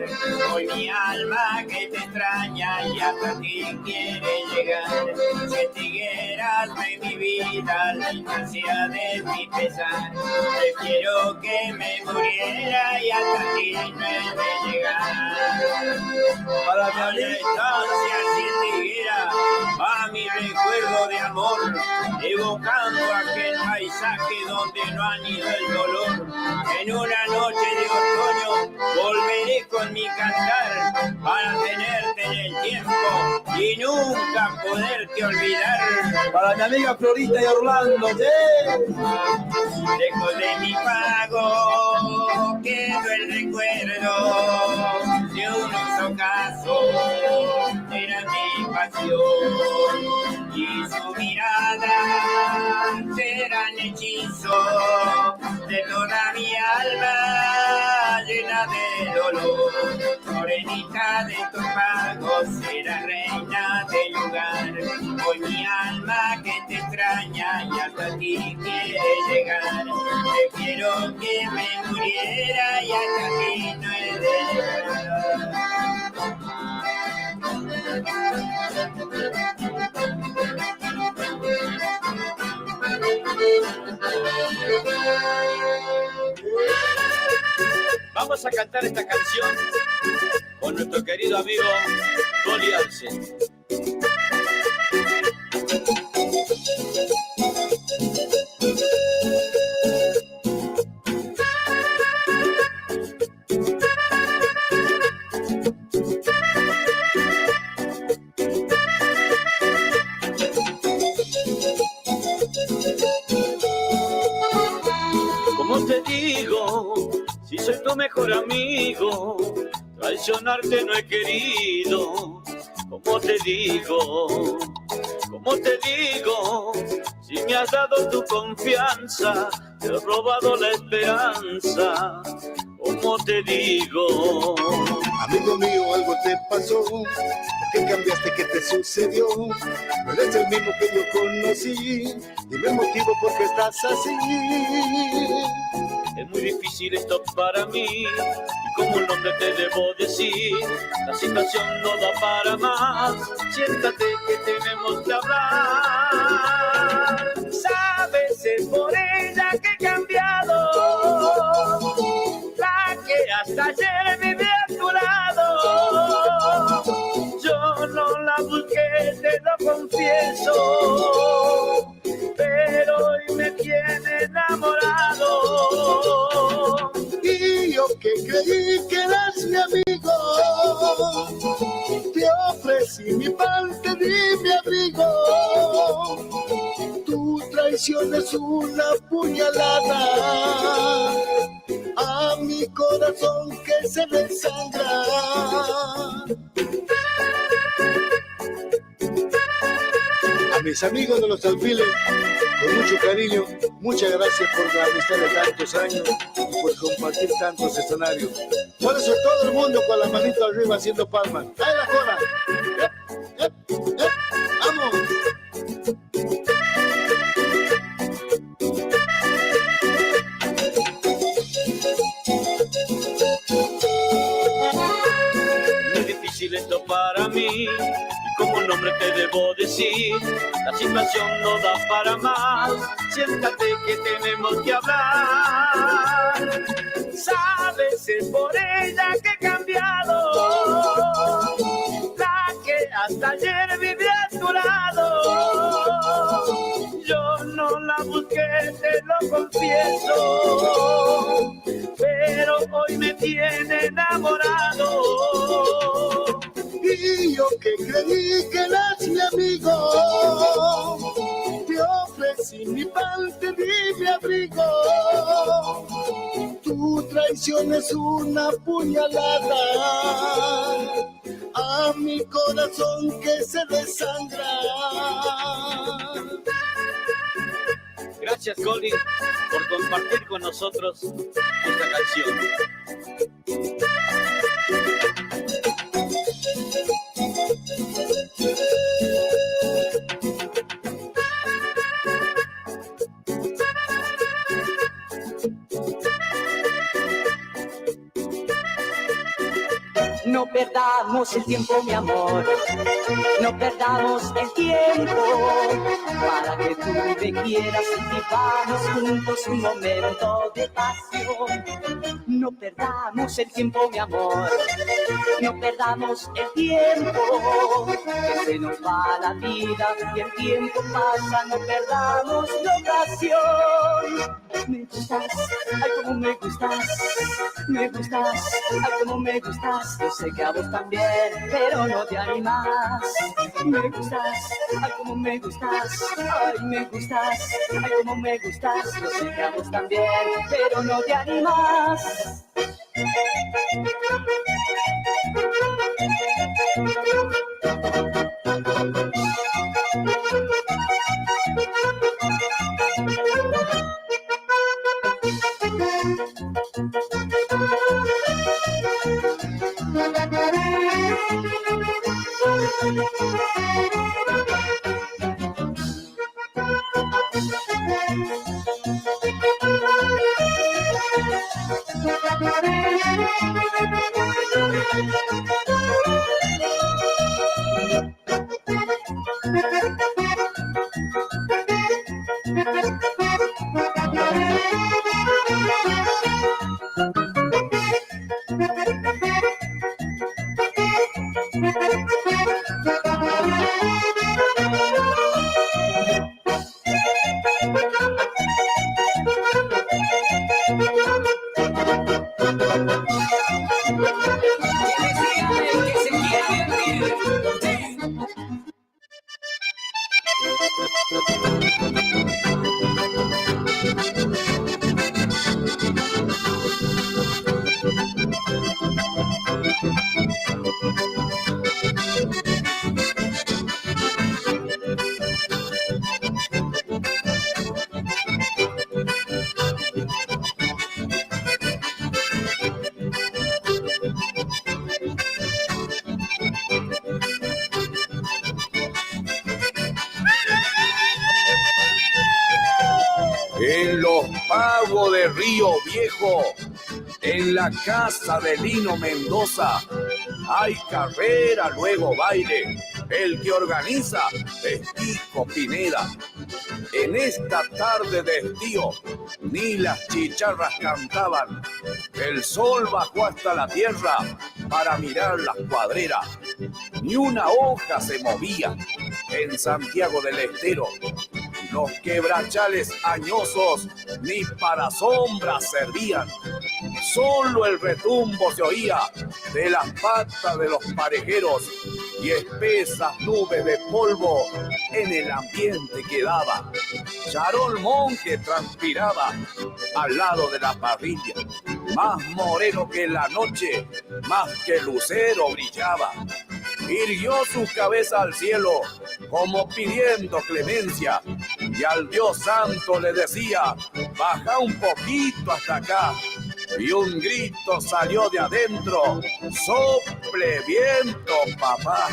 hoy mi alma que te extraña y hasta ti quiere llegar. Si estigueras de mi vida, la instancia de mi pesar, prefiero que me muriera y hasta ti no he de llegar. Para mi estancia si estiguera, a mi recuerdo de amor, evocando aquel paisaje paisaje donde no han ido el dolor. En una noche de otoño volveré con mi cantar para tenerte en el tiempo y nunca poderte olvidar. Para mi amiga Florita y Orlando, lejos de mi pago quedó el recuerdo de unos ocasos, era mi pasión y su mirada serán hechizos de toda mi alma llena de dolor. Morenita de tus pagos será reina del lugar, hoy mi alma que te extraña y hasta ti quiere llegar. Te quiero que me muriera y hasta aquí no he de llegar. Vamos a cantar esta canción con nuestro querido amigo Tony Arce. ¿Cómo te digo? Si soy tu mejor amigo, traicionarte no he querido. ¿Cómo te digo? ¿Cómo te digo? Si me has dado tu confianza, te he robado la esperanza. ¿Cómo te digo? Amigo mío, algo te pasó. ¿Qué cambiaste? ¿Qué te sucedió? No eres el mismo que yo conocí. Dime el motivo por qué estás así. Es muy difícil esto para mí, y como un hombre te debo decir, la situación no da para más, siéntate que tenemos que hablar. Sabes, es por ella que he cambiado, la que hasta ayer vivía a tu lado. Yo no la busqué, te lo confieso, pero hoy me tiene enamorado. Y yo que creí que eras mi amigo, te ofrecí mi pan, te di mi abrigo. Tu traición es una puñalada a mi corazón que se desangra. A mis amigos de los Alfiles, con mucho cariño, muchas gracias por la amistad de tantos años y por compartir tantos escenarios. Por eso todo el mundo con la manita arriba haciendo palmas. ¡Ahí la cola! ¡Vamos! Muy difícil esto para mí, y como un hombre te debo decir, la situación no da para más, siéntate que tenemos que hablar. Sabes, es por ella que he cambiado, la que hasta ayer vivía a tu lado. Yo no la busqué, te lo confieso, pero hoy me tiene enamorado. Y yo que creí que eras mi amigo, te ofrecí mi pan, te di mi abrigo. Tu traición es una puñalada a mi corazón que se desangra. Gracias, Colin, por compartir con nosotros esta canción. No perdamos el tiempo, mi amor, no perdamos el tiempo, para que tú me quieras y vivamos juntos un momento de pasión. No perdamos el tiempo, mi amor, no perdamos el tiempo, que se nos va la vida y el tiempo pasa, no perdamos la ocasión. me gustas, ay, como me gustas, ay, como me gustas. Yo sé que a vos también, pero no te animas. Me gustas, ay, como me gustas, ay, me gustas, ay, como me gustas. Yo sé que a vos también, pero no te animas. En los pagos de Río Viejo, en la casa de Lino Mendoza, hay carrera, luego baile. El que organiza es Kiko Pineda. En esta tarde de estío, ni las chicharras cantaban. El sol bajó hasta la tierra para mirar las cuadreras. Ni una hoja se movía en Santiago del Estero. Los quebrachales añosos ni para sombras servían. Solo el retumbo se oía de las patas de los parejeros y espesas nubes de polvo en el ambiente quedaba. Charol Monje transpiraba al lado de la parrilla. Más moreno que la noche, más que lucero brillaba. Irguió su cabeza al cielo como pidiendo clemencia y al Dios santo le decía: baja un poquito hasta acá. Y un grito salió de adentro: sople viento, papá.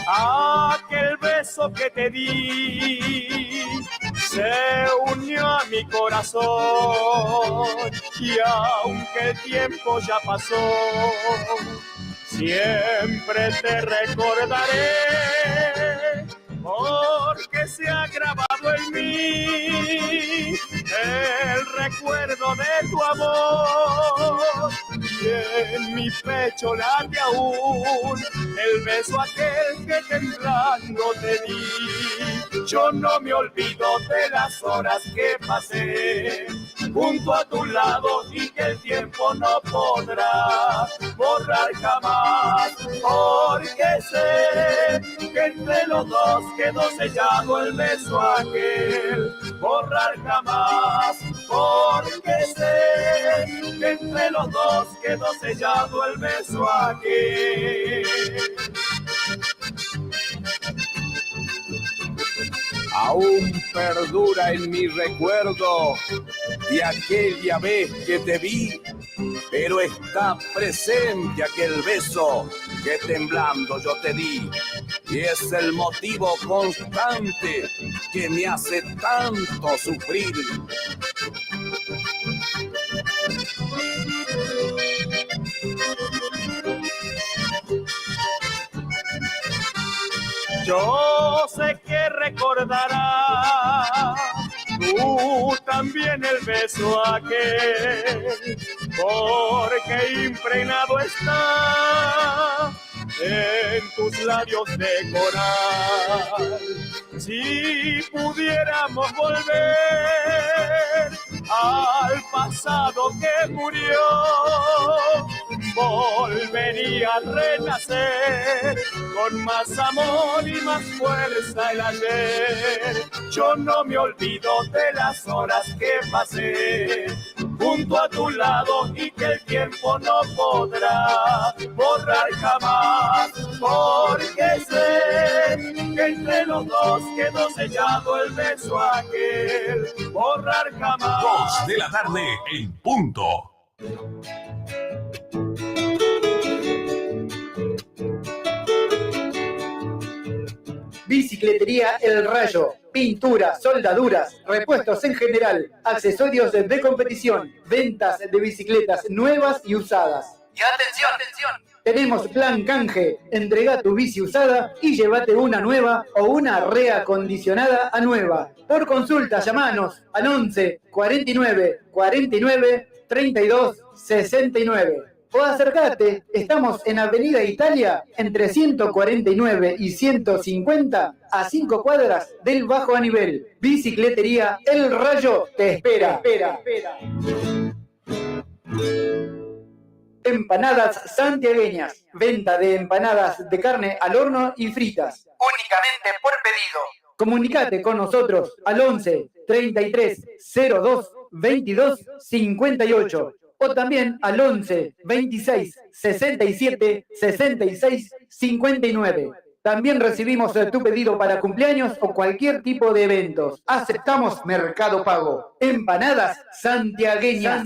Aquel beso que te di se unió a mi corazón y aunque el tiempo ya pasó, siempre te recordaré porque se ha grabado en mí el recuerdo de tu amor y en mi pecho late aún el beso aquel que temblando te di. Yo no me olvido de las horas que pasé junto a tu lado y que el tiempo no podrá borrar jamás, porque sé que entre los dos quedó sellado el beso aquel. Borrar jamás, porque sé que entre los dos quedó sellado el beso aquel. Aún perdura en mi recuerdo de aquella vez que te vi, pero está presente aquel beso que temblando yo te di, y es el motivo constante que me hace tanto sufrir. Yo sé que recordarás tú también el beso aquel, porque impregnado está en tus labios de coral. Si pudiéramos volver al pasado que murió, volvería a renacer con más amor y más fuerza el ayer. Yo no me olvido de las horas que pasé junto a tu lado y que el tiempo no podrá borrar jamás, porque sé que entre los dos quedó sellado el beso aquel. Borrar jamás. 2 de la tarde en punto. Bicicletería El Rayo, pintura, soldaduras, repuestos en general, accesorios de competición, ventas de bicicletas nuevas y usadas. Y atención, atención. Tenemos plan canje, entrega tu bici usada y llévate una nueva o una reacondicionada a nueva. Por consulta, llamanos al 11 49 49 32 69. O acercate, estamos en Avenida Italia, entre 149 y 150, a 5 cuadras del Bajo a Nivel. Bicicletería El Rayo te espera. Empanadas santiagueñas. Venta de empanadas de carne al horno y fritas. Únicamente por pedido. Comunicate con nosotros al 11 33 02 22 58. O también al 11 26 67 66 59. También recibimos tu pedido para cumpleaños o cualquier tipo de eventos. Aceptamos Mercado Pago. Empanadas santiagueñas.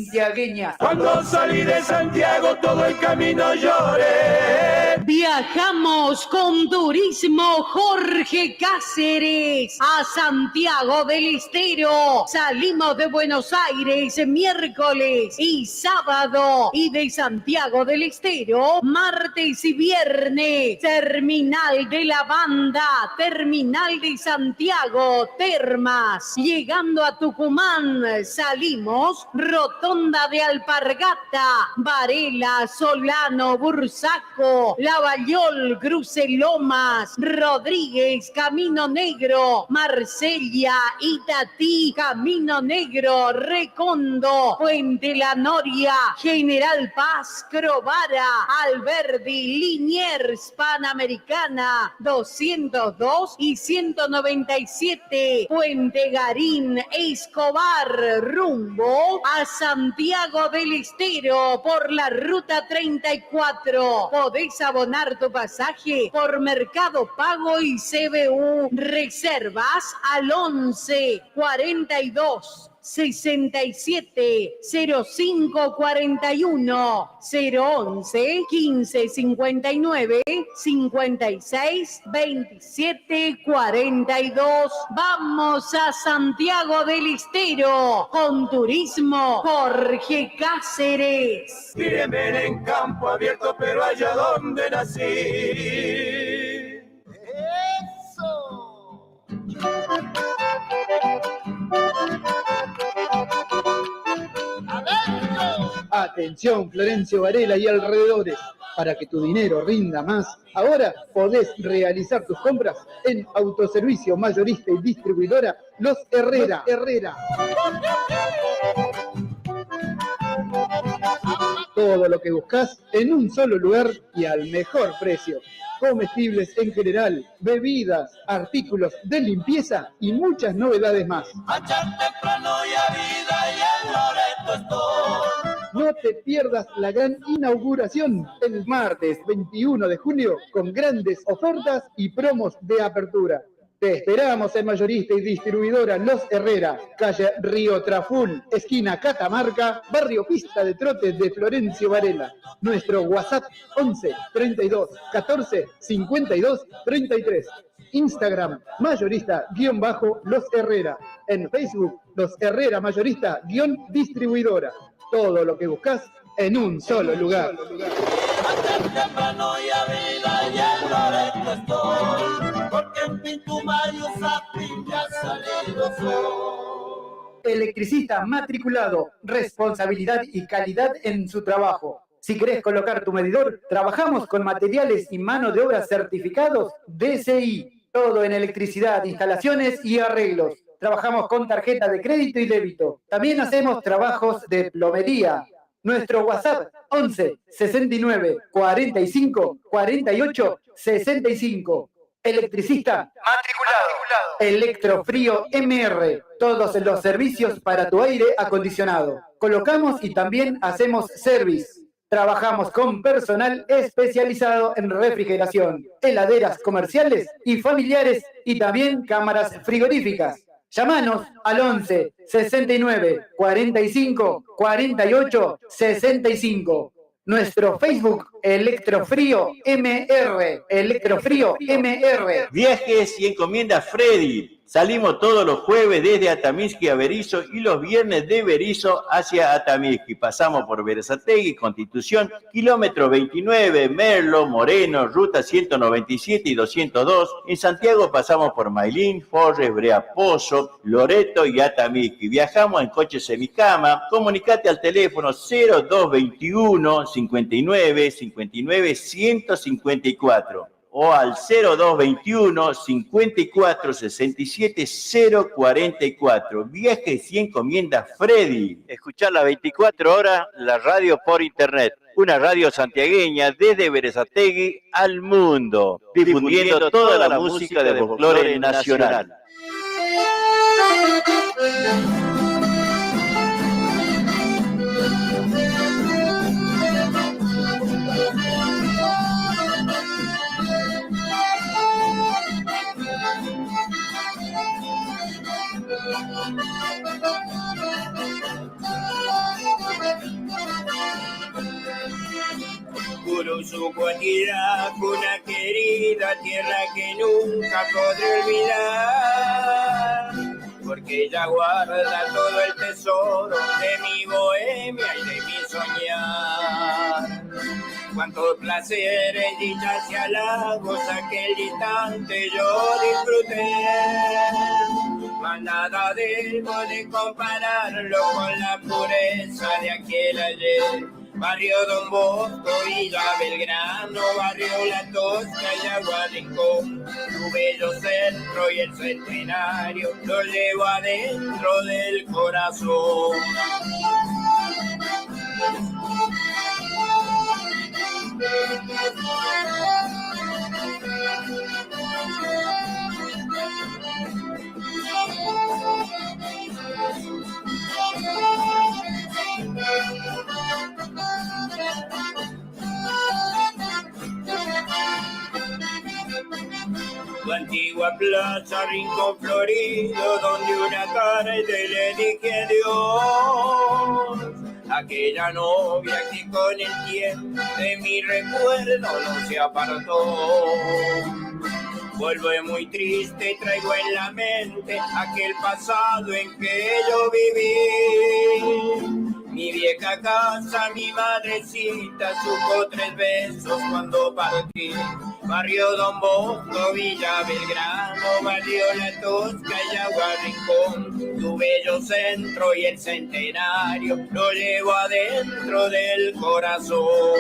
Cuando salí de Santiago todo el camino lloré. Viajamos con Turismo Jorge Cáceres a Santiago del Estero. Salimos de Buenos Aires miércoles y sábado y de Santiago del Estero martes y viernes. Terminal de la Banda, Terminal de Santiago, Termas. Llegando a Tucumán, salimos Rotonda de Alpargata, Varela, Solano, Bursaco, Lavallol, Cruce Lomas, Rodríguez, Camino Negro, Marsella, Itatí, Camino Negro, Recondo, Puente La Noria, General Paz, Crovara, Alberdi, Liniers, Panamericana, 202 y 197, Puente Garín, Escobar, rumbo a Santiago del Estero por la ruta 34. Podés abonar tu pasaje por Mercado Pago y CBU. Reservas al 11 42 67 05 41 011 15 59 56 27 42. Vamos a Santiago del Estero con Turismo Jorge Cáceres. Tírenme en campo abierto, pero allá donde nací. ¡Eso! Atención, Florencio Varela y alrededores. Para que tu dinero rinda más, ahora podés realizar tus compras en Autoservicio Mayorista y Distribuidora Los Herrera. Todo lo que buscas en un solo lugar y al mejor precio. Comestibles en general, bebidas, artículos de limpieza y muchas novedades más. No te pierdas la gran inauguración el martes 21 de julio con grandes ofertas y promos de apertura. Te esperamos en Mayorista y Distribuidora Los Herrera, calle Río Traful, esquina Catamarca, barrio Pista de Trote de Florencio Varela. Nuestro WhatsApp 11 32 14 52 33. Instagram Mayorista-Los Herrera. En Facebook Los Herrera Mayorista-Distribuidora. Todo lo que buscas en un solo lugar. Electricista matriculado, responsabilidad y calidad en su trabajo. Si querés colocar tu medidor, trabajamos con materiales y mano de obra certificados DCI. Todo en electricidad, instalaciones y arreglos. Trabajamos con tarjeta de crédito y débito. También hacemos trabajos de plomería. Nuestro WhatsApp 11 69 45 48 65. Electricista matriculado. Electrofrío MR. Todos los servicios para tu aire acondicionado. Colocamos y también hacemos service. Trabajamos con personal especializado en refrigeración, heladeras comerciales y familiares y también cámaras frigoríficas. Llámanos al 11 69 45 48 65. Nuestro Facebook, Electrofrío MR. Electrofrío MR. Viajes y encomiendas Freddy. Salimos todos los jueves desde Atamisqui a Berisso y los viernes de Berisso hacia Atamisqui. Pasamos por Berazategui, Constitución, kilómetro 29, Merlo, Moreno, ruta 197 y 202. En Santiago pasamos por Mailín, Forres, Breaposo, Loreto y Atamisqui. Viajamos en coche semicama. Comunicate al teléfono 0221 59 59 154. O al 0221 54 67 044. Viajes y encomiendas Freddy. Escuchar las 24 horas la radio por internet. Una radio santiagueña desde Berazategui al mundo. Difundiendo toda la música de folclore nacional. Curuzucuatira, cuna querida, tierra que nunca podré olvidar, porque ella guarda todo el tesoro de mi bohemia y de mi soñar. Cuántos placeres, dichas y halagos aquel instante yo disfruté, mas nada debo de compararlo con la pureza de aquel ayer. Barrio Don Bosco, Villa Belgrano, Barrio La Tosca y Aguadicón, tu bello centro y el centenario lo llevo adentro del corazón. Tu antigua plaza, rincón florido, donde una tarde le dije adiós. Aquella novia que con el tiempo de mi recuerdo no se apartó. Vuelvo muy triste y traigo en la mente aquel pasado en que yo viví. Mi vieja casa, mi madrecita, supo 3 besos cuando partí. Barrio Don Bosco, Villa Belgrano, Barrio La Tosca y Aguadicón, tu bello centro y el centenario lo llevo adentro del corazón.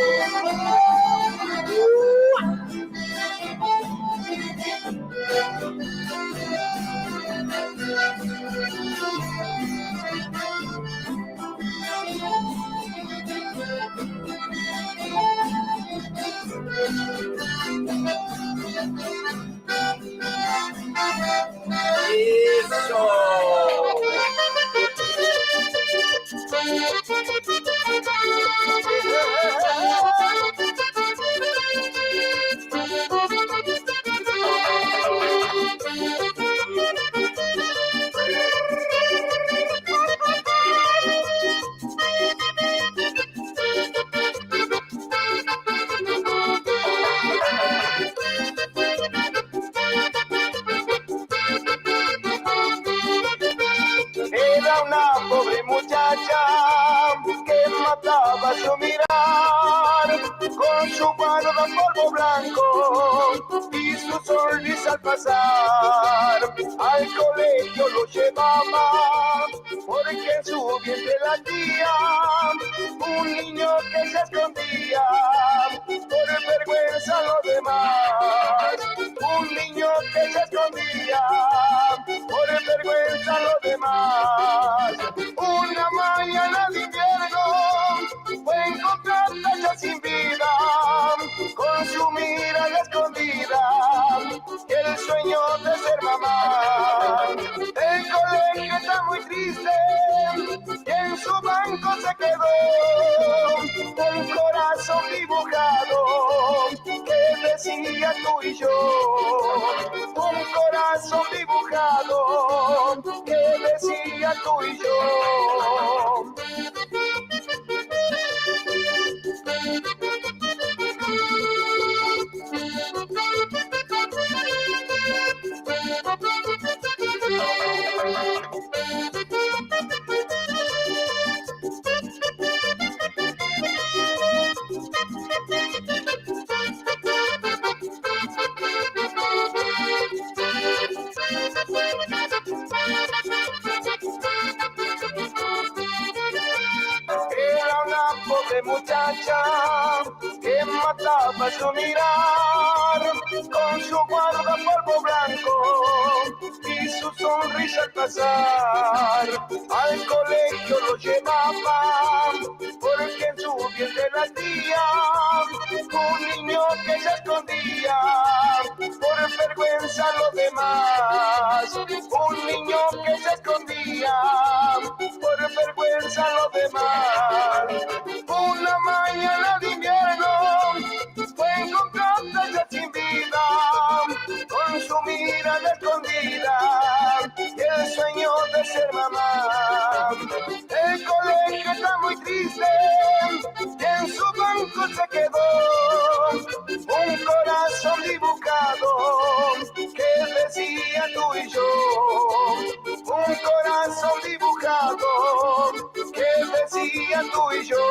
Eso. Era una pobre muchacha que mataba su mirar con su guardapolvo blanco y su sonrisa al pasar. Al colegio lo llevaba porque en su vientre latía un niño que se escondía por vergüenza a los demás. Un niño que se escondía por vergüenza a los demás. Una mañana de invierno fue encontrarla ya sin vida, con su mirada escondida y el sueño de ser mamá. El colegio está muy triste y en su banco se quedó un corazón dibujado que decía tú y yo. Un corazón dibujado que decía tú y yo. Era una pobre muchacha que mataba su mirar con su guardapolvo blanco y su sonrisa al pasar. Al colegio lo llevaba porque en su vientre latía un niño que se escondía por vergüenza a los demás. Un niño que se escondía por vergüenza a los demás. Una mañana de invierno fue encontrarla ya sin vida, con su mirada escondida y el sueño de ser mamá. El colegio está muy triste y en su banco se quedó un corazón dibujado que decía tú y yo. Un corazón dibujado que decía tú y yo.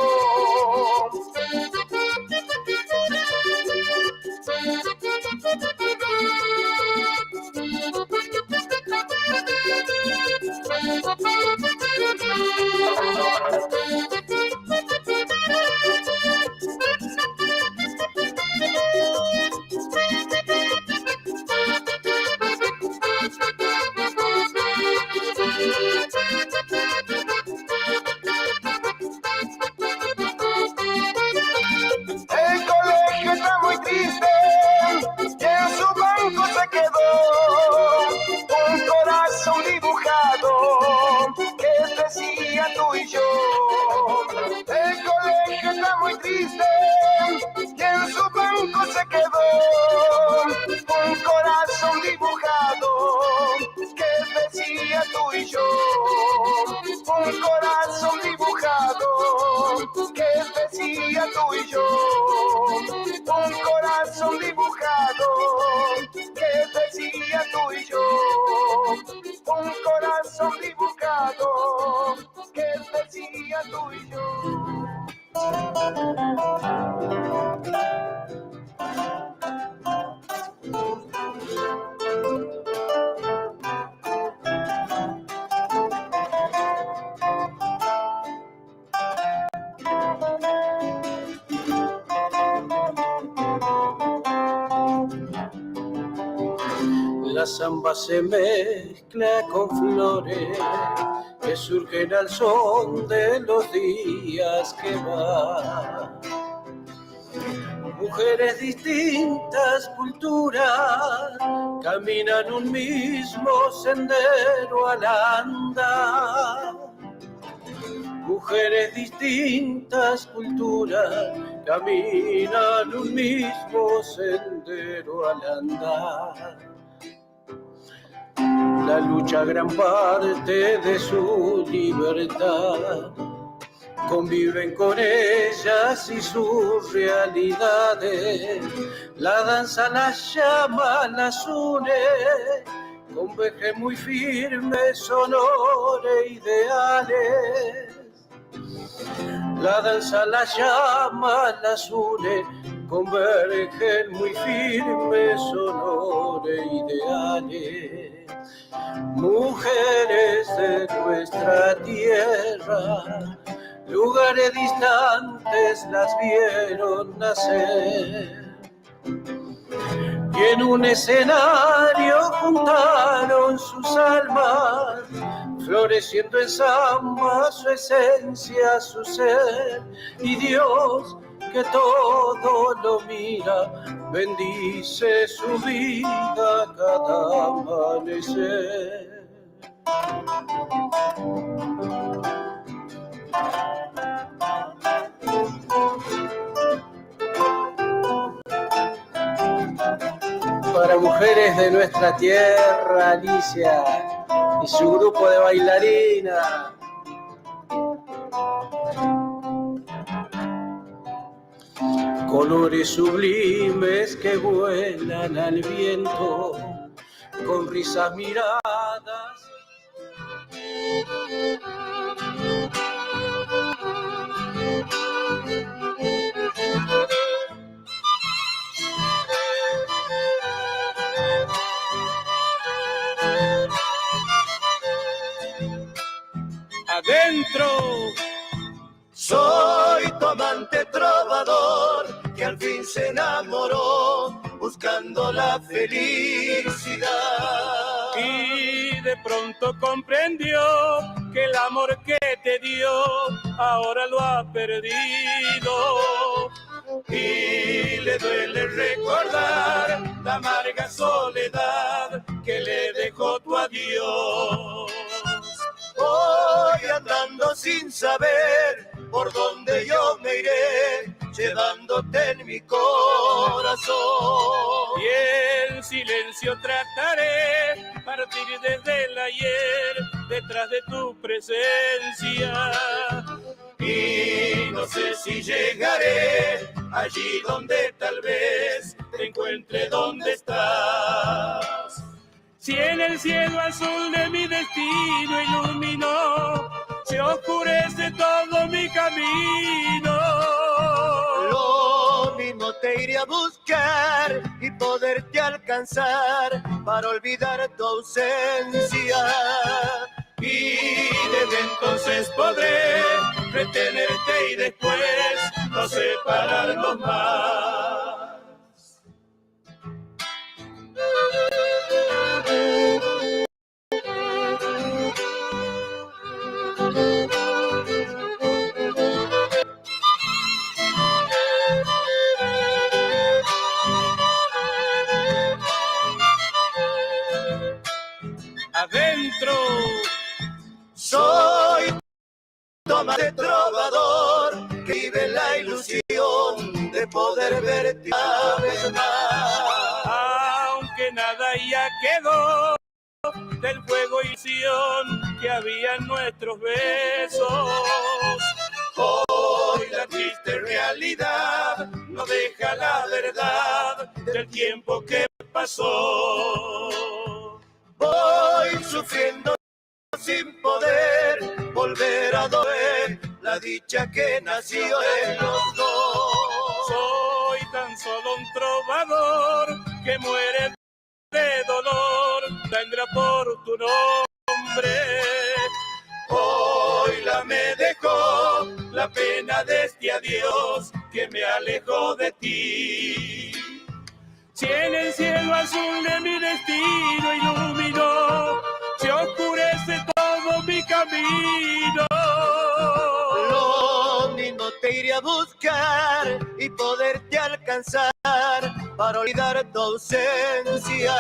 El colegio está muy triste y en su banco se quedó un corazón dibujado que decía tú y yo. El colegio está muy triste y en su banco se quedó un corazón dibujado que decía tú y yo. Un corazón dibujado que decía tú y yo. Un corazón dibujado que decía tú y yo. Un corazón dibujado que decía tú y yo. La samba se mezcla con flores que surgen al son de los días que van. Mujeres distintas culturas caminan un mismo sendero al andar. Mujeres distintas culturas caminan un mismo sendero al andar. La lucha gran parte de su libertad, conviven con ellas y sus realidades. La danza las llama, las une, converge muy firmes, sonores ideales. La danza las llama, las une, convergen muy firmes, sonores ideales. Mujeres de nuestra tierra, lugares distantes las vieron nacer. Y en un escenario juntaron sus almas, floreciendo en samba su esencia, su ser. Y Dios, que todo lo mira, bendice su vida cada amanecer. Para mujeres de nuestra tierra, Alicia y su grupo de bailarinas. Colores sublimes que vuelan al viento, con risas miradas. Adentro. Soy tu amante trovador que al fin se enamoró buscando la felicidad. Y de pronto comprendió que el amor que te dio ahora lo ha perdido. Y le duele recordar la amarga soledad que le dejó tu adiós. Voy andando sin saber por dónde yo me iré, llevándote en mi corazón. Y en silencio trataré partir desde el ayer, detrás de tu presencia. Y no sé si llegaré allí donde tal vez te encuentre donde estás. Si en el cielo azul de mi destino iluminó, se oscurece todo mi camino. Lo mismo te iré a buscar y poderte alcanzar para olvidar tu ausencia. Y desde entonces podré retenerte y después no separarnos más. Adentro. Soy tu amante trovador que vive en la ilusión de poder verte una vez más. Aunque nada ya quedó del fuego y ilusión que había en nuestros besos. Hoy la triste realidad no deja la verdad del tiempo que pasó. Voy sufriendo sin poder volver a doler la dicha que nació en los dos. Soy tan solo un trovador que muere de dolor, sangra por tu nombre. Hoy la me dejó la pena de este adiós que me alejó de ti. Si en el cielo azul de mi destino iluminó, se oscurece todo mi camino. Lo mismo te iré a buscar y poderte alcanzar para olvidar tu ausencia.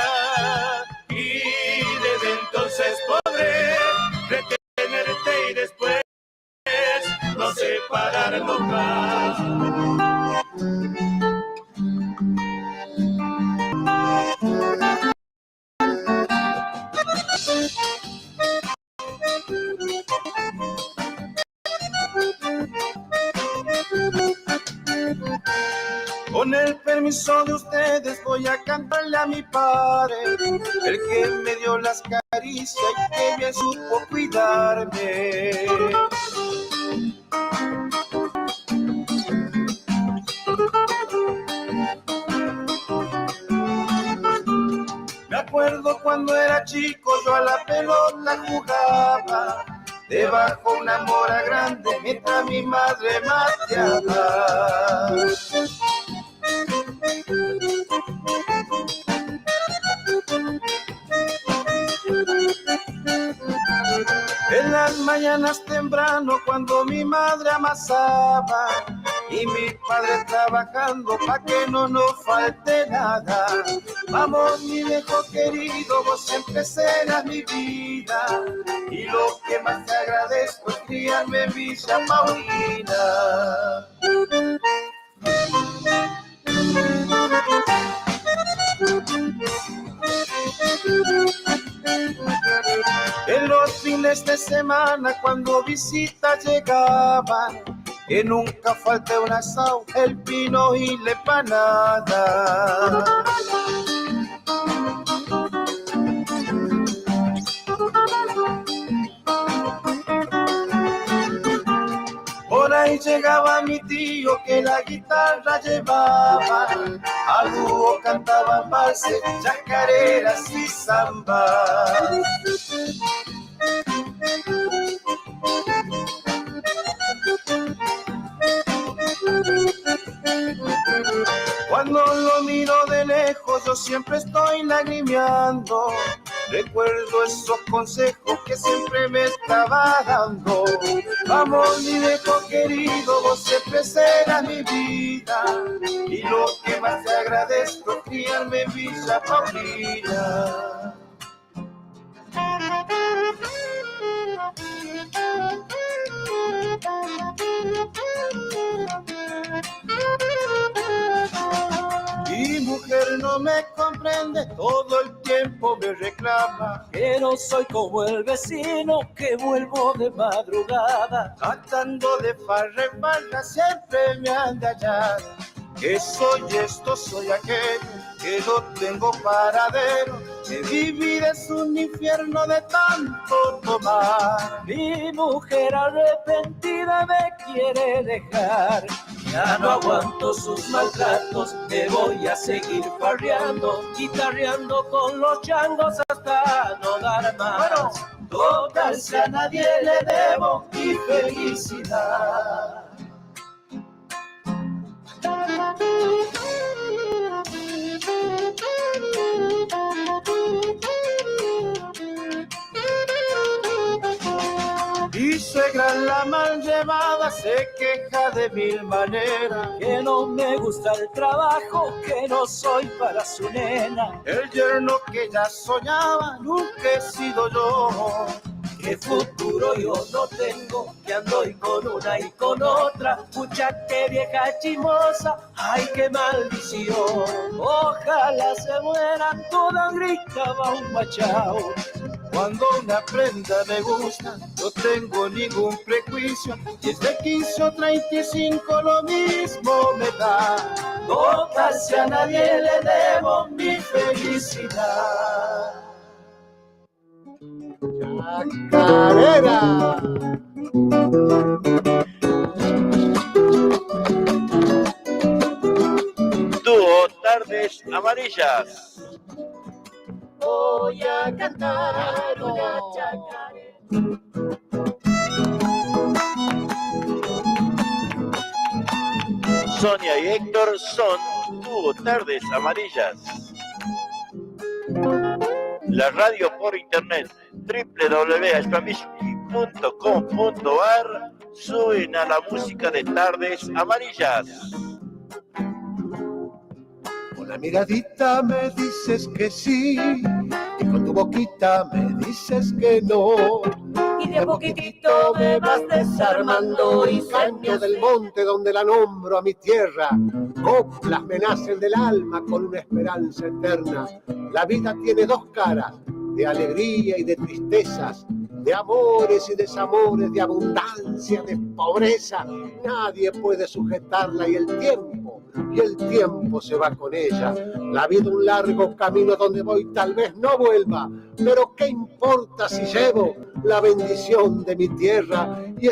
Y desde entonces podré retenerte y después no separarnos más. Con el permiso de ustedes voy a cantarle a mi padre, el que me dio las caricias y que bien supo cuidarme. Me acuerdo cuando era chico, yo a la pelota jugaba, debajo una mora grande mientras mi madre mateaba. En las mañanas temprano cuando mi madre amasaba y mi padre trabajando pa' que no nos falte nada. Vamos mi viejo querido, vos siempre serás mi vida y lo que más te agradezco es criarme en Villa Paulina. En los fines de semana cuando visitas llegaban, que nunca falte un asado, el pino y la empanada. Por ahí llegaba mi tío que la guitarra llevaba, al dúo cantaban valses, chacareras y zambas. Cuando lo miro de lejos yo siempre estoy lagrimeando, recuerdo esos consejos que siempre me estaba dando. Vamos mi viejo querido, vos siempre serás mi vida y lo que más te agradezco es criarme en Villa Paulina. Mi mujer no me comprende, todo el tiempo me reclama que no soy como el vecino que vuelvo de madrugada. Tratando de farra en farra siempre me anda allá, que soy esto, soy aquello, que no tengo paradero, que mi vida es un infierno de tanto tomar. Mi mujer arrepentida me quiere dejar, ya no aguanto sus maltratos, me voy a seguir farreando, guitarreando con los changos hasta no dar más. Bueno, total si a nadie le debo mi felicidad. Y suegra la mal llevada se queja de mil maneras, que no me gusta el trabajo, que no soy para su nena. El yerno que ella soñaba nunca he sido yo. ¿Qué futuro yo no tengo? Que ando y con una y con otra. Pucha, qué vieja chimosa, ay, qué maldición. Ojalá se mueran todas, gritaba un machao. Cuando una prenda me gusta, no tengo ningún prejuicio. Y es de 15 o 35 lo mismo me da. Total si a nadie le debo mi felicidad. ¡Chacarera! Dúo Tardes Amarillas. Voy a cantar una chacarera. Sonia y Héctor son Dúo Tardes Amarillas. La radio por internet, www.aspamisky.com.ar, suena la música de Tardes Amarillas. Con la miradita me dices que sí, y con tu boquita me dices que no. Y de a poquitito me vas desarmando y Canto del monte donde la nombro a mi tierra, coplas me nacen del alma con una esperanza eterna. La vida tiene dos caras, de alegría y de tristezas, de amores y desamores, de abundancia, de pobreza. Nadie puede sujetarla y el tiempo se va con ella. La vida un largo camino donde voy tal vez no vuelva, pero ¿qué importa si llevo la bendición de mi tierra? Y